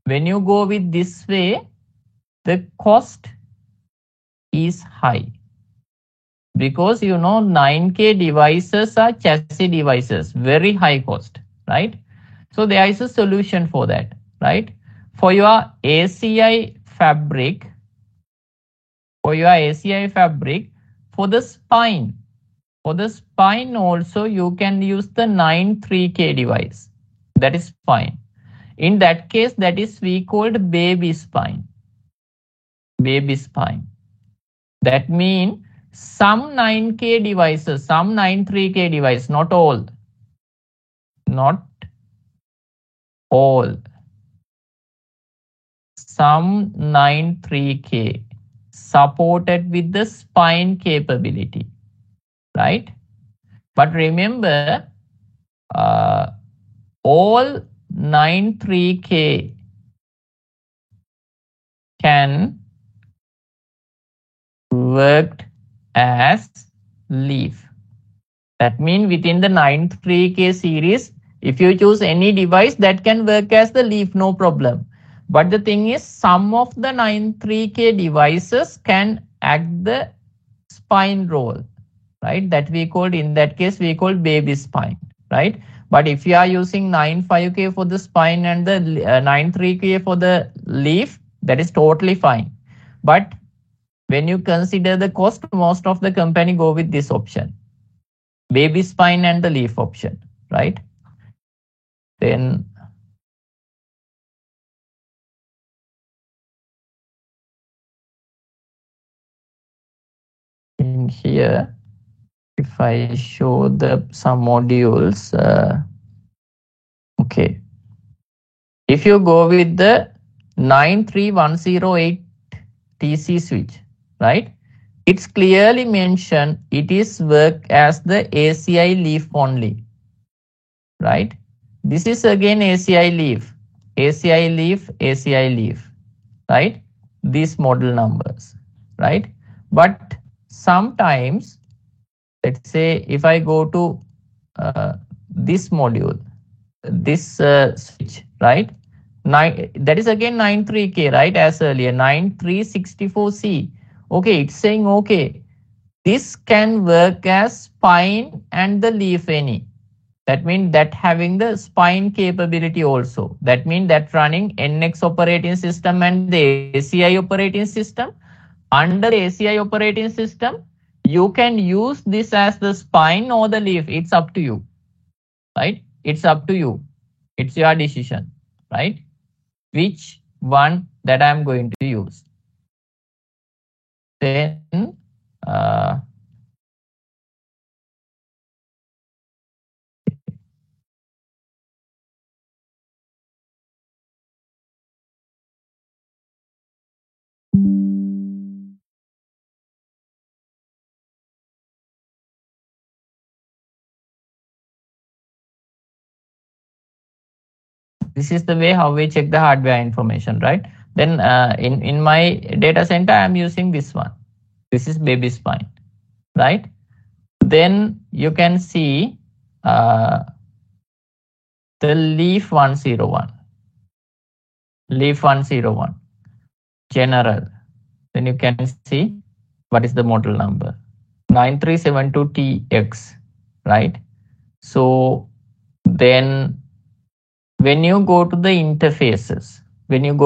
when you go with this way, the cost is high, because 9K devices are chassis devices, very high cost, right? So there is a solution for that, right? For your ACI fabric, for the spine, also you can use the 93K device. That is fine. In that case, that is we called baby spine. That means some 9K devices, some 93K device, not all. Some 93K supported with the spine capability, right? But remember, all 93K can work as leaf. That means within the 93K series, if you choose any device, that can work as the leaf, no problem. But the thing is, some of the 93K devices can act the spine role, right? That we called, in that case, we call baby spine, right? But if you are using 95K for the spine and the 93K for the leaf, that is totally fine. But when you consider the cost, most of the company go with this option, baby spine and the leaf option, right? Then in here, if I show some modules, okay. If you go with the 93108 TC switch, right? It's clearly mentioned it is work as the ACI leaf only, right? This is again ACI leaf, right? These model numbers, right? But sometimes, let's say if I go to this module, this switch, right? That is again 93K, right? As earlier, 9364C. Okay, it's saying, okay, this can work as spine and the leaf any. That means that having the spine capability also. That means that running NX operating system and the ACI operating system. Under the ACI operating system, you can use this as the spine or the leaf. It's up to you, right? It's up to you. It's your decision, right? Which one that I'm going to use. Then this is the way how we check the hardware information, right? Then in my data center, I'm using this one. This is baby spine, right? Then you can see the leaf 101. Leaf 101. General. Then you can see what is the model number. 9372TX, right? So then when you go to the interfaces, then you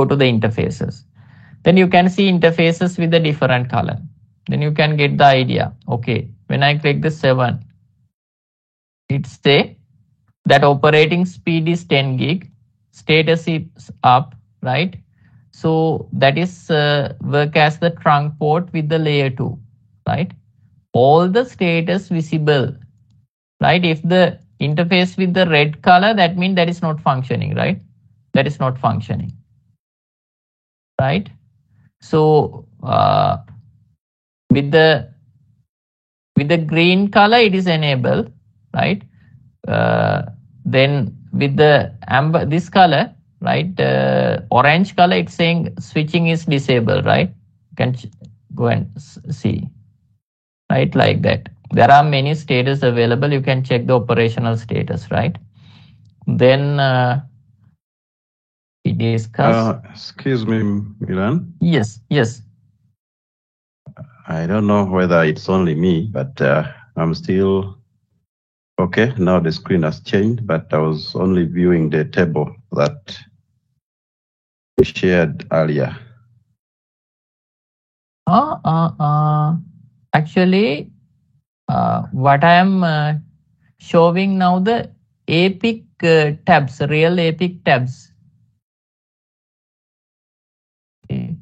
can see interfaces with a different color. Then you can get the idea. Okay, when I click the 7, it say that operating speed is 10 gig, status is up, right? So that is work as the trunk port with the layer 2, right? All the status visible, right? If the interface with the red color, that means that is not functioning, right? That is not functioning, right? So with the green color, it is enabled, right? Then with the amber, this color, right? Orange color, it's saying switching is disabled, right? You can go and see, right? Like that. There are many status available. You can check the operational status, right? Then we discuss. Excuse me, Milan. Yes, yes. I don't know whether it's only me, but I'm still okay. Now the screen has changed, but I was only viewing the table that we shared earlier. Actually, what I am showing now the Epic tabs, real Epic tabs. Okay.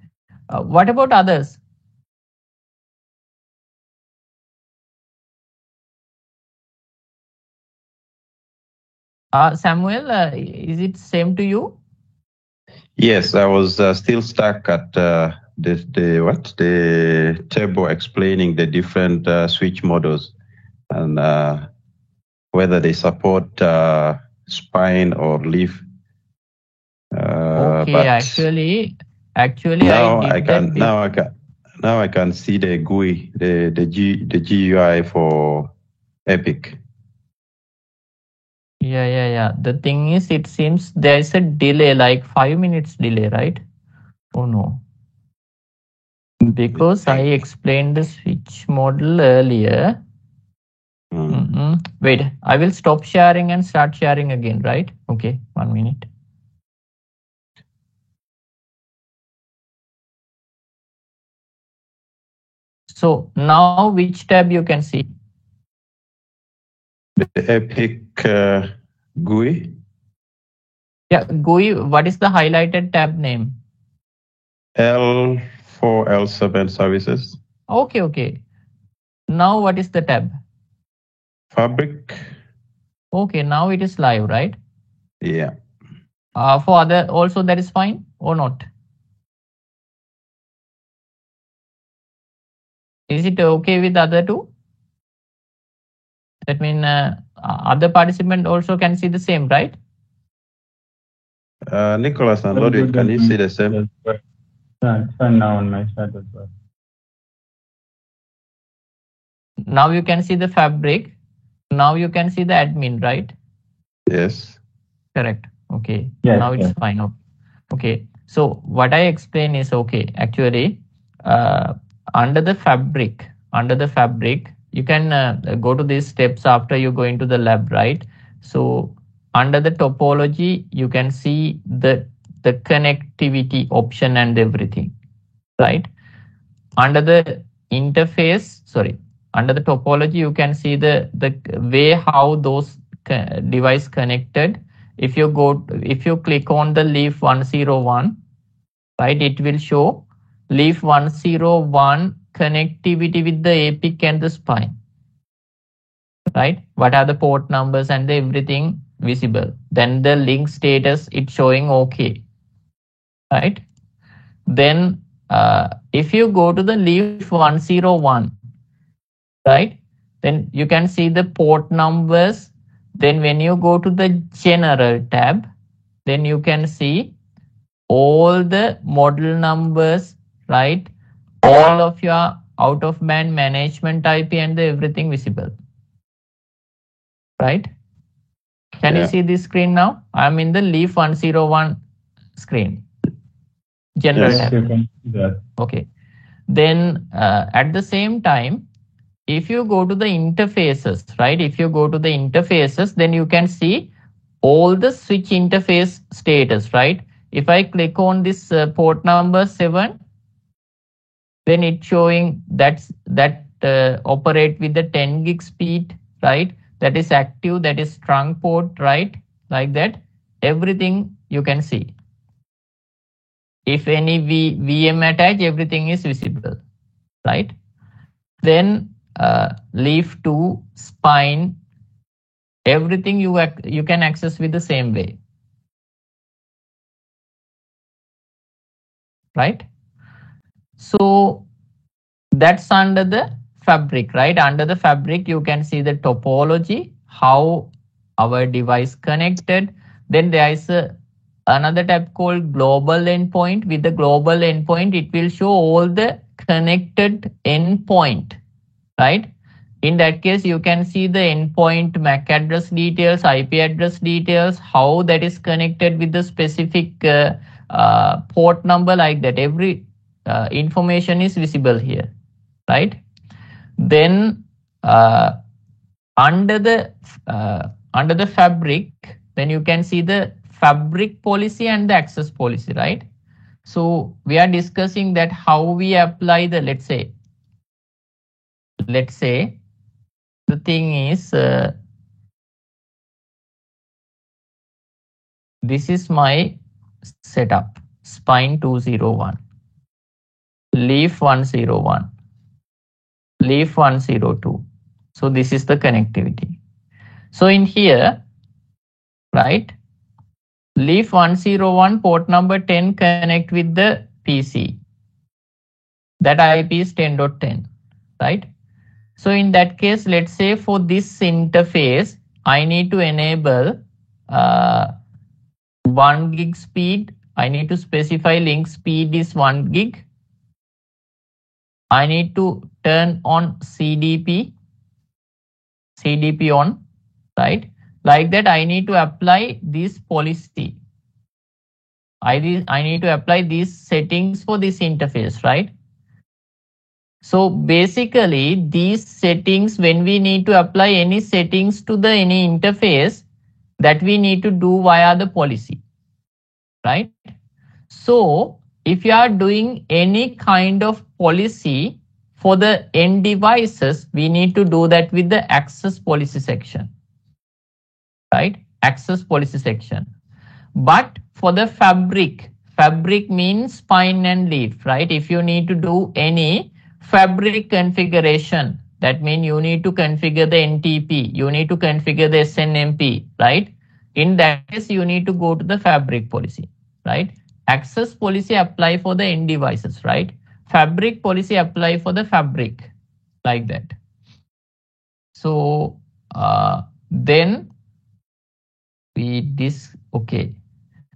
What about others? Samuel, is it same to you? Yes, I was still stuck at the table explaining the different switch models and whether they support spine or leaf. Okay, but actually, now I can see the GUI, the GUI for Epic. Yeah. The thing is, it seems there is a delay, like 5 minutes delay, right? Oh no. Because I explained the switch model earlier. Wait, I will stop sharing and start sharing again, right? Okay, 1 minute. So now which tab you can see? The Epic GUI. Yeah, GUI, what is the highlighted tab name? L4, L7 services. Okay. Now what is the tab? Fabric. Okay, now it is live, right? Yeah. For other also that is fine or not? Is it okay with other two? That means other participant also can see the same, right? Nicholas and Lodi, can you see the same? Yeah, it's fine now on my side as well. Now you can see the fabric. Now you can see the admin, right? Yes. Correct. Okay. Yes, Now it's fine. Okay. So what I explain is okay. Actually, under the fabric, you can go to these steps after you go into the lab, right? So under the topology, you can see the connectivity option and everything, right? Under the interface, under the topology, you can see the way how those device connected. If you click on the leaf 101, right, it will show leaf 101 connectivity with the Epic and the spine, right? What are the port numbers and everything visible? Then the link status, it's showing okay, right? Then if you go to the leaf 101, right, then you can see the port numbers. Then when you go to the general tab, then you can see all the model numbers, right? All of your out of band management IP and everything visible, right? Can you see this screen now? I'm in the leaf 101 screen. General tab. Okay. Then at the same time, if you go to the interfaces, right? If you go to the interfaces, then you can see all the switch interface status, right? If I click on this port number 7, then it's showing that operate with the 10 gig speed, right? that is active, that is trunk port, right? Like that, everything you can see. If any VM attached, everything is visible, right? Then leaf 2, spine, everything you can access with the same way, right? So that's under the fabric, right? Under the fabric, you can see the topology, how our device connected. Then there is another tab called global endpoint. With the global endpoint, it will show all the connected endpoint, right? In that case, you can see the endpoint MAC address details, IP address details, how that is connected with the specific port number, like that. Every information is visible here, right? Then under the fabric, then you can see the fabric policy and the access policy, right? So we are discussing that how we apply the, let's say the thing is, this is my setup, spine 201, leaf 101, leaf 102. So this is the connectivity. So in here, right, leaf 101 port number 10 connect with the PC. That IP is 10.10, right? So in that case, let's say for this interface, I need to enable 1 gig speed. I need to specify link speed is 1 gig. I need to turn on CDP on, right? Like that, I need to apply this policy. I need to apply these settings for this interface, right? So basically, these settings, when we need to apply any settings to the any interface, that we need to do via the policy, right? So if you are doing any kind of policy for the end devices, we need to do that with the access policy section, right? Access policy section. But for the fabric means spine and leaf, right? If you need to do any fabric configuration, that means you need to configure the NTP, you need to configure the SNMP, right? In that case, you need to go to the fabric policy, right? Access policy apply for the end devices, right? Fabric policy apply for the fabric, like that. So then okay.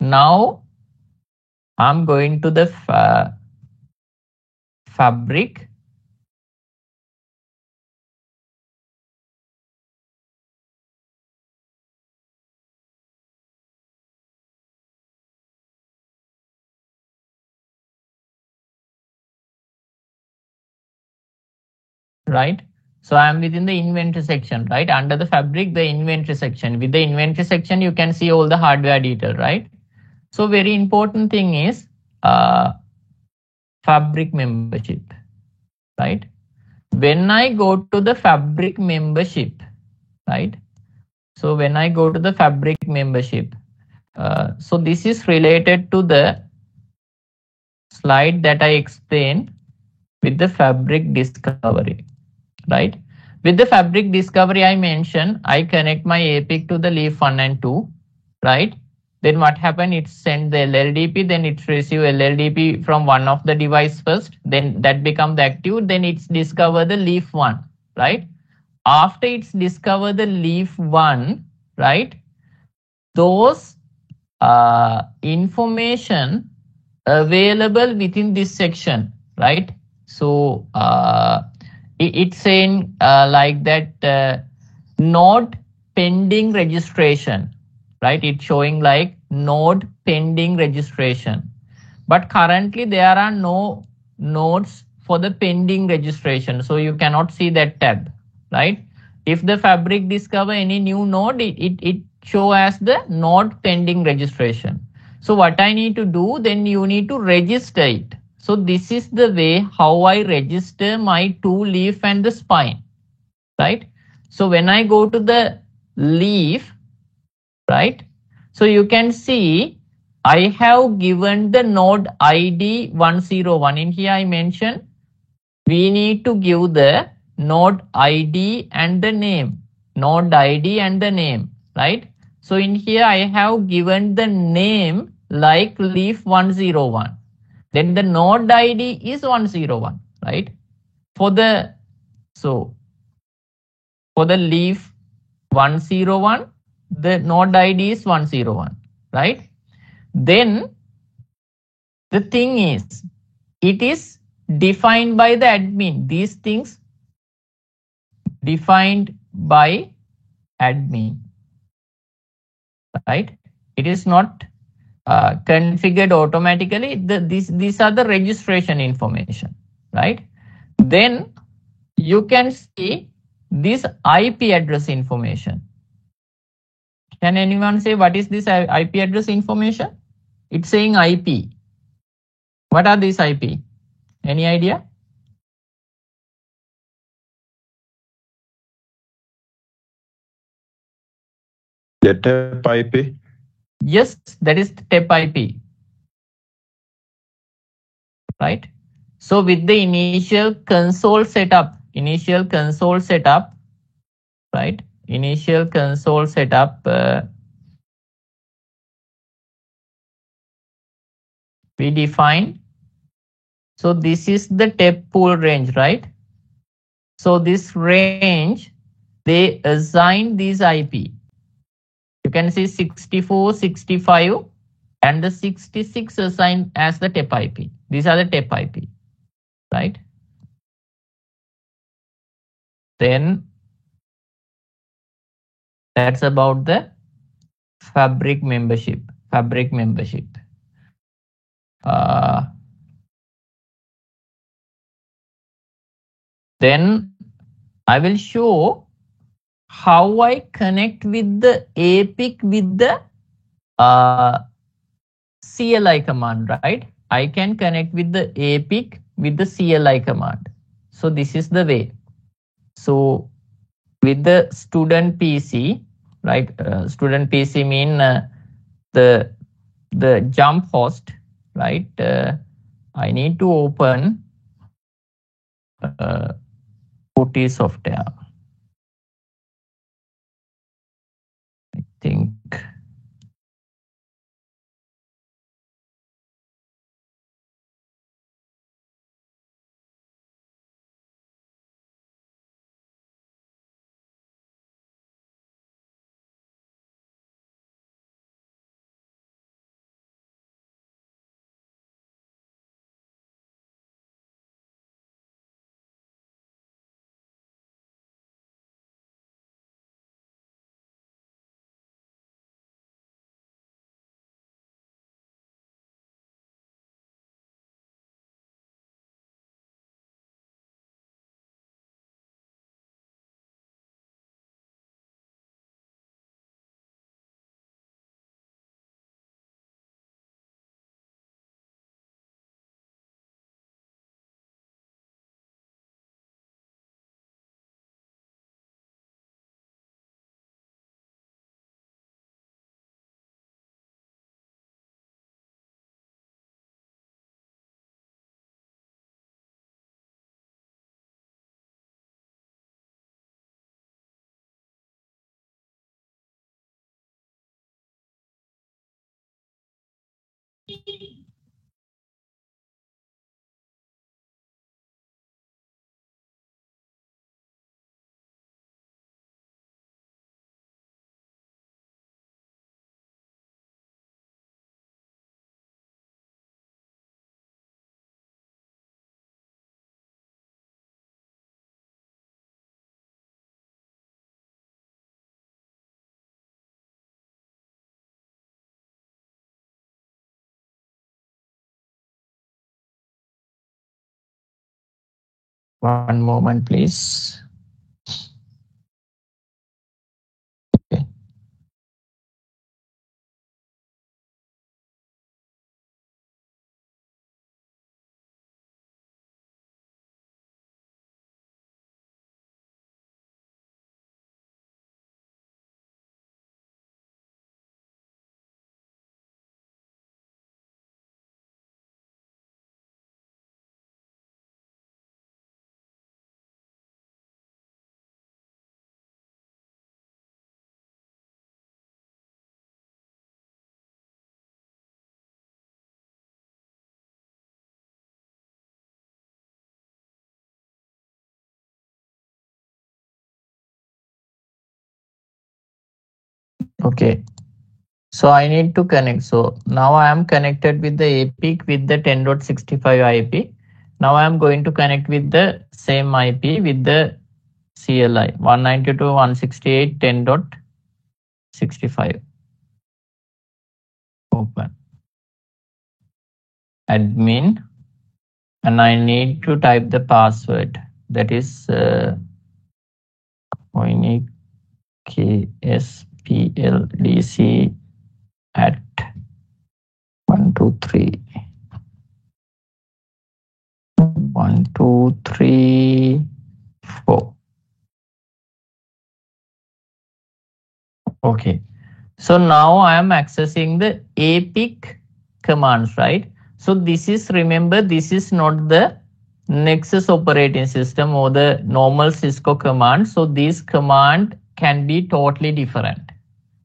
Now I'm going to the fabric. Right? So I'm within the inventory section, right? Under the fabric, the inventory section. With the inventory section, you can see all the hardware detail, right? So very important thing is fabric membership, right? When I go to the fabric membership, right? So when I go to the fabric membership, so this is related to the slide that I explained with the fabric discovery, right? With the fabric discovery, I mentioned I connect my APIC to the leaf 1 and 2, right? Then what happened? It sent the LLDP, then it receive LLDP from one of the device first, then that becomes active, then it's discover the leaf 1, right? After it's discover the leaf 1, right? Those information available within this section, right? So it's saying like that node pending registration, right? It's showing like node pending registration. But currently there are no nodes for the pending registration. So you cannot see that tab, right? If the fabric discover any new node, it show as the node pending registration. So what I need to do, then you need to register it. So this is the way how I register my 2 leaf and the spine, right? So when I go to the leaf, right? So you can see I have given the node ID 101. In here I mentioned we need to give the node ID and the name. Node ID and the name, right? So in here I have given the name like leaf 101. Then the node ID is 101, right? For the leaf 101, the node ID is 101, right? Then the thing is, it is defined by the admin. These things defined by admin, right? It is not configured automatically. These are the registration information, right? Then you can see this IP address information. Can anyone say what is this IP address information? It's saying IP. What are these IP? Any idea? The TEP IP? Yes, that is TEP IP, right? So with the initial console setup, right? Initial console setup, we define. So this is the TEP pool range, right? So this range, they assign these IP. You can see 64, 65, and the 66 assigned as the TEP IP. These are the TEP IP, right? Then that's about the Fabric membership. Then I will show how I connect with the APIC with the CLI command, right? I can connect with the APIC with the CLI command. So this is the way. So with the student PC, right? Student PC mean the jump host, right? I need to open OT software. I think one moment, please. Okay. Okay. So I need to connect. So now I am connected with the APIC with the 10.65 IP. Now I am going to connect with the same IP with the CLI 192.168.10.65. Open. Admin. And I need to type the password. That is KSPLDC at 123. 1, 2, 3, 4. Okay. So now I am accessing the APIC commands, right? So this is, remember, this is not the Nexus operating system or the normal Cisco command. So this command can be totally different,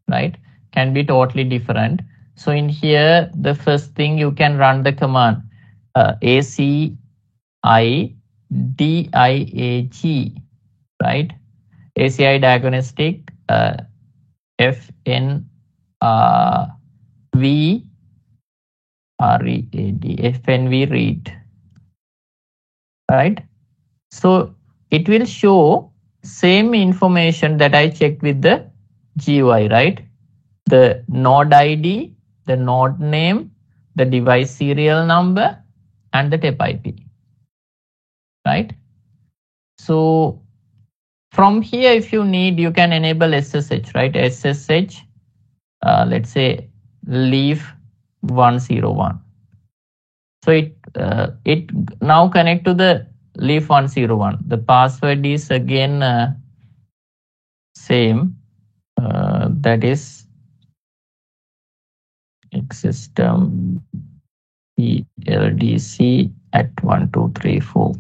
right? Can be totally different. So in here, the first thing you can run the command ACIDIAG, right? ACI diagnostic FNV read, right? So it will show same information that I checked with the GUI, right? The node ID, the node name, the device serial number, and the TEP IP, right? So from here, if you need, you can enable SSH, right? SSH, let's say leaf 101. So it now connect to the leaf 101. The password is again same. That is system PLDC at 1234.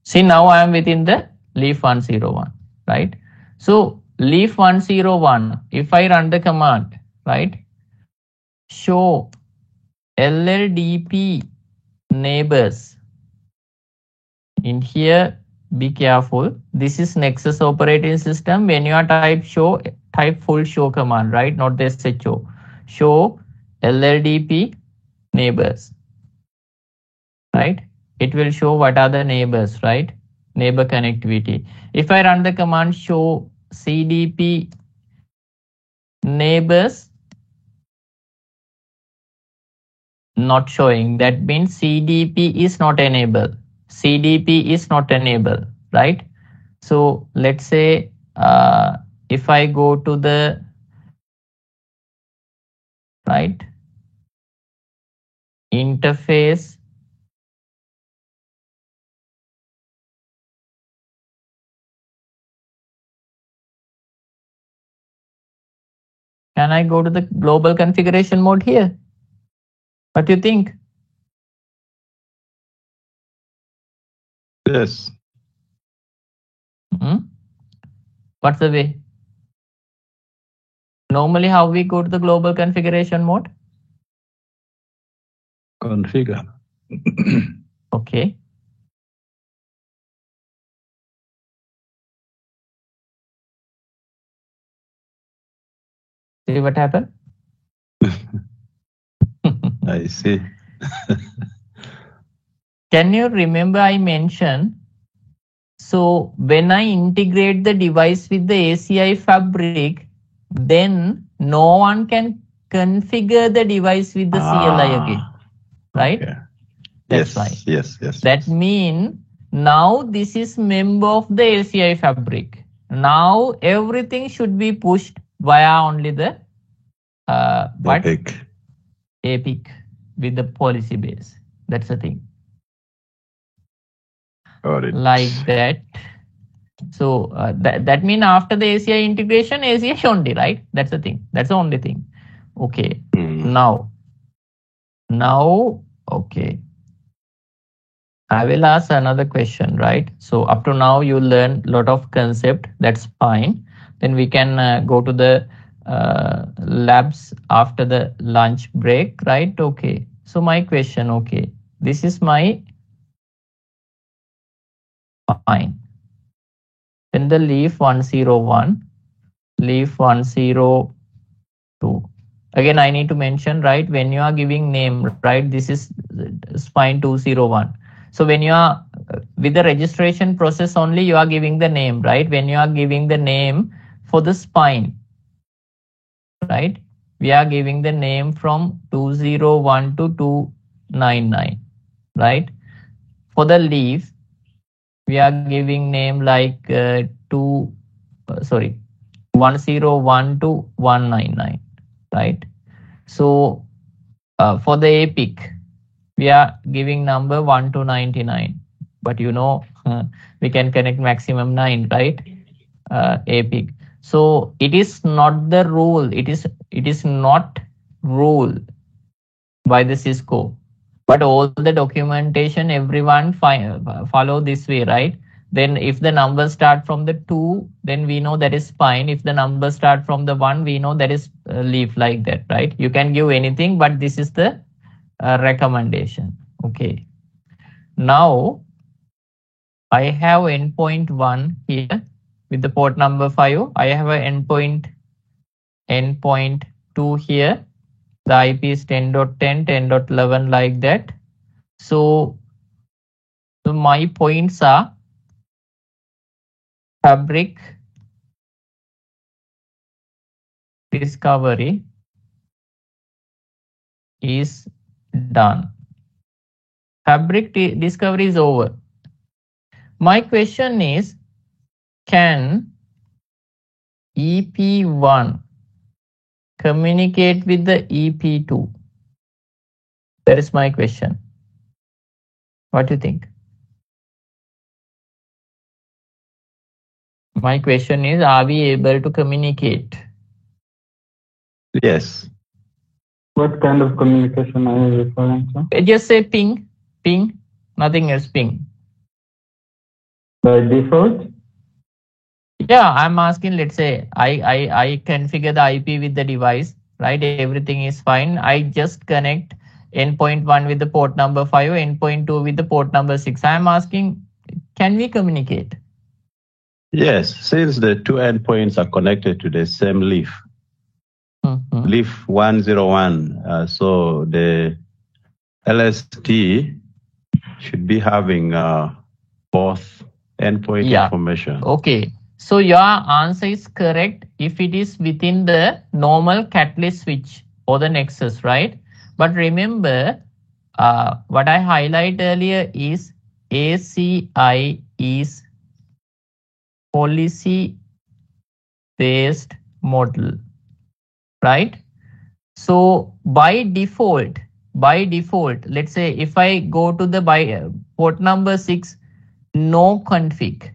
See, now I am within the leaf 101, right? So leaf 101, if I run the command, right, show LLDP neighbors. In here, be careful. This is Nexus operating system. When you are type show, type full show command, right? Not the SHO. Show LLDP neighbors, right? It will show what are the neighbors, right? Neighbor connectivity. If I run the command show CDP neighbors, not showing, that means CDP is not enabled. CDP is not enabled, right? So let's say if I go to the right interface, can I go to the global configuration mode here? What do you think? Yes. What's the way? Normally, how we go to the global configuration mode? Configure. Okay. See what happened? I see. Can you remember I mentioned, so when I integrate the device with the ACI fabric, then no one can configure the device with the CLI again, right? Okay. That's Yes, right. yes. That means now this is member of the ACI fabric. Now everything should be pushed via only the APIC with the policy base. That's the thing. Got it. Like that. So that means after the ACI integration, ACI only, right? That's the thing. That's the only thing. Okay. Now, okay. I will ask another question, right? So up to now, you learn a lot of concept. That's fine. Then we can go to the labs after the lunch break, right? Okay. So my question, okay. This is my fine. Then the leaf 101. leaf 102. Again, I need to mention, right, when you are giving name, right, this is spine 201. So when you are with the registration process only, you are giving the name, right? When you are giving the name for the spine, right, we are giving the name from 201 to 299, right? For the leaf, we are giving name like 101 to 199, right? So for the epic, we are giving number 1 to 99, but you know, we can connect maximum 9, right? Epic. So it is not the rule. It is not rule by the Cisco, but all the documentation everyone follow this way, right? Then if the numbers start from the 2, then we know that is spine. If the numbers start from the 1, we know that is leaf, like that, right? You can give anything, but this is the recommendation. Okay. Now I have endpoint 1 here with the port number 5. I have a endpoint 2 here. The IP is 10.10, 10.11, like that. So my points are fabric discovery is done. Fabric discovery is over. My question is, can EP1 communicate with the EP2? That is my question. What do you think? My question is, are we able to communicate? Yes. What kind of communication are you referring to? Just say ping, nothing else, ping. By default? Yeah, I'm asking, let's say I configure the IP with the device, right? Everything is fine. I just connect endpoint 1 with the port number 5, endpoint 2 with the port number 6. I'm asking, can we communicate? Yes, since the two endpoints are connected to the same leaf, leaf 101. So the LST should be having both endpoint information. Okay. So your answer is correct if it is within the normal catalyst switch or the nexus, right? But remember, what I highlighted earlier is ACI is policy-based model, right? So by default, let's say if I go to the port number 6, no config.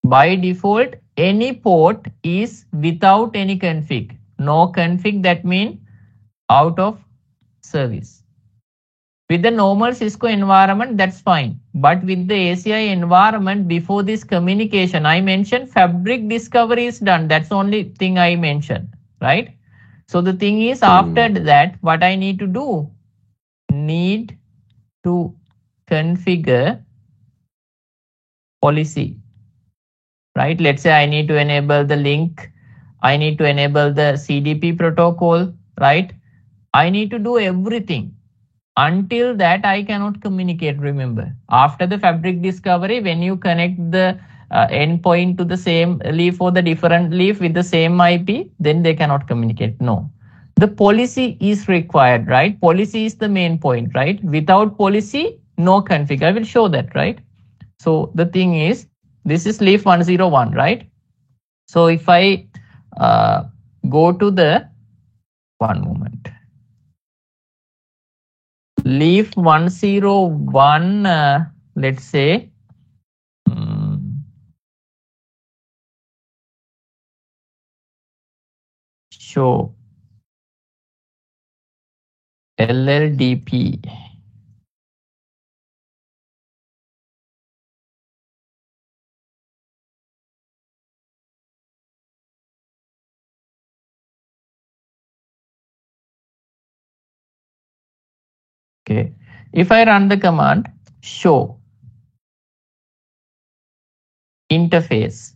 By default, any port is without any config. No config, that means out of service. With the normal Cisco environment, that's fine. But with the ACI environment, before this communication, I mentioned fabric discovery is done. That's the only thing I mentioned, right? So the thing is, after that, what I need to do? Need to configure policy, right? Let's say I need to enable the link. I need to enable the CDP protocol, right? I need to do everything. Until that, I cannot communicate, remember. After the fabric discovery, when you connect the endpoint to the same leaf or the different leaf with the same IP, then they cannot communicate. No. The policy is required, right? Policy is the main point, right? Without policy, no config. I will show that, right? So the thing is, this is leaf 101, right? So if I go to the, one moment. Leaf 101, let's say, show LLDP. Okay, if I run the command show interface,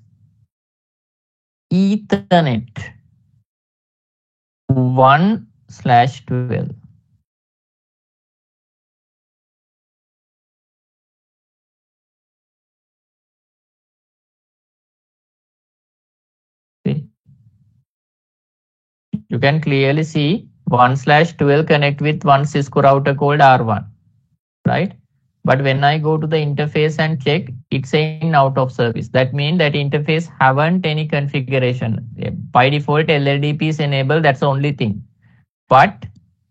Ethernet 1/12. See, you can clearly see 1/12 connect with one Cisco router called R1, right? But when I go to the interface and check, it's saying out of service. That means that interface haven't any configuration. By default, LLDP is enabled. That's the only thing. But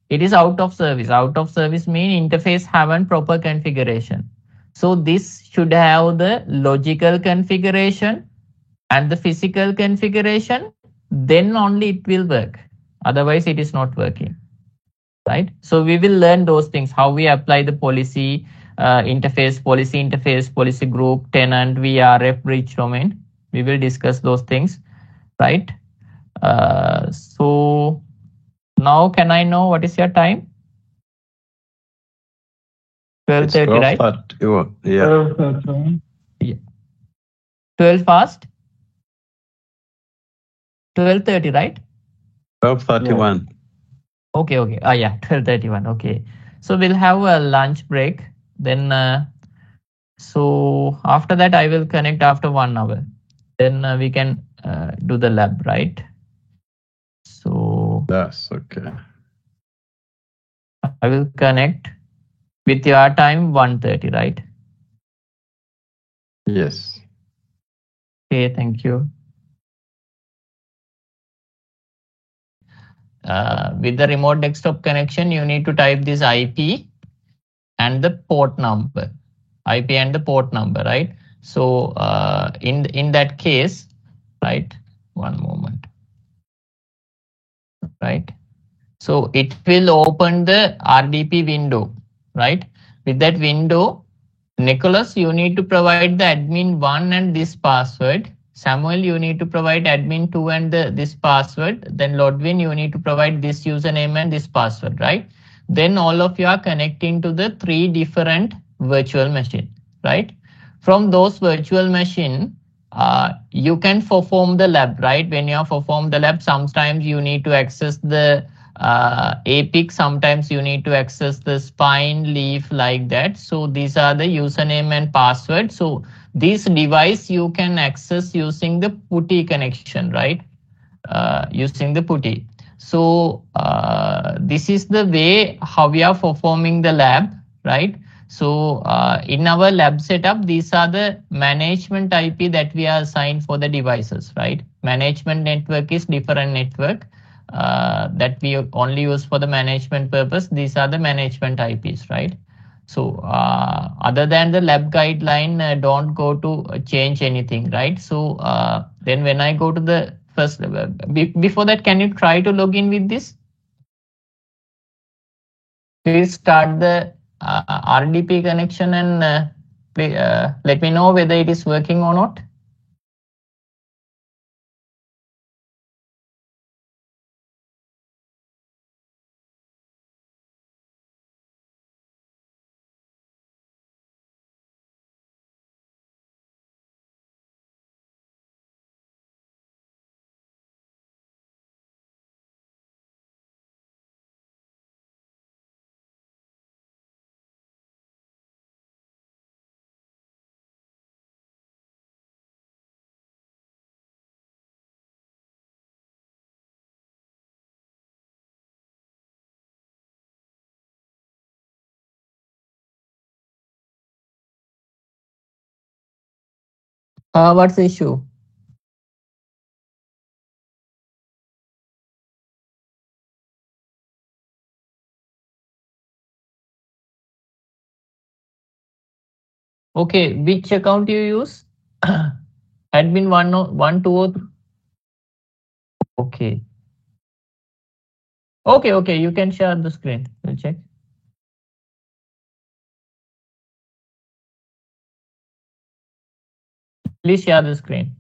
it is out of service. Out of service means interface haven't proper configuration. So this should have the logical configuration and the physical configuration. Then only it will work. Otherwise, it is not working. Right? So we will learn those things, how we apply the policy interface, policy group, tenant, VRF, bridge domain. We will discuss those things, right? So now can I know what is your time? 12:30, right? 12:30. Yeah. 12:30. Yeah. 12 fast? 12:30, right? 12:31. Okay, okay. Yeah, 12:31. Okay. So we'll have a lunch break. Then, so after that, I will connect after 1 hour. Then we can do the lab, right? So That's okay. I will connect with your time 1:30, right? Yes. Okay, thank you. With the remote desktop connection, you need to type this IP and the port number. IP and the port number, right? So in that case, right? One moment, right? So it will open the RDP window, right? With that window, Nicholas, you need to provide the admin 1 and this password. Samuel, you need to provide admin 2 and this password. Then Lodwin, you need to provide this username and this password, right? Then all of you are connecting to the 3 different virtual machine, right? From those virtual machine, you can perform the lab, right? When you perform the lab, sometimes you need to access the APIC, sometimes you need to access the spine, leaf, like that. So these are the username and password. So this device you can access using the PuTTY connection, right? Using the PuTTY. So this is the way how we are performing the lab, right? So in our lab setup, these are the management IP that we are assigned for the devices, right? Management network is different network that we only use for the management purpose. These are the management IPs, right? So other than the lab guideline, don't go to change anything, right? So then when I go to the first, before that, can you try to log in with this? Please start the RDP connection and let me know whether it is working or not. What's the issue? Okay, which account you use? Admin 1, 2, or 3? Okay. Okay, you can share the screen. We'll check. Please share the screen.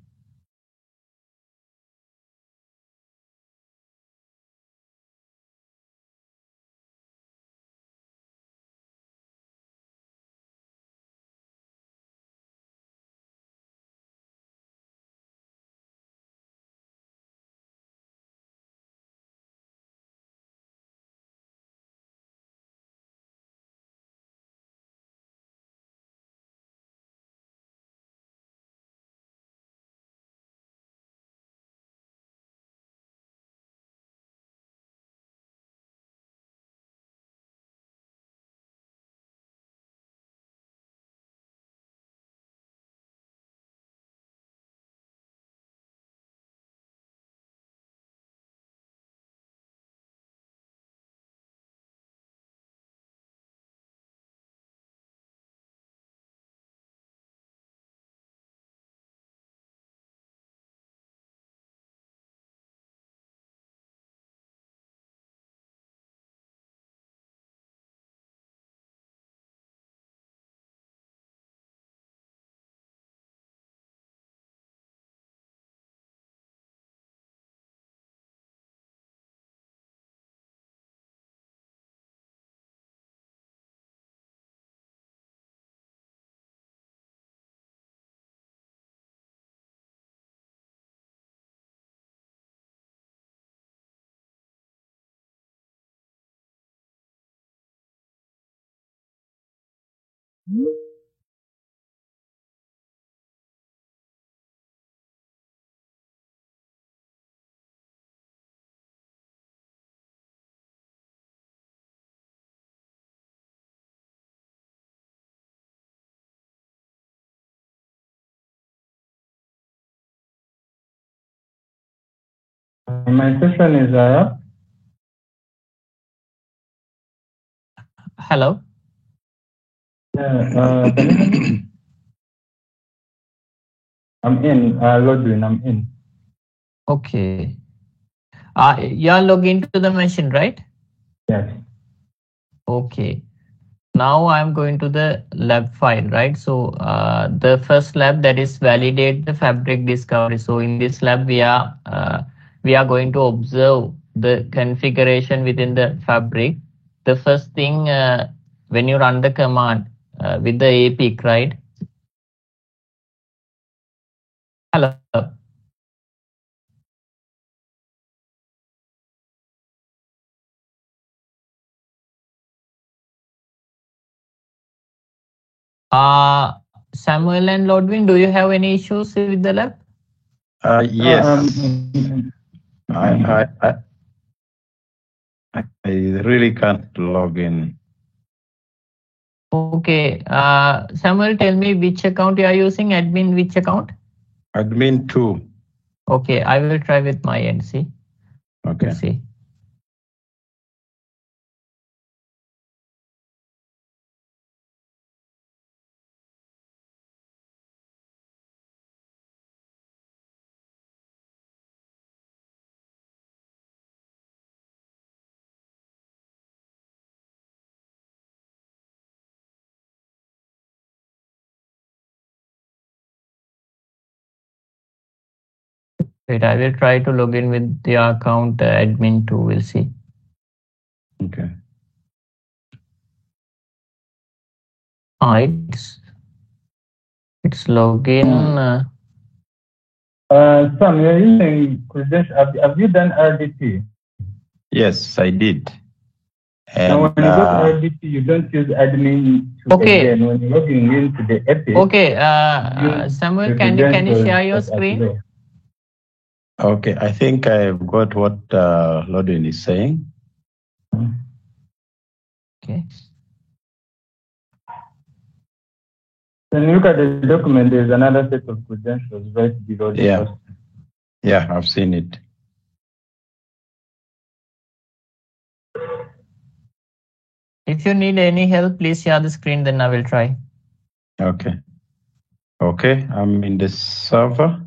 My session is up. Hello. Yeah, can you hear me? I'm in. Lodwin, I'm in. Okay. You are logged into the machine, right? Yes. Okay. Now I'm going to the lab file, right? So the first lab, that is validate the fabric discovery. So in this lab, we are going to observe the configuration within the fabric. The first thing, when you run the command with the APIC, right? Hello. Samuel and Lodwin, do you have any issues with the lab? Yes. I really can't log in. Okay. Samuel, tell me which account you are using. Admin, which account? Admin 2. Okay, I will try with my end. See. Okay. Let's see. Wait, I will try to log in with the account admin 2. We'll see. Okay. It's login. Sam, you're using credential. Have you done RDP? Yes, I did. And now, when you go to RDP, you don't use admin 2 Okay. again. When you're logging into the Epic, Okay. Samuel, can you share your screen? Okay, I think I've got what Lodwin is saying. Okay. When you look at the document, there's another set of credentials right below the Yeah. first. Yeah, I've seen it. If you need any help, please share the screen, then I will try. Okay. Okay, I'm in the server.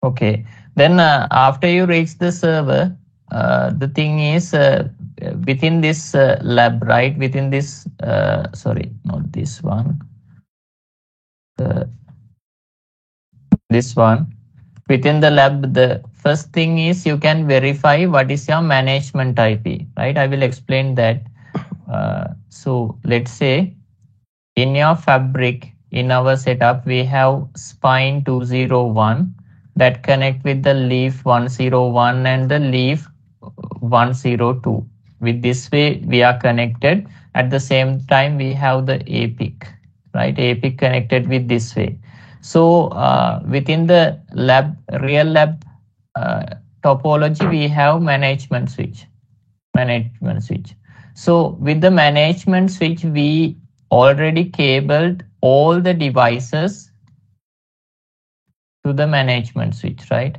Okay. Then after you reach the server, the thing is within this lab, right? Within this, sorry, not this one. This one. Within the lab, the first thing is you can verify what is your management IP, right? I will explain that. So let's say in your fabric, in our setup, we have spine 201 that connect with the leaf 101 and the leaf 102. With this way, we are connected. At the same time, we have the APIC, right? APIC connected with this way. So within the lab, real lab topology, we have management switch. So with the management switch, we already cabled all the devices to the management switch, right?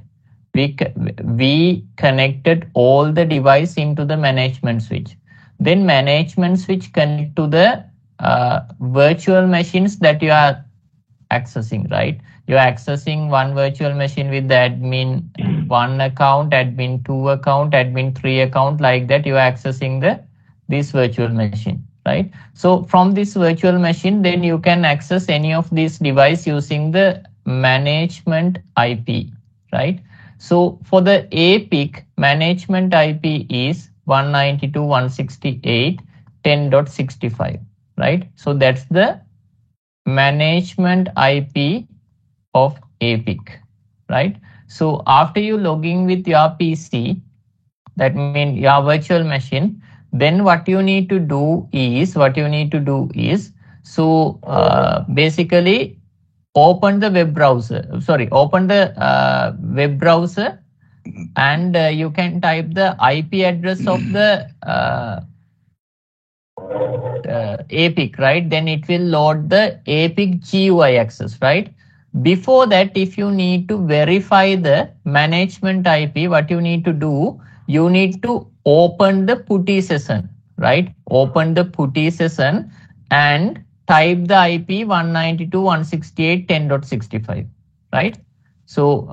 We connected all the device into the management switch. Then management switch connect to the virtual machines that you are accessing, right? You're accessing one virtual machine with the admin 1 account, admin 2 account, admin 3 account, like that. You're accessing this virtual machine, right? So from this virtual machine, then you can access any of these device using the management IP, right? So for the APIC, management IP is 192.168.10.65, right? So that's the management IP of APIC, right? So after you logging with your PC, that means your virtual machine, then what you need to do is, So basically, open the web browser. Open the web browser, and you can type the IP address of the APIC, right? Then it will load the APIC GUI access, right? Before that, if you need to verify the management IP, what you need to do, you need to open the PuTTY session, right? Open the PuTTY session and type the IP 192.168.10.65, right? So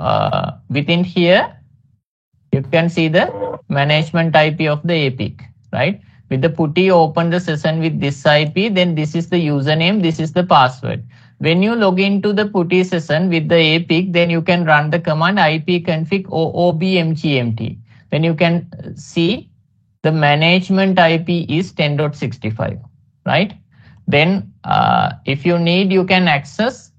within here, you can see the management IP of the APIC, right? With the PuTTY, open the session with this IP, then this is the username, this is the password. When you log into the PuTTY session with the APIC, then you can run the command ipconfig oobmgmt. Then you can see the management IP is 10.65, right? Then if you need, you can access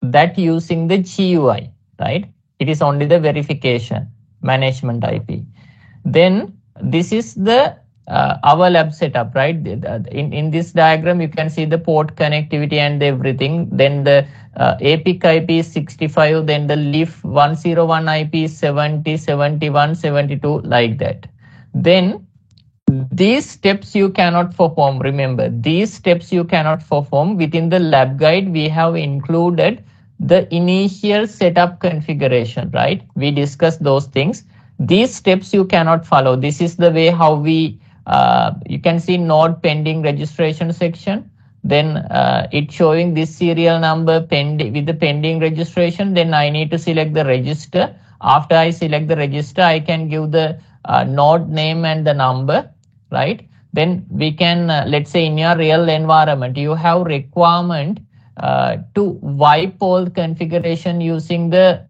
that using the GUI, right? It is only the verification management IP. Then this is the our lab setup, right? In this diagram, you can see the port connectivity and everything. Then the APIC IP is 65, then the leaf 101 IP is 70, 71, 72, like that. Then these steps you cannot perform. Remember, these steps you cannot perform. Within the lab guide, we have included the initial setup configuration, right? We discussed those things. These steps you cannot follow. This is the way how we, you can see node pending registration section. Then it's showing this serial number pending with the pending registration. Then I need to select the register. After I select the register, I can give the node name and the number, right? Then we can, let's say in your real environment, you have requirement to wipe all configuration using the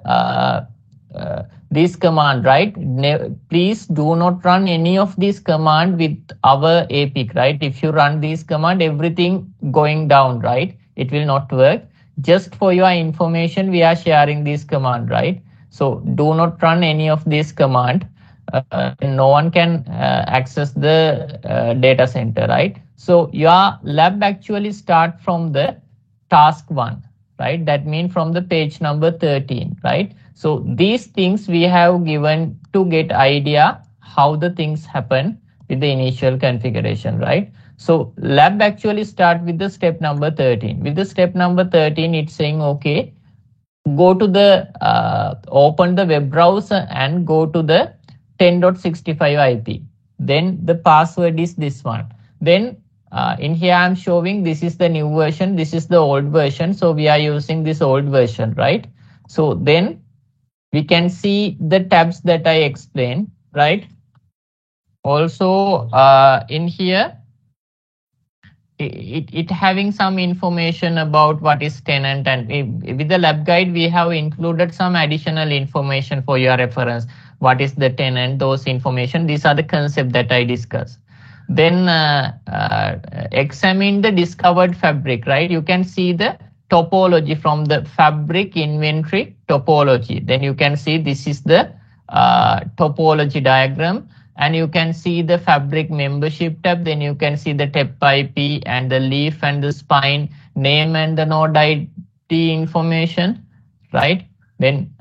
this command, right? Please do not run any of this command with our APIC, right? If you run this command, everything going down, right? It will not work. Just for your information, we are sharing this command, right? So do not run any of this command. No one can access the data center, right? So your lab actually start from the task 1, right? That means from the page number 13, right? So these things we have given to get idea how the things happen with the initial configuration, right? So lab actually start with the step number 13. With the step number 13, it's saying, okay, go to the, open the web browser and go to the 10.65 IP. Then the password is this one. Then in here I'm showing this is the new version, this is the old version. So we are using this old version, right? So then we can see the tabs that I explained, right? Also in here, it having some information about what is tenant, and with the lab guide, we have included some additional information for your reference. What is the tenant, those information, these are the concepts that I discussed. Then examine the discovered fabric, right? You can see the topology from the fabric inventory topology. Then you can see this is the topology diagram, and you can see the fabric membership tab. Then you can see the TEP IP and the leaf and the spine name and the node ID information, right? Then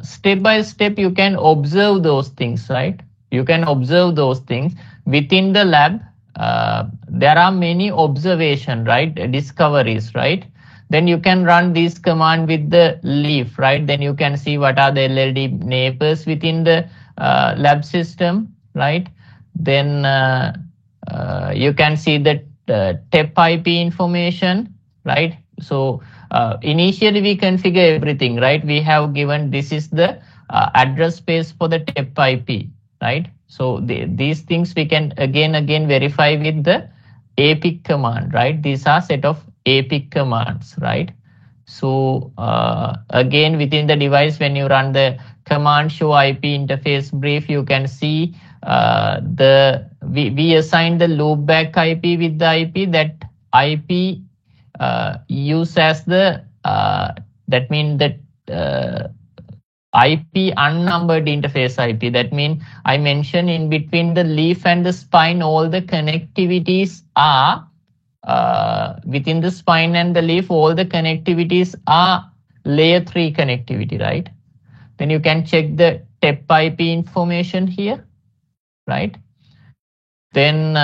step by step you can observe those things, right? You can observe those things within the lab. There are many observation, right? Discoveries, right? Then you can run this command with the leaf, right? Then you can see what are the LLD neighbors within the lab system, right? Then you can see the TEP IP information, right? So initially we configure everything, right? We have given this is the address space for the TEP IP, right? So these things we can again verify with the APIC command, right? These are set of APIC commands, right? So again within the device, when you run the command show IP interface brief, you can see we assign the loopback IP with the IP. That IP use as the that means that IP unnumbered interface IP. That means I mentioned in between the leaf and the spine, all the connectivities are within the spine and the leaf, all the connectivities are layer 3 connectivity, right? Then you can check the TEP IP information here, right? Then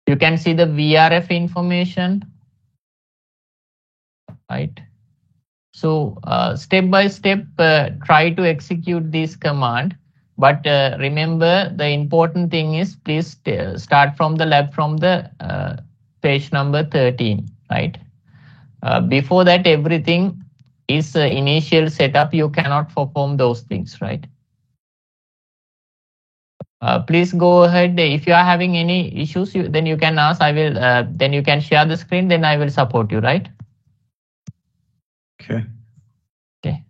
you can see the VRF information, right? So step by step, try to execute this command. But remember, the important thing is please start from the lab from the page number 13, right? Before that, everything is initial setup. You cannot perform those things, right? Please go ahead. If you are having any issues, then you can ask. I will. Then you can share the screen. Then I will support you, right? Okay. Okay.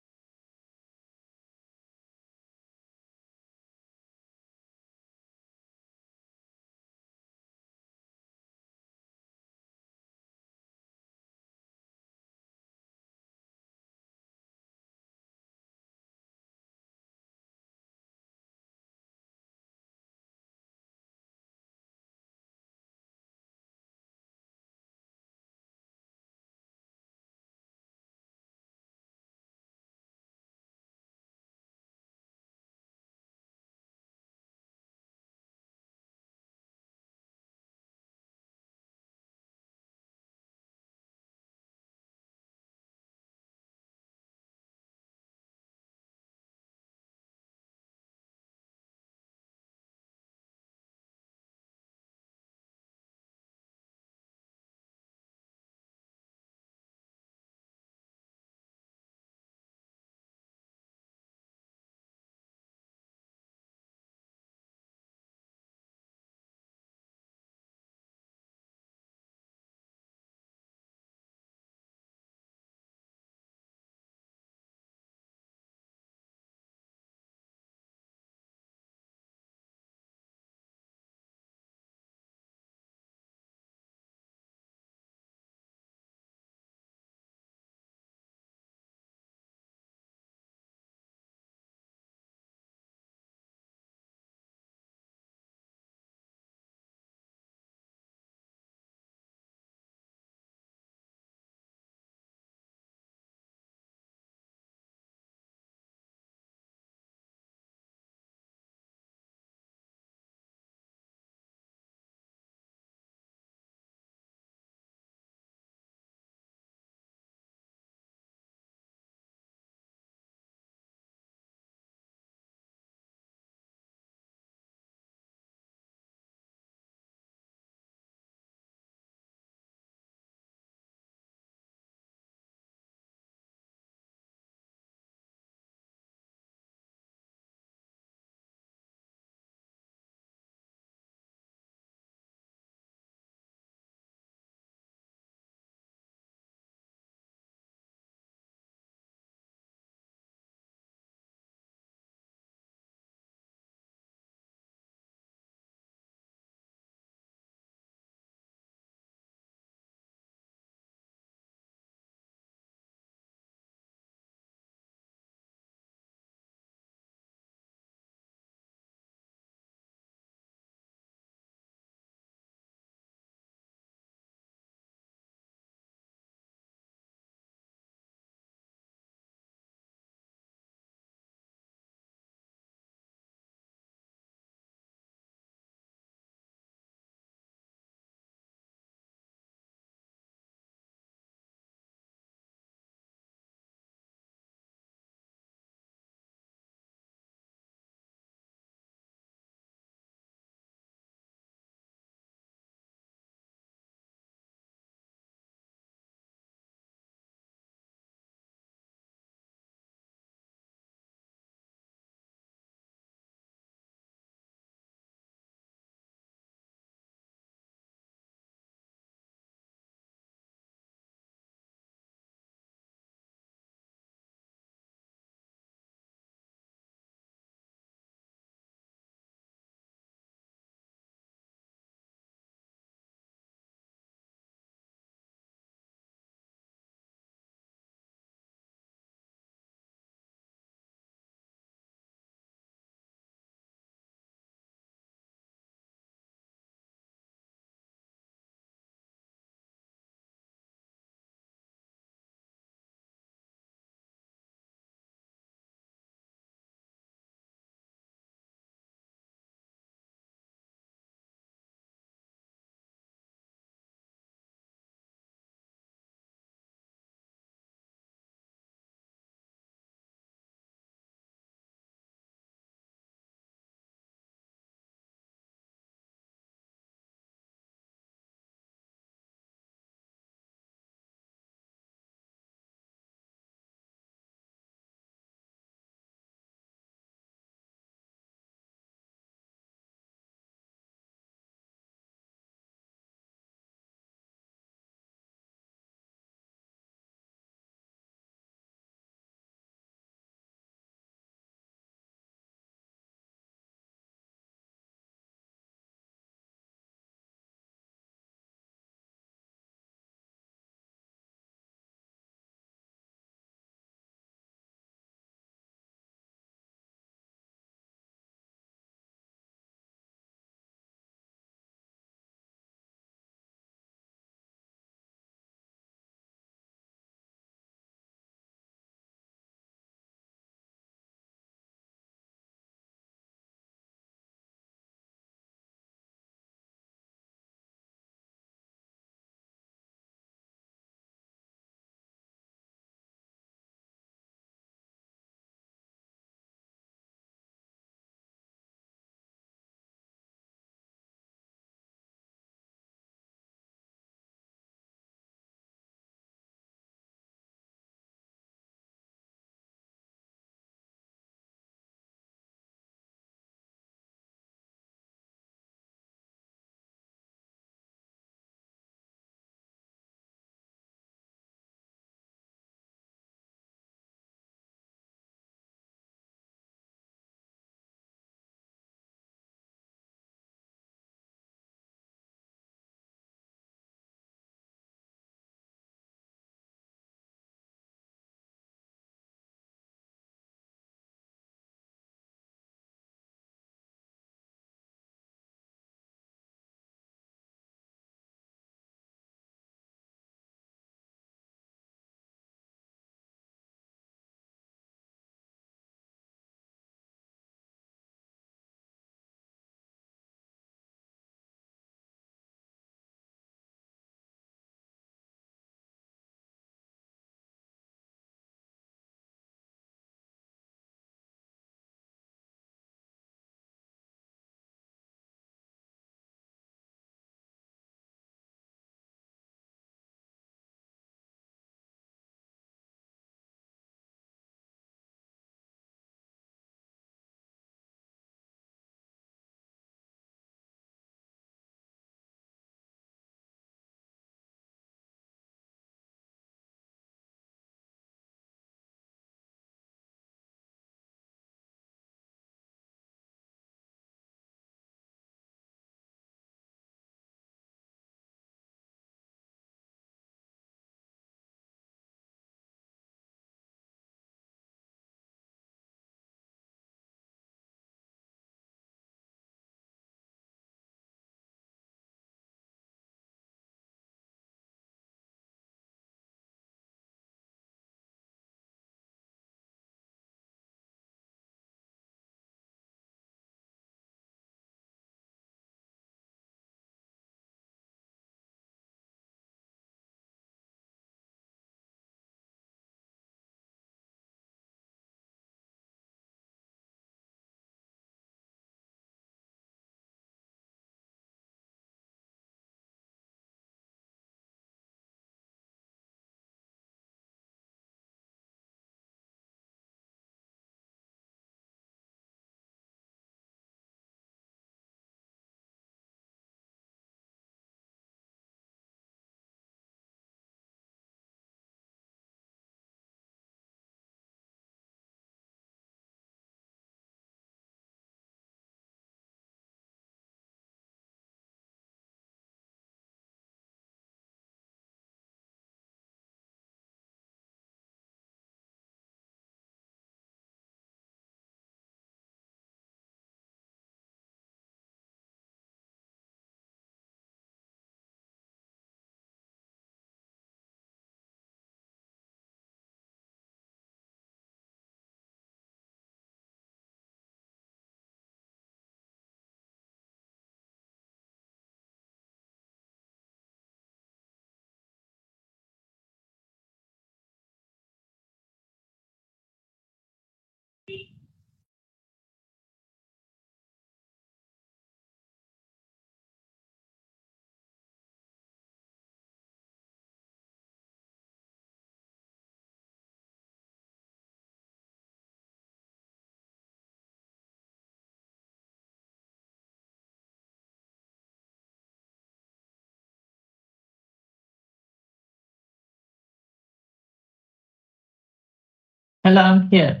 hello, I'm here.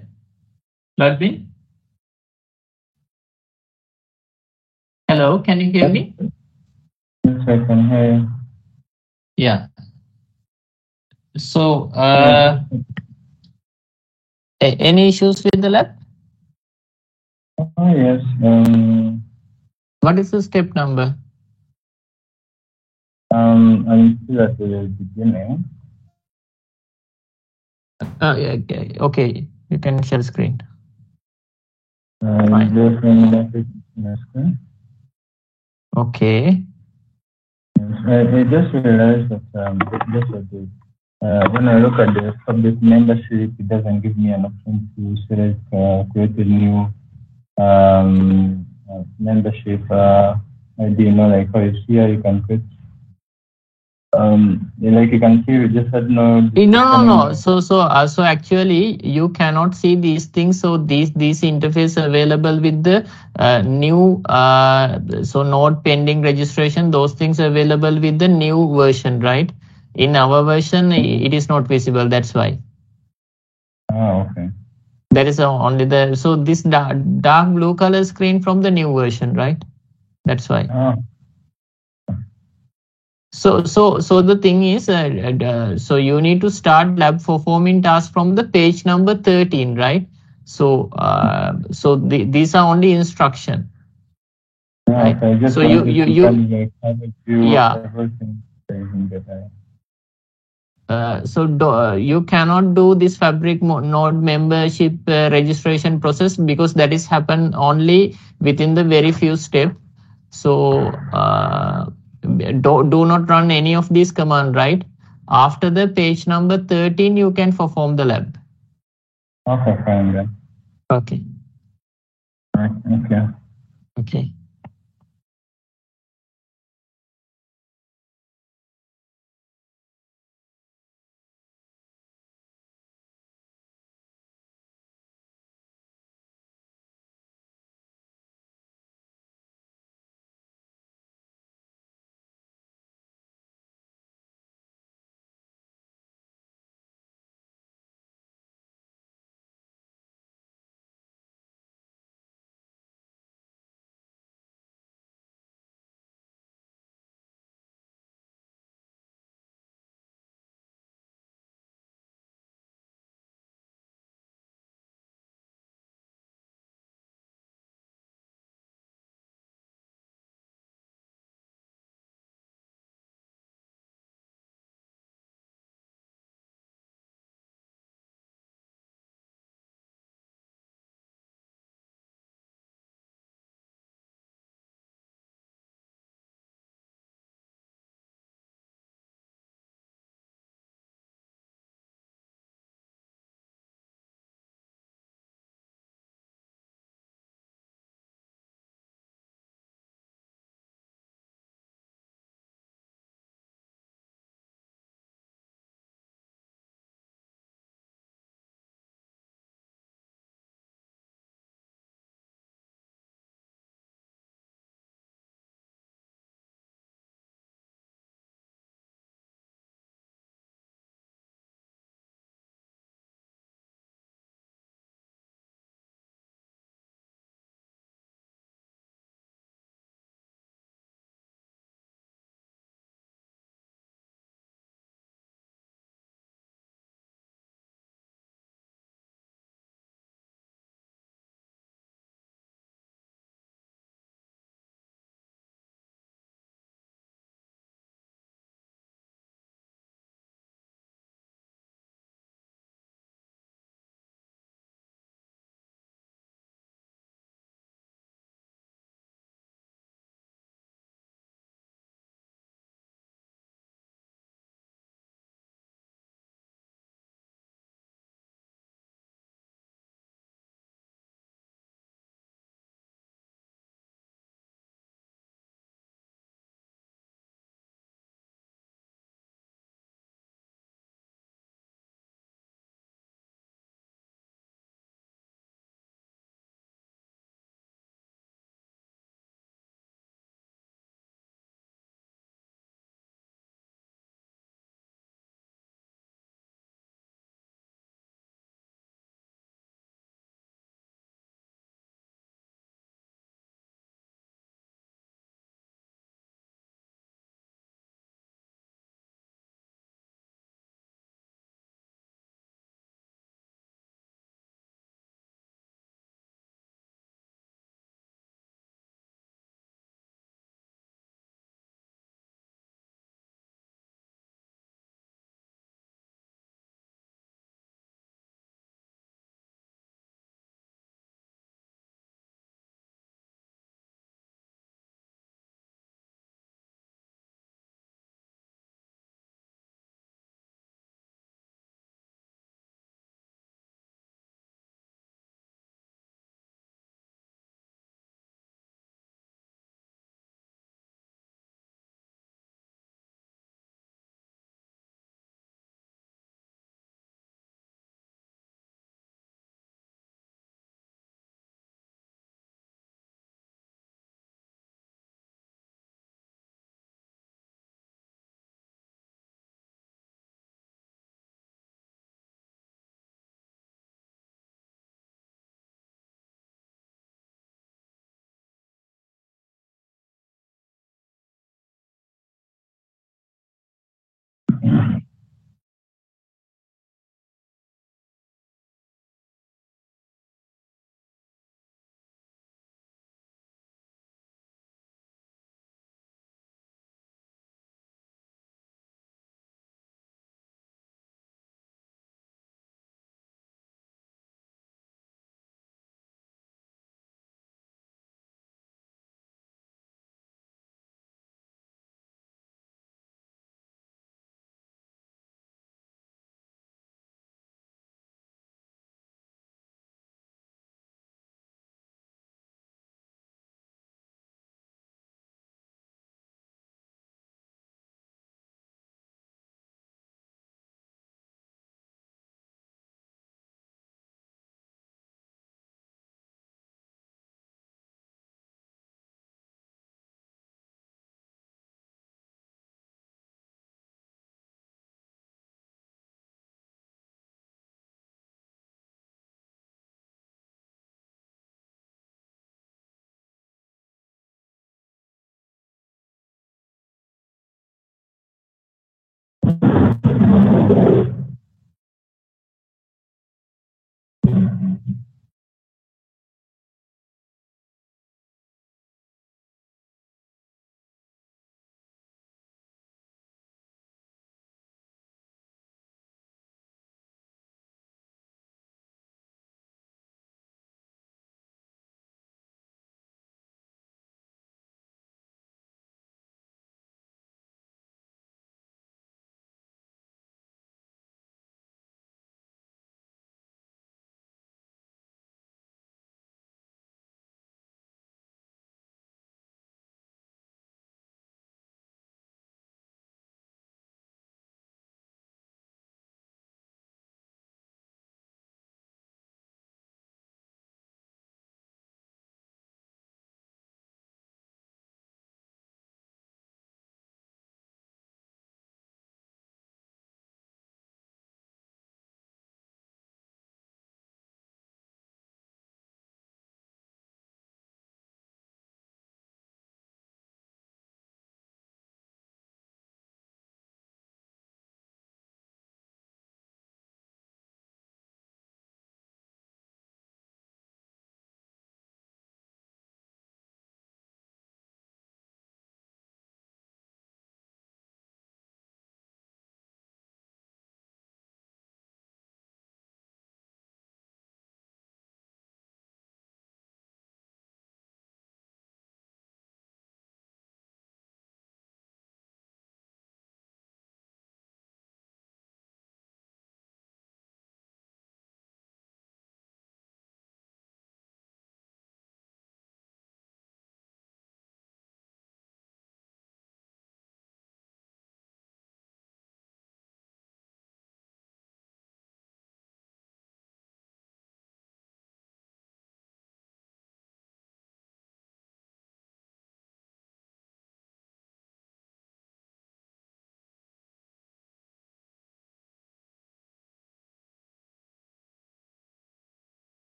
Ludwig? Hello, can you hear me? Yes, I can hear you. Yeah. So, any issues with the lab? Oh, yes. What is the step number? I'm still at the beginning. Okay, you can share screen. Fine. Just one message on the screen. Okay. I just realized that when I look at the public membership, it doesn't give me an option to select create a new membership ID. Like how you see here, you can create. Like you can see, we just had no. No. So actually, you cannot see these things. So these interface available with the new so not pending registration. Those things available with the new version, right? In our version, it is not visible. That's why. Oh, okay. That is only the so this dark blue color screen from the new version, right? That's why. Oh. So the thing is, so you need to start lab performing tasks from the page number 13, right? So these are only instruction. Right? Okay. So you yeah. You cannot do this Fabric node membership registration process because that is happen only within the very few steps. So do not run any of these command, right? After the page number 13, you can perform the lab. Okay, fine then. Okay. All right, okay. Okay.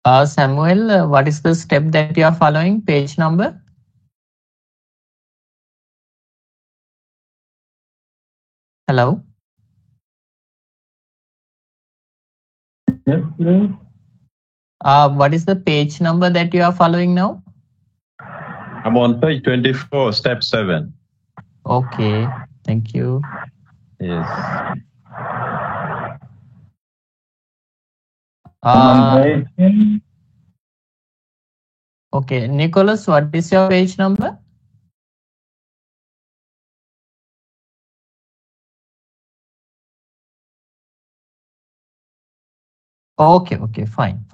Samuel, what is the step that you are following? Page number? Hello? Yes, please. What is the page number that you are following now? I'm on page 24, step 7. Okay, thank you. Yes. Okay, Nicholas, what is your page number? Okay, fine.